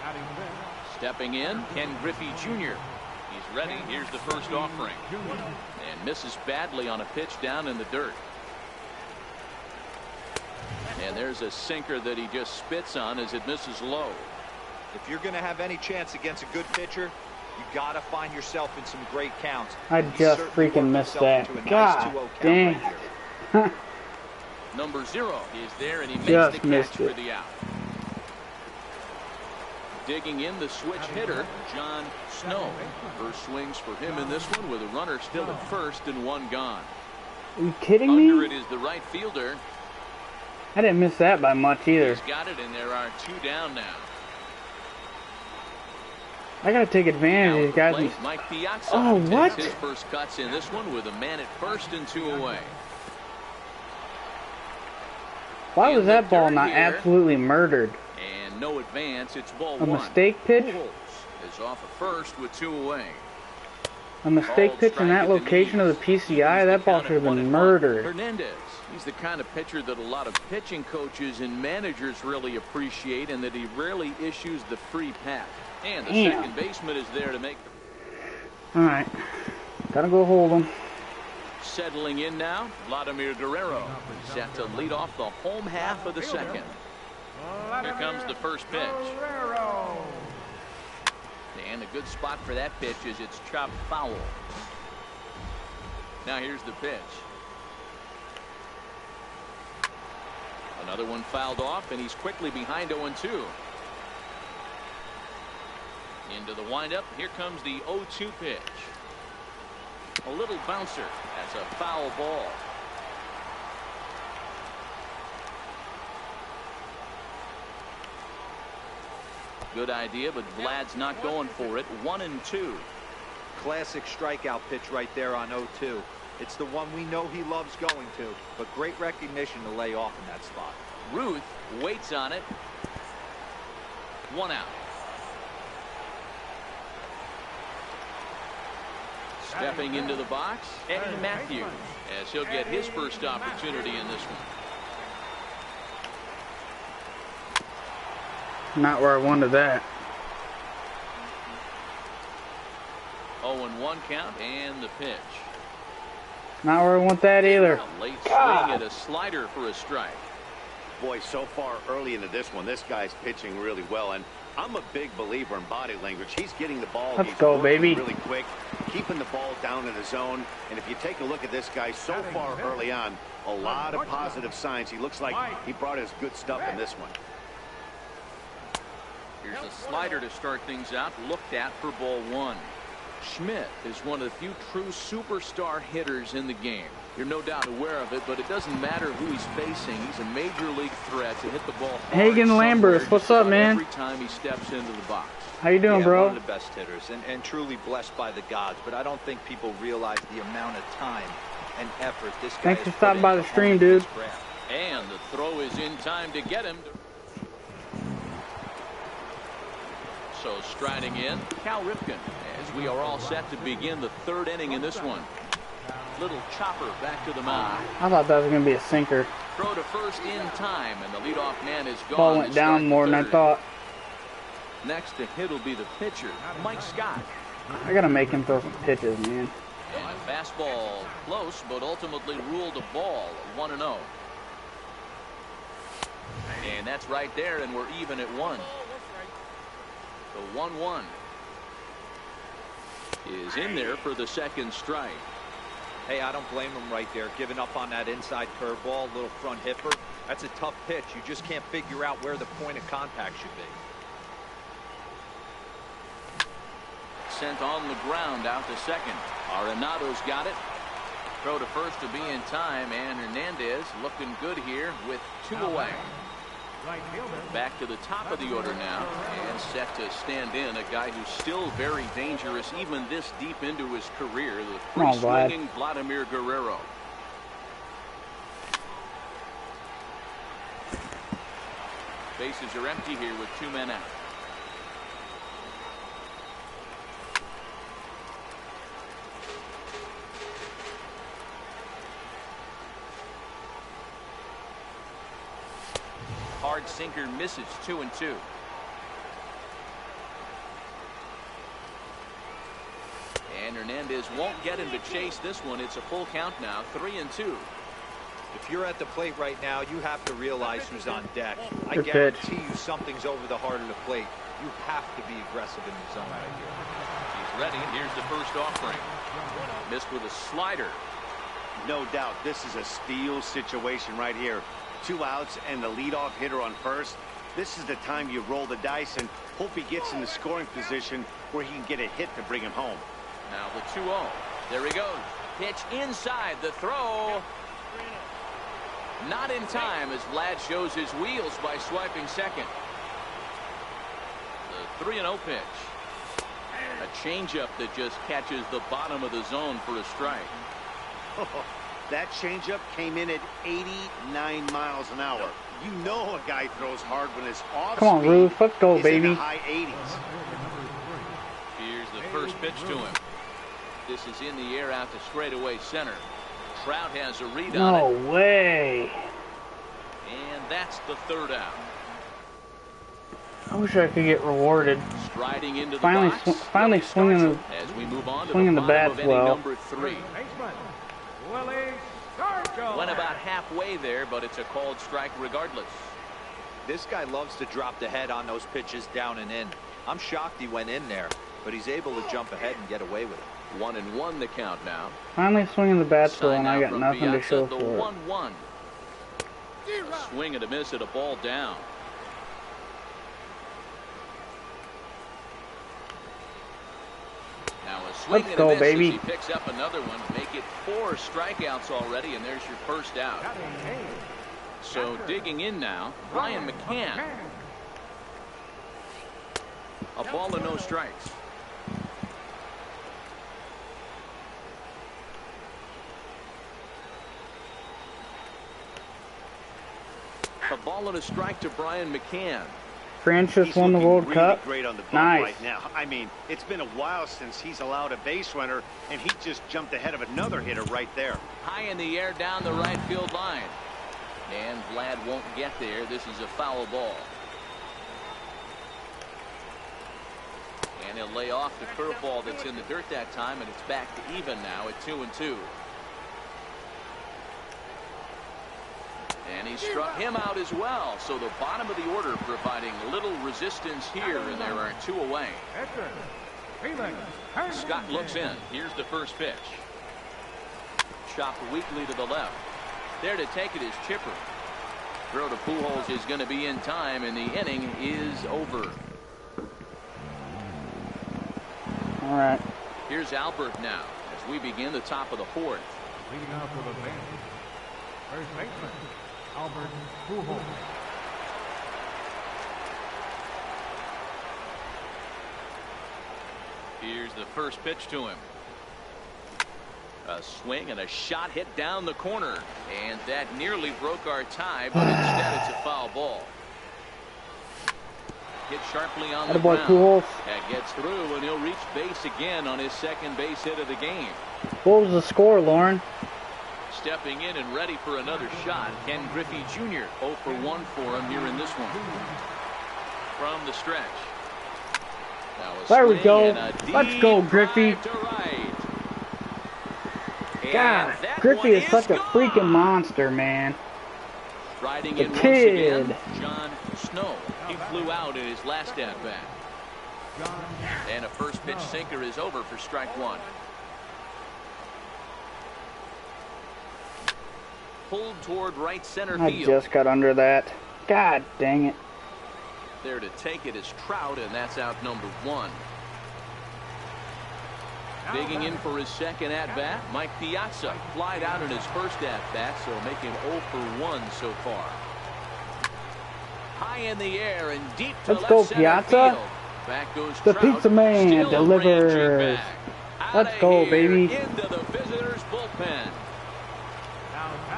Batting fifth, Stepping in, Ken Griffey Jr. He's ready. Here's the first offering. And misses badly on a pitch down in the dirt. And there's a sinker that he just spits on as it misses low. If you're going to have any chance against a good pitcher, you got to find yourself in some great counts. I He just certainly freaking worked missed himself that. into a nice God 2-0 count dang. right here. Number 0 is there, and he makes Just the catch missed for it. the out. Digging in the switch hitter, John Snow. First swings for him in this one with a runner still at first and 1 gone. Are you kidding Under me? it is the right fielder. I didn't miss that by much either. He's got it, and there are 2 down now. I gotta take advantage of these guys. Plate, Mike Piazza Oh, takes what? his first cuts in this one with a man at first and 2 away. Why In was the that ball dirt not here. absolutely murdered? And no advance. It's ball A 1. mistake pitch? Pujols is off at first with 2 away. A mistake pitch in that location of the PCI, that ball should have been murdered. Hernandez. He's the kind of pitcher that a lot of pitching coaches and managers really appreciate, and that he rarely issues the free pass. And the second baseman is there to make the... All right. Gotta go hold him. Settling in now, Vladimir Guerrero, set to lead off the home half of the second. Here comes the first pitch. And a good spot for that pitch is it's chopped foul. Now here's the pitch. Another one fouled off, and he's quickly behind 0-2. Into the windup. Here comes the 0-2 pitch. A little bouncer. That's a foul ball. Good idea, but Vlad's not going for it. 1-2. Classic strikeout pitch right there on 0-2. It's the one we know he loves going to, but great recognition to lay off in that spot. Ruth waits on it. 1 out. Stepping into the box, Eddie Matthews, as he'll get his first opportunity in this one. Not where I wanted that. 0-1 count, and the pitch. Not where I want that either. A late swing at a slider for a strike. Boy, so far early into this one, this guy's pitching really well, and I'm a big believer in body language. He's getting the ball. Let's go, baby. Really quick, keeping the ball down in the zone. And if you take a look at this guy so far early on, a lot of positive signs. He looks like he brought his good stuff in this one. Here's a slider to start things out, looked at for ball 1. Schmidt is one of the few true superstar hitters in the game. You're no doubt aware of it, but it doesn't matter who he's facing. He's a major league threat to hit the ball hard. Hagen Lambers, what's up, man? Every time he steps into the box. How you doing, bro? One of the best hitters, and truly blessed by the gods, but I don't think people realize the amount of time and effort this guy. Thanks for stopping by the stream, dude. And the throw is in time to get him. So striding in, Cal Ripken, as we are all set to begin the third inning in this one. Little chopper back to the mound. I thought that was going to be a sinker. Throw to first in time, and the leadoff man is gone. Ball went down more than I thought. Next to hit will be the pitcher, Mike Scott. I got to make him throw some pitches, man. And a fastball close, but ultimately ruled a ball, 1-0. And that's right there, and we're even at 1. The 1-1 is in there for the second strike. Hey, I don't blame him right there, giving up on that inside curveball, little front hipper. That's a tough pitch. You just can't figure out where the point of contact should be. Sent on the ground out to second. Arenado's got it. Throw to first to be in time, and Hernandez looking good here with 2 away. Back to the top of the order now, and set to stand in a guy who's still very dangerous even this deep into his career, the free-swinging Vladimir Guerrero. Bases are empty here with 2 men out. Hard sinker misses, 2-2. And Hernandez won't get him to chase this one. It's a full count now, 3-2. If you're at the plate right now, you have to realize who's on deck. I Good guarantee pitch. you something's over the heart of the plate. You have to be aggressive in the zone right here. He's ready. Here's the first offering. Missed with a slider. No doubt, this is a steal situation right here. 2 outs and the leadoff hitter on first. This is the time you roll the dice and hope he gets in the scoring position where he can get a hit to bring him home. Now the 2-0. There he goes. Pitch inside. The throw. Not in time as Vlad shows his wheels by swiping second. The 3-0 pitch. A changeup that just catches the bottom of the zone for a strike. That changeup came in at 89 miles an hour. You know a guy throws hard when his off Come on, speed Ruth. Let's go, is baby. in the high 80s. Here's the first pitch to him. This is in the air out to straightaway center. Trout has a read on it. No way. And that's the third out. I wish I could get rewarded. Striding into the Finally, box. finally swinging the As we move on to swinging the bottom bats of inning well. number 3. Baseman, Willie Stargell. Went about halfway there, but it's a called strike regardless. This guy loves to drop the head on those pitches down and in. I'm shocked he went in there, but he's able to jump ahead and get away with it. 1-1 the count now. Finally swinging the bats well, and Sign I out got from nothing to Piazza, show the for it. 1-1. A swing and a miss at a ball down. Now a swing Let's and go, a miss baby. as he picks up another one. Make it 4 strikeouts already, and there's your first out. So digging in now, Brian McCann. A ball and no strikes. A ball and a strike to Brian McCann. Francis He's won the looking World really Cup. great on the bump Nice. right now. I mean, it's been a while since he's allowed a base runner, and he just jumped ahead of another hitter right there. High in the air down the right field line. And Vlad won't get there. This is a foul ball. And he'll lay off the curveball that's in the dirt that time, and it's back to even now at 2-2. And he struck him out as well. So the bottom of the order providing little resistance here, and there are 2 away. Scott looks in. Here's the first pitch. Chopped weakly to the left. There to take it is Chipper. Throw to Pujols is going to be in time, and the inning is over. All right. Here's Albert now as we begin the top of the 4th. Leading off with a base. First baseman, Albert Pujols. Here's the first pitch to him. A swing and a shot hit down the corner, and that nearly broke our tie, but instead it's a foul ball. Hit sharply on the Attaboy, ground. Pujols. That gets through, and he'll reach base again on his second base hit of the game. What was the score, Lauren? Stepping in and ready for another shot, Ken Griffey Jr. 0 for 1 for him here in this one. From the stretch. Now a There we swing go. and a Let's go, deep Griffey. drive to right. And God, that Griffey one is such a gone. freaking monster, man. Riding The in once kid. again, John Snow. He flew out in his last at bat. And a first pitch sinker is over for strike 1. Pulled toward right center I field. just got under that. God dang it. There to take it is Trout, and that's out number 1. Digging in for his second at-bat, Mike Piazza flied out in his first at-bat, so making 0 for 1 so far. High in the air and deep to Let's left go, center Piazza. field. Back goes The Trout. pizza man Still delivers. ranching back. Let's Outta go, here baby. Into the visitors' bullpen.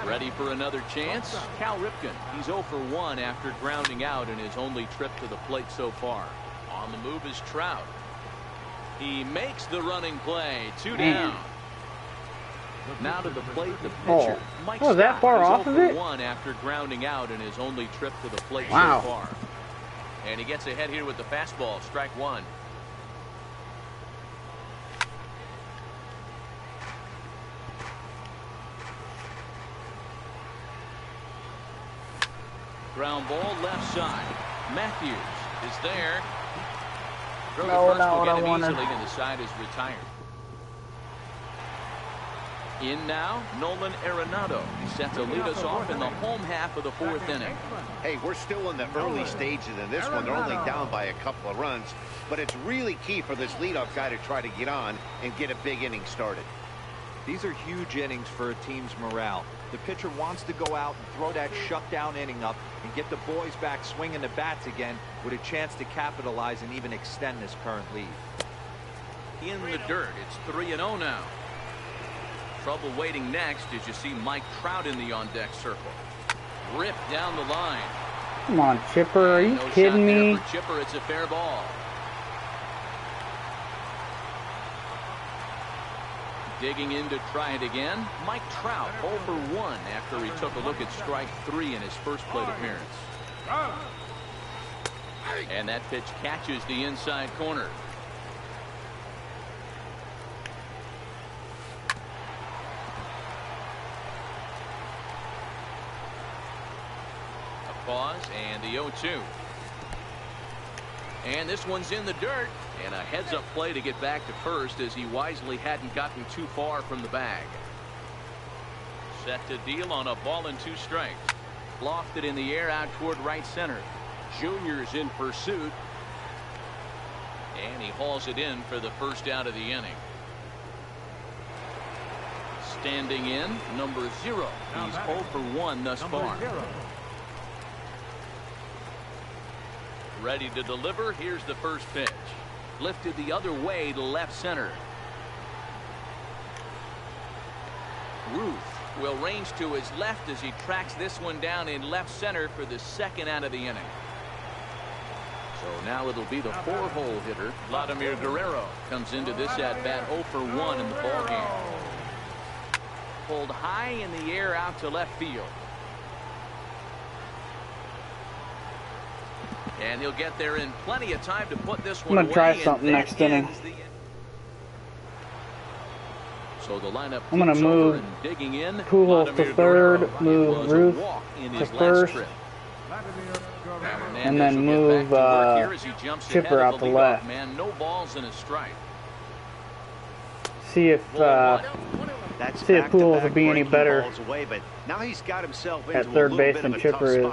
Ready for another chance? Cal Ripken. He's 0 for 1 after grounding out in his only trip to the plate so far. On the move is Trout. He makes the running play. 2 Man. down. Now to the plate, the pitcher. Mike Oh, that Scott. far He's off 0 of for it? 1 after grounding out in his only trip to the plate Wow. so far. And he gets ahead here with the fastball. Strike 1. Ground ball left side. Matthews is there. Throw to No, first not will what get I him wanted. easily, and the side is retired. In now, Nolan Arenado. He set to lead us off in the home half of the 4th inning. Hey, we're still in the early stages in this one. They're only down by a couple of runs, but it's really key for this leadoff guy to try to get on and get a big inning started. These are huge innings for a team's morale. The pitcher wants to go out and throw that shutdown inning up and get the boys back swinging the bats again with a chance to capitalize and even extend this current lead. In the dirt, it's 3-0 now. Trouble waiting next as you see Mike Trout in the on-deck circle. Ripped down the line. Come on, Chipper. Are you No shot kidding there me? for Chipper. It's a fair ball. Digging in to try it again. Mike Trout 0 for 1 after he took a look at strike 3 in his first plate appearance. And that pitch catches the inside corner. A pause and the 0-2. And this one's in the dirt, and a heads-up play to get back to first as he wisely hadn't gotten too far from the bag. Set to deal on a ball and 2 strikes. Lofted in the air out toward right center. Junior's in pursuit, and he hauls it in for the first out of the inning. Standing in, number 0. He's 0 for 1 thus far. Ready to deliver. Here's the first pitch. Lifted the other way to left center. Ruth will range to his left as he tracks this one down in left center for the second out of the inning. So now it'll be the 4-hole hitter. Vladimir Guerrero comes into this at-bat 0 for 1 in the ballgame. Pulled high in the air out to left field. And he'll get there in plenty of time to put this one away. I'm going to try something next inning. So the lineup I'm going to move digging in. Pujols to third, move Ruth to first, and then move Chipper out to left. Man, no balls and a strike. See if Pujols will be any better now he's got himself at third base than Chipper is.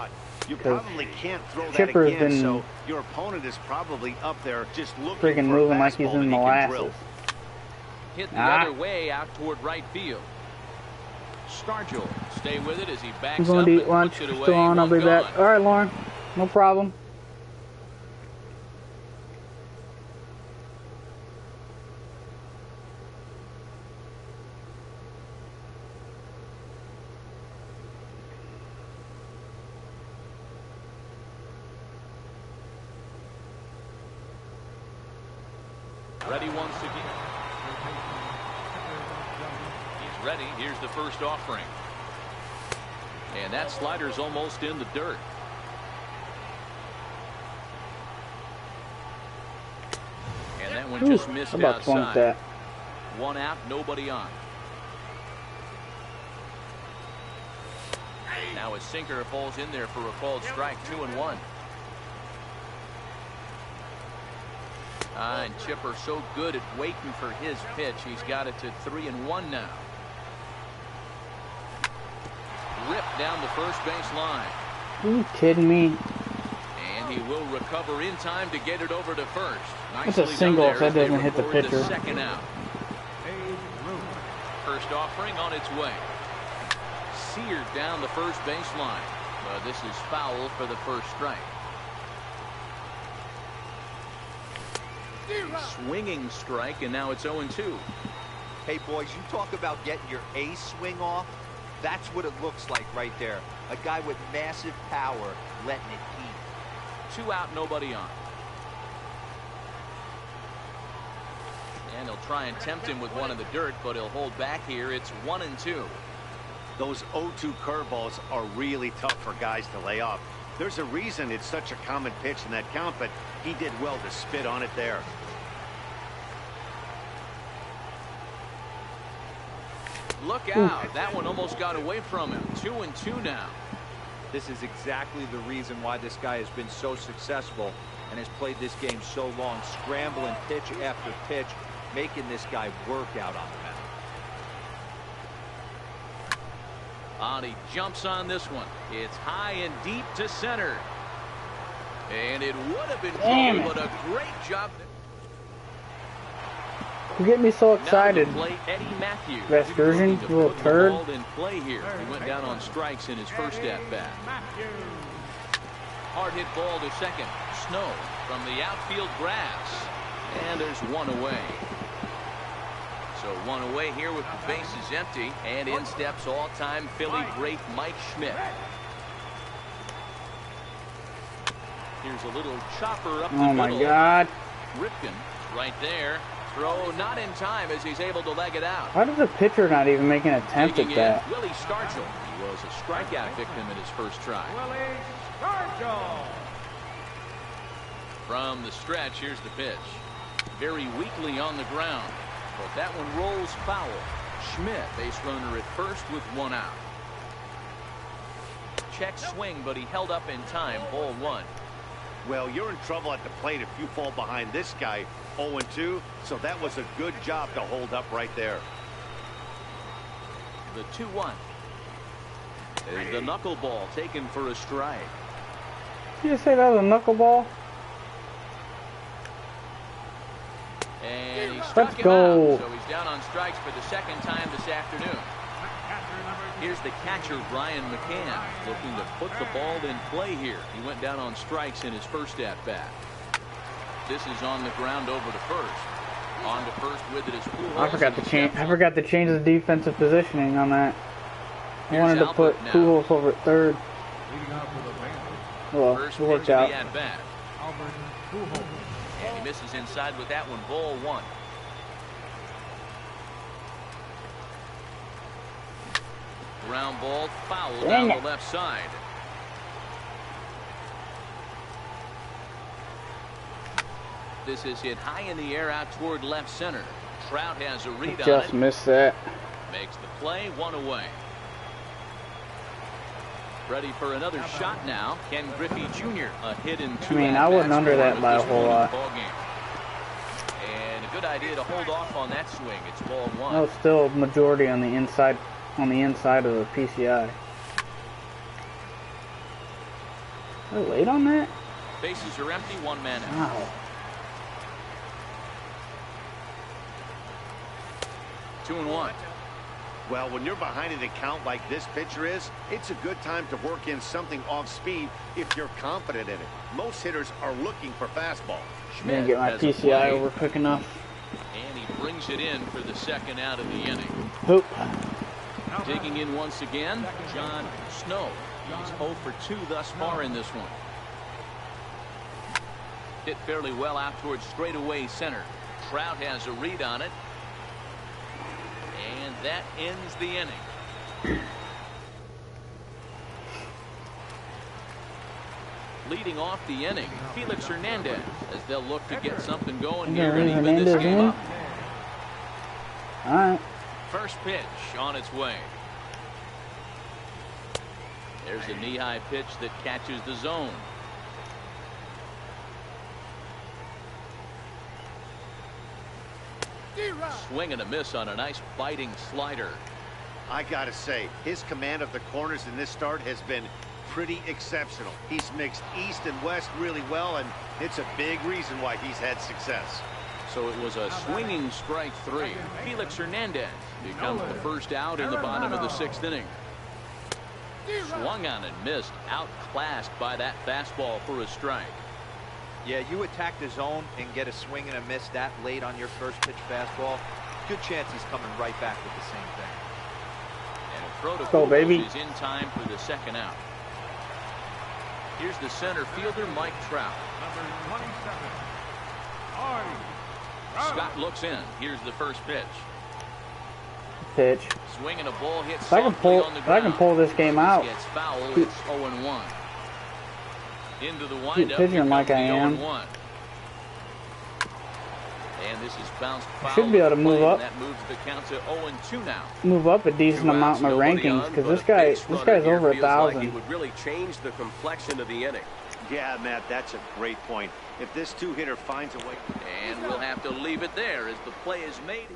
You probably can't throw that Chipper's again, been so your opponent is probably up there just looking freaking for moving a like he's fastball in that he can molasses. drill. Hit the other way out toward right field. Stargell stay with it as he backs I'm going to eat lunch. Still on. I'll be back. All right, Lauren. No problem. Ready once again. He's ready. Here's the first offering. And that slider's almost in the dirt. And that one just missed outside. That. 1 out, nobody on. Now a sinker falls in there for a called strike. 2-1. And Chipper so good at waiting for his pitch. He's got it to 3-1 now. Ripped down the first base line. Are you kidding me? And he will recover in time to get it over to first. That's a single if that doesn't hit the pitcher. Second out. First offering on its way. Seared down the first base line. But this is foul for the first strike. Swinging strike, and now it's 0-2. Hey, boys, you talk about getting your A swing off. That's what it looks like right there. A guy with massive power letting it eat. 2 out, nobody on. And he'll try and tempt him with one in the dirt, but he'll hold back here. It's 1-2. Those 0-2 curveballs are really tough for guys to lay off. There's a reason it's such a common pitch in that count, but he did well to spit on it there. Look out. That one almost got away from him. 2-2 now. This is exactly the reason why this guy has been so successful and has played this game so long, scrambling pitch after pitch, making this guy work out on the mound. He jumps on this one. It's high and deep to center. And it would have been close, but a great job. You get me so excited. Vespersion, you little turd. In play here. He went down on strikes in his first at-bat. Hard hit ball to second. Snow from the outfield grass. And there's one away. So one away here with the bases empty. And in steps all-time Philly great Mike Schmidt. Here's a little chopper up the middle. Oh my God. Ripken right there. Throw not in time as he's able to leg it out. How does the pitcher not even make an attempt at Digging that? in, Willie Stargell. He was a strikeout victim in his first try. Willie Stargell. From the stretch, here's the pitch. Very weakly on the ground, but that one rolls foul. Schmidt, base runner at first with one out. Check swing, but he held up in time. Ball one. Well, you're in trouble at the plate if you fall behind this guy 0-2, so that was a good job to hold up right there. The 2-1. There's the knuckleball taken for a strike. Did you say that was a knuckleball? And he struck him out, so he's down on strikes for the second time this afternoon. Here's the catcher, Brian McCann, looking to put the ball in play here. He went down on strikes in his first at-bat. This is on the ground over to first. On to first with it is Pujols. I forgot to change the defensive positioning on that. I wanted to put Pujols over at third. Leading off with a band. Well, First it worked pitch of out. the at-bat. Albert Pujols. And he misses inside with that one. Ball one. Ground ball foul down the left side. This is hit high in the air out toward left center. Trout has a read on it. Just missed that. Makes the play, one away. Ready for another shot now. Ken Griffey Jr. A hit in two. I mean, I wasn't under that by a whole lot. And a good idea to hold off on that swing. It's ball one. No, still majority on the inside of the PCI. Are they late on that? Bases are empty, one man out. Wow. 2-1. Well, when you're behind an account like this pitcher is, it's a good time to work in something off speed if you're confident in it. Most hitters are looking for fastball. Didn't get my PCI over quick enough. And he brings it in for the second out of the inning. Hoop. Digging in once again, John Snow. He's 0 for 2 thus far in this one. Hit fairly well out towards straightaway center. Trout has a read on it. And that ends the inning. Leading off the inning, Felix Hernandez, as they'll look to get something going here and even this game up. All right. First pitch on its way. There's a knee-high pitch that catches the zone. Swing and a miss on a nice biting slider. I gotta say, his command of the corners in this start has been pretty exceptional. He's mixed east and west really well, and it's a big reason why he's had success. So it was a swinging strike 3. Felix Hernandez becomes the first out in the bottom of the 6th inning. Swung on and missed, outclassed by that fastball for a strike. Yeah, you attack the zone and get a swing and a miss that late on your first pitch fastball. Good chance he's coming right back with the same thing. And a throw to Go, baby. is in time for the second out. Here's the center fielder, Mike Trout. Number 27. Scott looks in. Here's the first pitch. Pitch. Swinging a ball hit If I can pull this game out. Gets foul. It's 0-1. Into the windup. Pitching like I am. 0-1. And this is bounced foul. Should be able to move up. That moves the count to 0-2 now. Move up a decent amount in my rankings because this guy's over 1,000. Like it would really change the complexion of the inning. Yeah, Matt, that's a great point. If this two-hitter finds a way. And we'll have to leave it there as the play is made.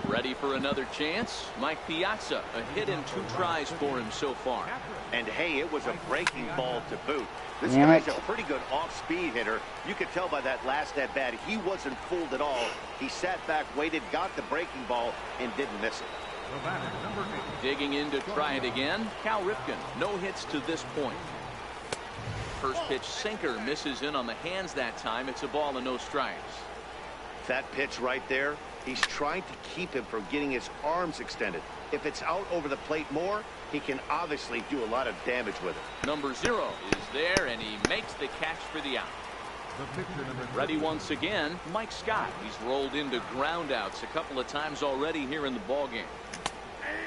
Ready for another chance? Mike Piazza, a hit in 2 tries for him so far. And hey, it was a breaking ball to boot. This Damn guy's it. a pretty good off-speed hitter. You could tell by that last at-bat, he wasn't fooled at all. He sat back, waited, got the breaking ball, and didn't miss it. The batter, number 8. Digging in to try it again. Cal Ripken, no hits to this point. First pitch sinker misses in on the hands that time. It's a ball and no strikes. That pitch right there, he's trying to keep him from getting his arms extended. If it's out over the plate more, he can obviously do a lot of damage with it. Number 0 is there, and he makes the catch for the out. The pitcher, number Ready once again, Mike Scott. He's rolled into groundouts a couple of times already here in the ballgame.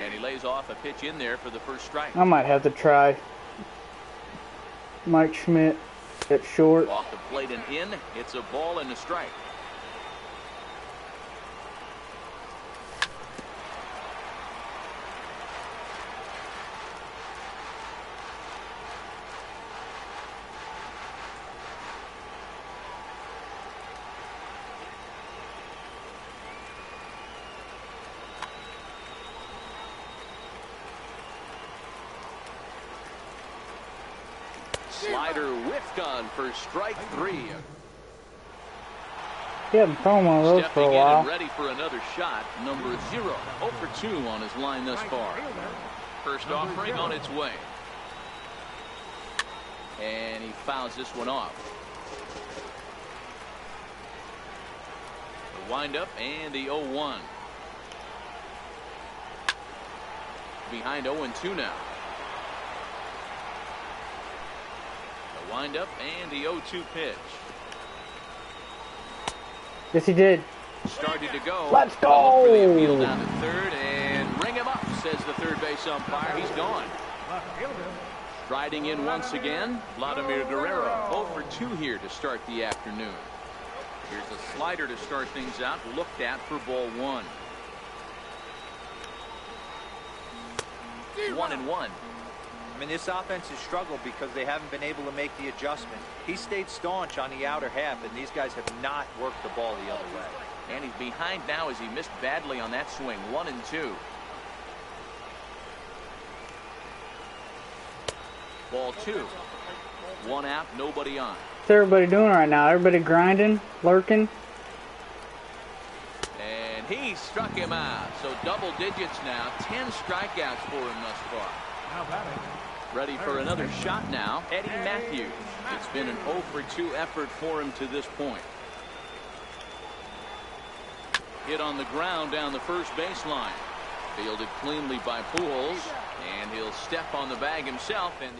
And he lays off a pitch in there for the first strike. I might have to try Mike Schmidt at short. Off the plate and in. It's a ball and a strike. Slider whiffed on for strike 3. He hasn't thrown one of those for a while. And ready for another shot. Number 0. 0 for 2 on his line thus far. First offering on its way. And he fouls this one off. The windup and the 0-1. Behind 0-2 now. Wind up and the 0-2 pitch. Yes, he did. Started to go. Let's go. For the appeal down to third and ring him up, says the third base umpire. He's gone. Striding in once again, Vladimir Guerrero. 0 for 2 here to start the afternoon. Here's a slider to start things out. Looked at for ball 1. 1-1. I mean, this offense has struggled because they haven't been able to make the adjustment. He stayed staunch on the outer half, and these guys have not worked the ball the other way. And he's behind now as he missed badly on that swing. 1-2. Ball 2. 1 out, nobody on. What's everybody doing right now? Everybody grinding, lurking? And he struck him out. So double digits now. 10 strikeouts for him thus far. now batting. Ready for another shot now, Eddie Matthews. It's been an 0 for 2 effort for him to this point. Hit on the ground down the first baseline. Fielded cleanly by Pujols, and he'll step on the bag himself. And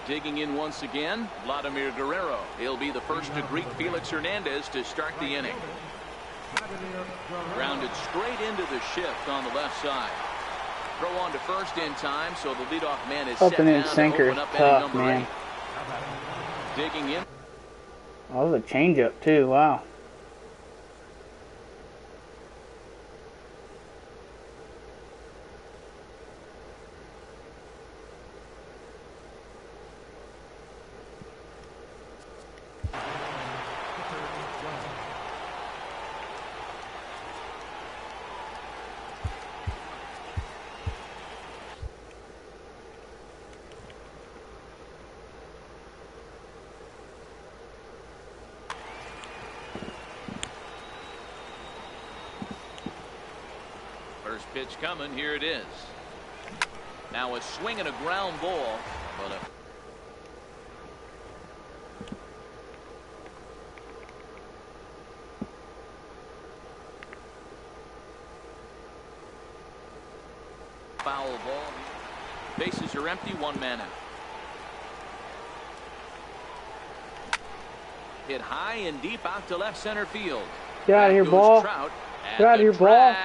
digging in once again, Vladimir Guerrero. He'll be the first to greet Felix Hernandez to start the inning. Grounded straight into the shift on the left side. Throw on to first in time, so the leadoff man is set down to open up inning number 8. Digging in. Oh, that was a changeup too. Wow. First pitch coming. Here it is. Now a swing and a ground ball, but a foul ball. Bases are empty. 1 man out. Hit high and deep out to left center field. Get out of here, ball. Get out of here, ball.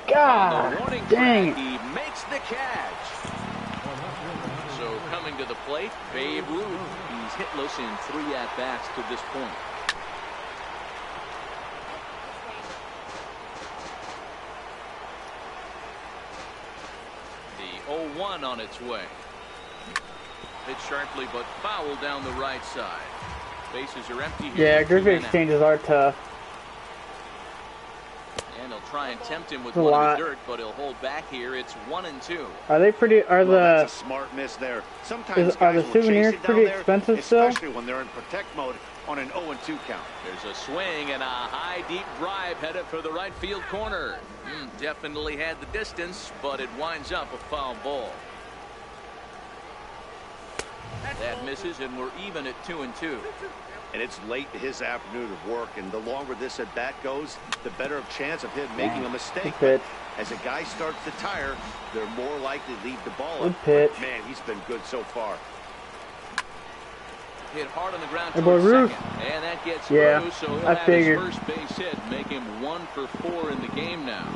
God dang it. He makes the catch. So coming to the plate, Babe Ruth. He's hitless in 3 at-bats to this point. The 0-1 on its way. Hit sharply but foul down the right side. Bases are empty here. Yeah, group exchanges are tough. And he'll try and tempt him with one of the dirt, but he'll hold back here. It's 1-2. Are they pretty? That's a smart miss there. Sometimes are the guys will chase souvenirs it down pretty there, expensive still? especially when they're in protect mode on an 0-2 count. There's a swing and a high deep drive headed for the right field corner. Definitely had the distance, but it winds up a foul ball. That misses, and we're even at 2-2. And it's late in his afternoon of work, and the longer this at bat goes, the better of chance of him making a mistake. Good pitch. As a guy starts to tire, they're more likely to leave the ball Good up. pitch. Man, he's been good so far. hit hard on the ground Hey, boy, towards Ruth. second. And that gets Yeah, through, so he'll I have figured. his first base hit, make him 1 for 4 in the game now.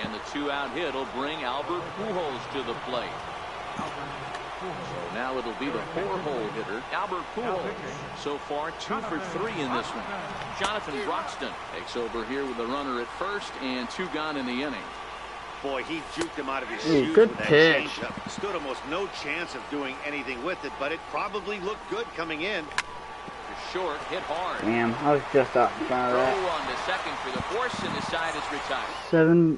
And the 2-out hit will bring Albert Pujols to the plate. So now it'll be the 4-hole hitter, Albert Pujols. So far, 2 for 3 in this one. Jonathan Broxton takes over here with a runner at first and 2 gone in the inning. Boy, he juked him out of his Ooh, shoes good with that pitch. changeup. Stood almost no chance of doing anything with it, but it probably looked good coming in. Short, hit hard. Damn, I was just out in front of Throw that. on to second for the force, and the side is retired.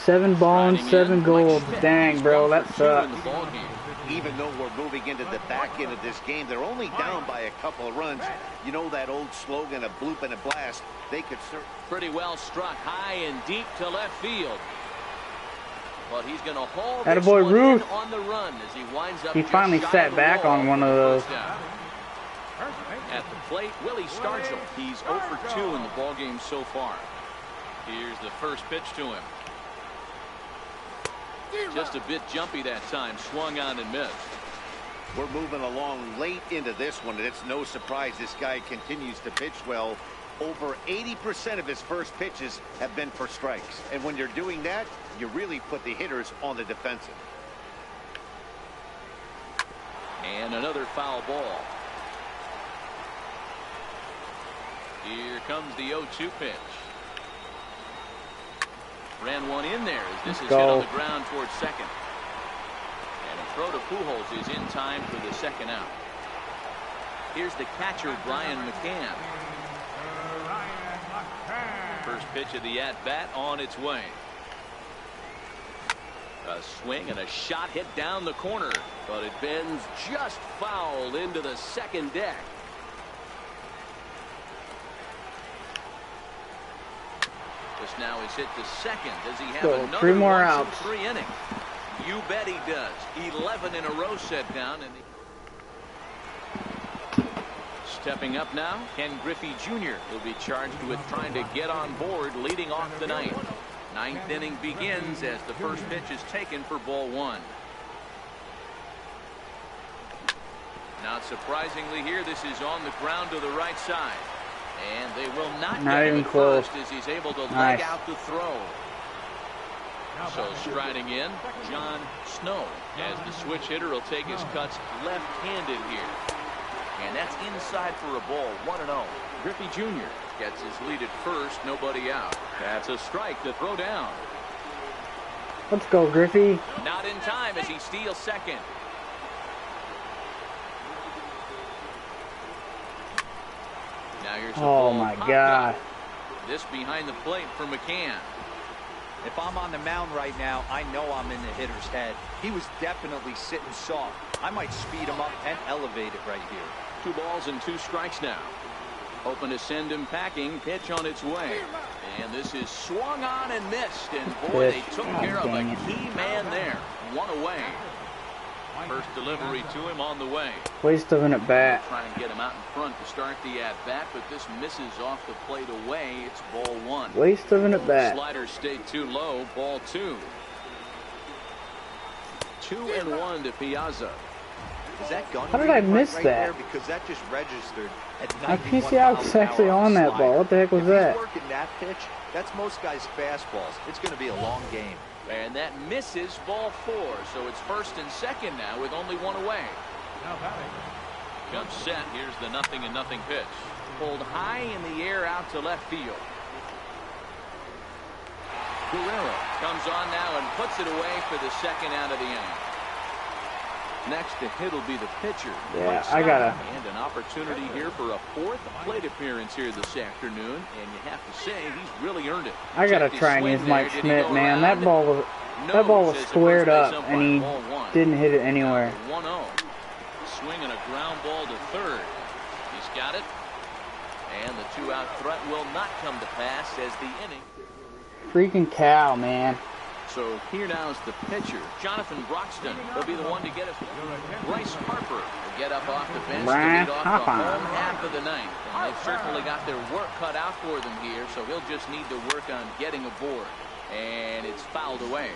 7 ball and Riding 7 in, gold. Mike Schmidt. Dang, He's bro, 1 that for 2 in sucks. the ball game. Even though we're moving into the back end of this game, they're only down by a couple of runs. You know that old slogan, a bloop and a blast. They could certainly. Pretty well struck high and deep to left field. But he's going to haul this Attaboy, one Ruth. in on the run as he winds up. He just finally shy sat of the back wall on one for of the those. first down. At the plate, Willie Stargell. He's 0 for 2 in the ballgame so far. Here's the first pitch to him. Just a bit jumpy that time. Swung on and missed. We're moving along late into this one, and it's no surprise this guy continues to pitch well. Over 80% of his first pitches have been for strikes. And when you're doing that, you really put the hitters on the defensive. And another foul ball. Here comes the 0-2 pitch. Ran one in there as this is hit on the ground towards second. And a throw to Pujols is in time for the second out. Here's the catcher, Brian McCann. First pitch of the at-bat on its way. A swing and a shot hit down the corner, but it bends just foul into the second deck. This now is hit to second. Does he have another 3 more 1, 2, outs. 3 innings? You bet he does. 11 in a row set down. And stepping up now, Ken Griffey Jr. will be charged with trying to get on board leading off the ninth. Ninth inning begins as the first pitch is taken for ball 1. Not surprisingly here, this is on the ground to the right side. And they will not get him even close. first as he's able to Nice. leg out the throw. So striding in, John Snow, as the switch hitter will take his cuts left-handed here. And that's inside for a ball, 1-0. Griffey Jr. gets his lead at first, nobody out. That's a strike to throw down. Let's go, Griffey. Not in time as he steals second. Now here's the Oh ball my popped God. up. This behind the plate for McCann. If I'm on the mound right now, I know I'm in the hitter's head. He was definitely sitting soft. I might speed him up and elevate it right here. 2 balls and 2 strikes now. Open to send him packing. Pitch on its way. And this is swung on and missed. And boy, they took care of a key man there. 1 away. First delivery to him on the way. Waste of an at bat. Trying to get him out in front to start the at-bat, but this misses off the plate away. It's ball 1. Waste of an at bat. Slider stayed too low. Ball 2. 2-1 to Piazza. Is that gun How did I miss right that? There? Because that just registered at My 91 PCI was miles an actually hour on that slider. ball. What the heck was If that? He's working that pitch. That's most guys' fastballs. It's going to be a long game. And that misses ball 4. So it's first and second now with only 1 away. Comes set. Here's the 0-0 pitch. Pulled high in the air out to left field. Guerrero comes on now and puts it away for the second out of the inning. Next to hit will be the pitcher. Yeah, Mike I gotta- Stott. And an opportunity here for a 4th plate appearance here this afternoon. And you have to say he's really earned it. I gotta Checked his try and swing use there. Mike Did he Schmidt, go man. around? That ball was Says the squared first base up, umpire, and he ball 1. didn't hit it anywhere. 1-0. Swing and a ground ball to third. He's got it. And the 2-out threat will not come to pass as the inning. Freaking cow, man. So here now is the pitcher, Jonathan Broxton. He'll be the one to get us. Bryce Harper will get up off the bench Bryce to lead off Harper. the home half of the ninth. And they've certainly got their work cut out for them here, so he'll just need to work on getting aboard. And it's fouled away.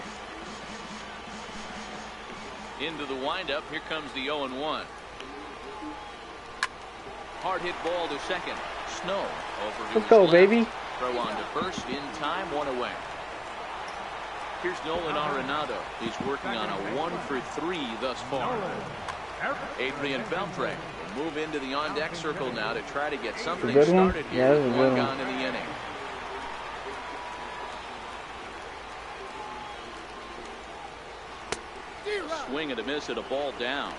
Into the windup. Here comes the 0-1. Hard hit ball to second. Snow over to Let's his go, left. baby. Throw on to first in time, 1 away. Here's Nolan Arenado. He's working on a 1-for-3 thus far. Adrian Beltre will move into the on-deck circle now to try to get something good one? started Yeah, here this is with a good one one. gone in the inning. A swing and a miss at a ball down.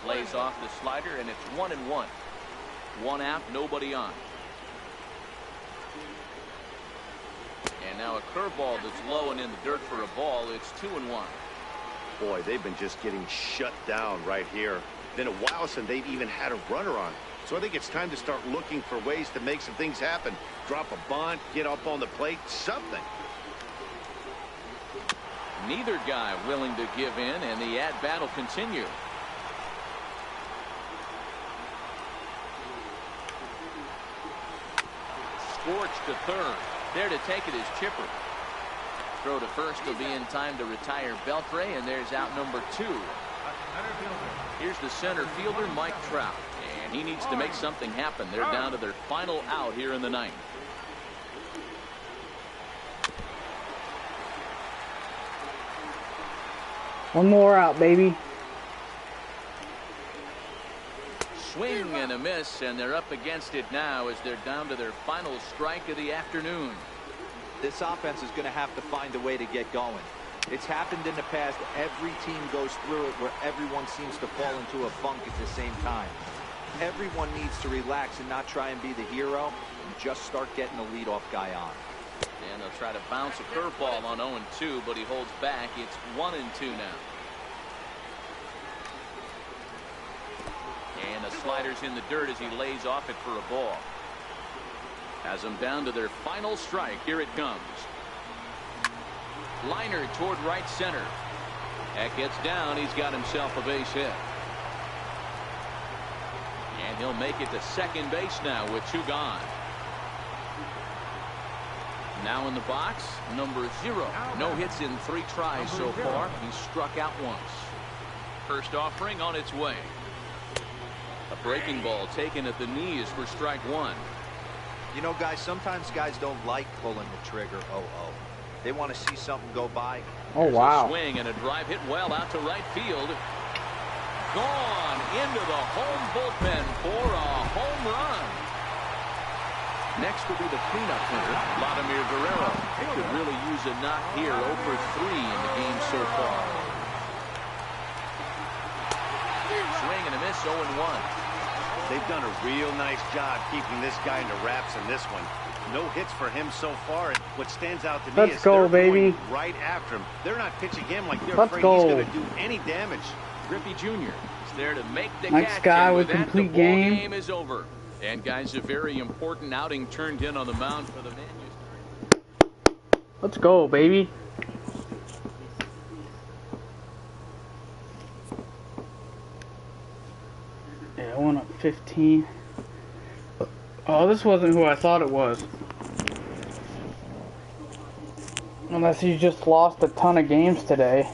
Lays off the slider, and it's 1-1. One out, nobody on. And now a curveball that's low and in the dirt for a ball. It's 2-1. Boy, they've been just getting shut down right here. Been a while since they've even had a runner on. So I think it's time to start looking for ways to make some things happen. Drop a bunt, get up on the plate, something. Neither guy willing to give in, and the at-bat will continue. Scorched to third. There to take it is Chipper. Throw to first will be in time to retire Beltre, and there's out number 2. Here's the center fielder, Mike Trout, and he needs to make something happen. They're down to their final out here in the ninth. One more out, baby. Swing and a miss, and they're up against it now as they're down to their final strike of the afternoon. This offense is going to have to find a way to get going. It's happened in the past. Every team goes through it where everyone seems to fall into a funk at the same time. Everyone needs to relax and not try and be the hero and just start getting the leadoff guy on. And they'll try to bounce a curveball on 0-2, but he holds back. It's 1-2 now. And the slider's in the dirt as he lays off it for a ball. Has them down to their final strike. Here it comes. Liner toward right center. That gets down. He's got himself a base hit. And he'll make it to second base now with 2 gone. Now in the box, number 0. No hits in 3 tries so far. He's struck out once. First offering on its way. A breaking ball taken at the knees for strike 1. You know, guys, sometimes guys don't like pulling the trigger. They want to see something go by. Oh, wow. A swing and a drive hit well out to right field. Gone into the home bullpen for a home run. Next will be the cleanup hitter, Vladimir Guerrero. He could really use a knock here. 0 for 3 in the game so far. Swing and a miss, 0-1. They've done a real nice job keeping this guy into wraps in this one. No hits for him so far, and what stands out to me Let's is go, they're baby. going right after him. They're not pitching him like they're Let's afraid go. he's going to do any damage. Griffey Jr. is there to make the Nice catch, guy and with that, complete the ball game. game is over. And guys, a very important outing turned in on the mound for the man. Let's go, baby. Yeah, I went up 15. Oh, this wasn't who I thought it was. Unless he just lost a ton of games today.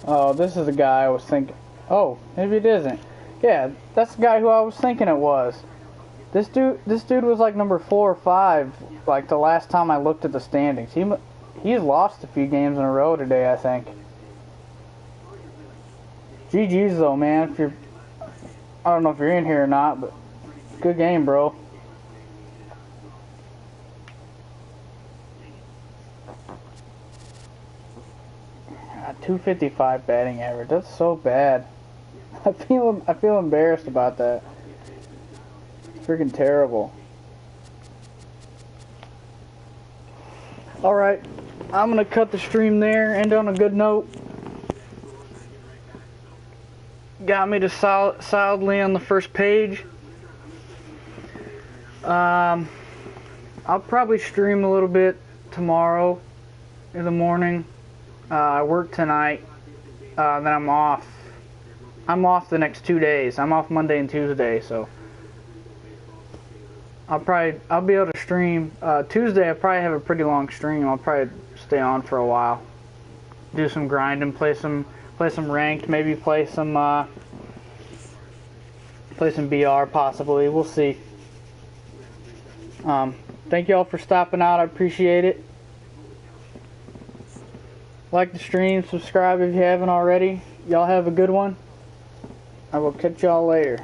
Oh, this is the guy I was thinking. Oh, maybe it isn't. Yeah, that's the guy who I was thinking it was. This dude was like number 4 or 5. Like the last time I looked at the standings, he's lost a few games in a row today, I think. GG's though, man. I don't know if you're in here or not, but good game, bro. .255 batting average. That's so bad. I feel embarrassed about that. Freaking terrible. Alright, I'm gonna cut the stream there, end on a good note. Got me to solidly on the first page. I'll probably stream a little bit tomorrow in the morning. I work tonight, then I'm off. I'm off the next 2 days. I'm off Monday and Tuesday, so I'll be able to stream. Tuesday I probably have a pretty long stream. I'll probably stay on for a while. Do some grinding, play some ranked, maybe play some BR possibly. We'll see. Thank y'all for stopping out. I appreciate it. Like the stream, subscribe if you haven't already. Y'all have a good one. I will catch y'all later.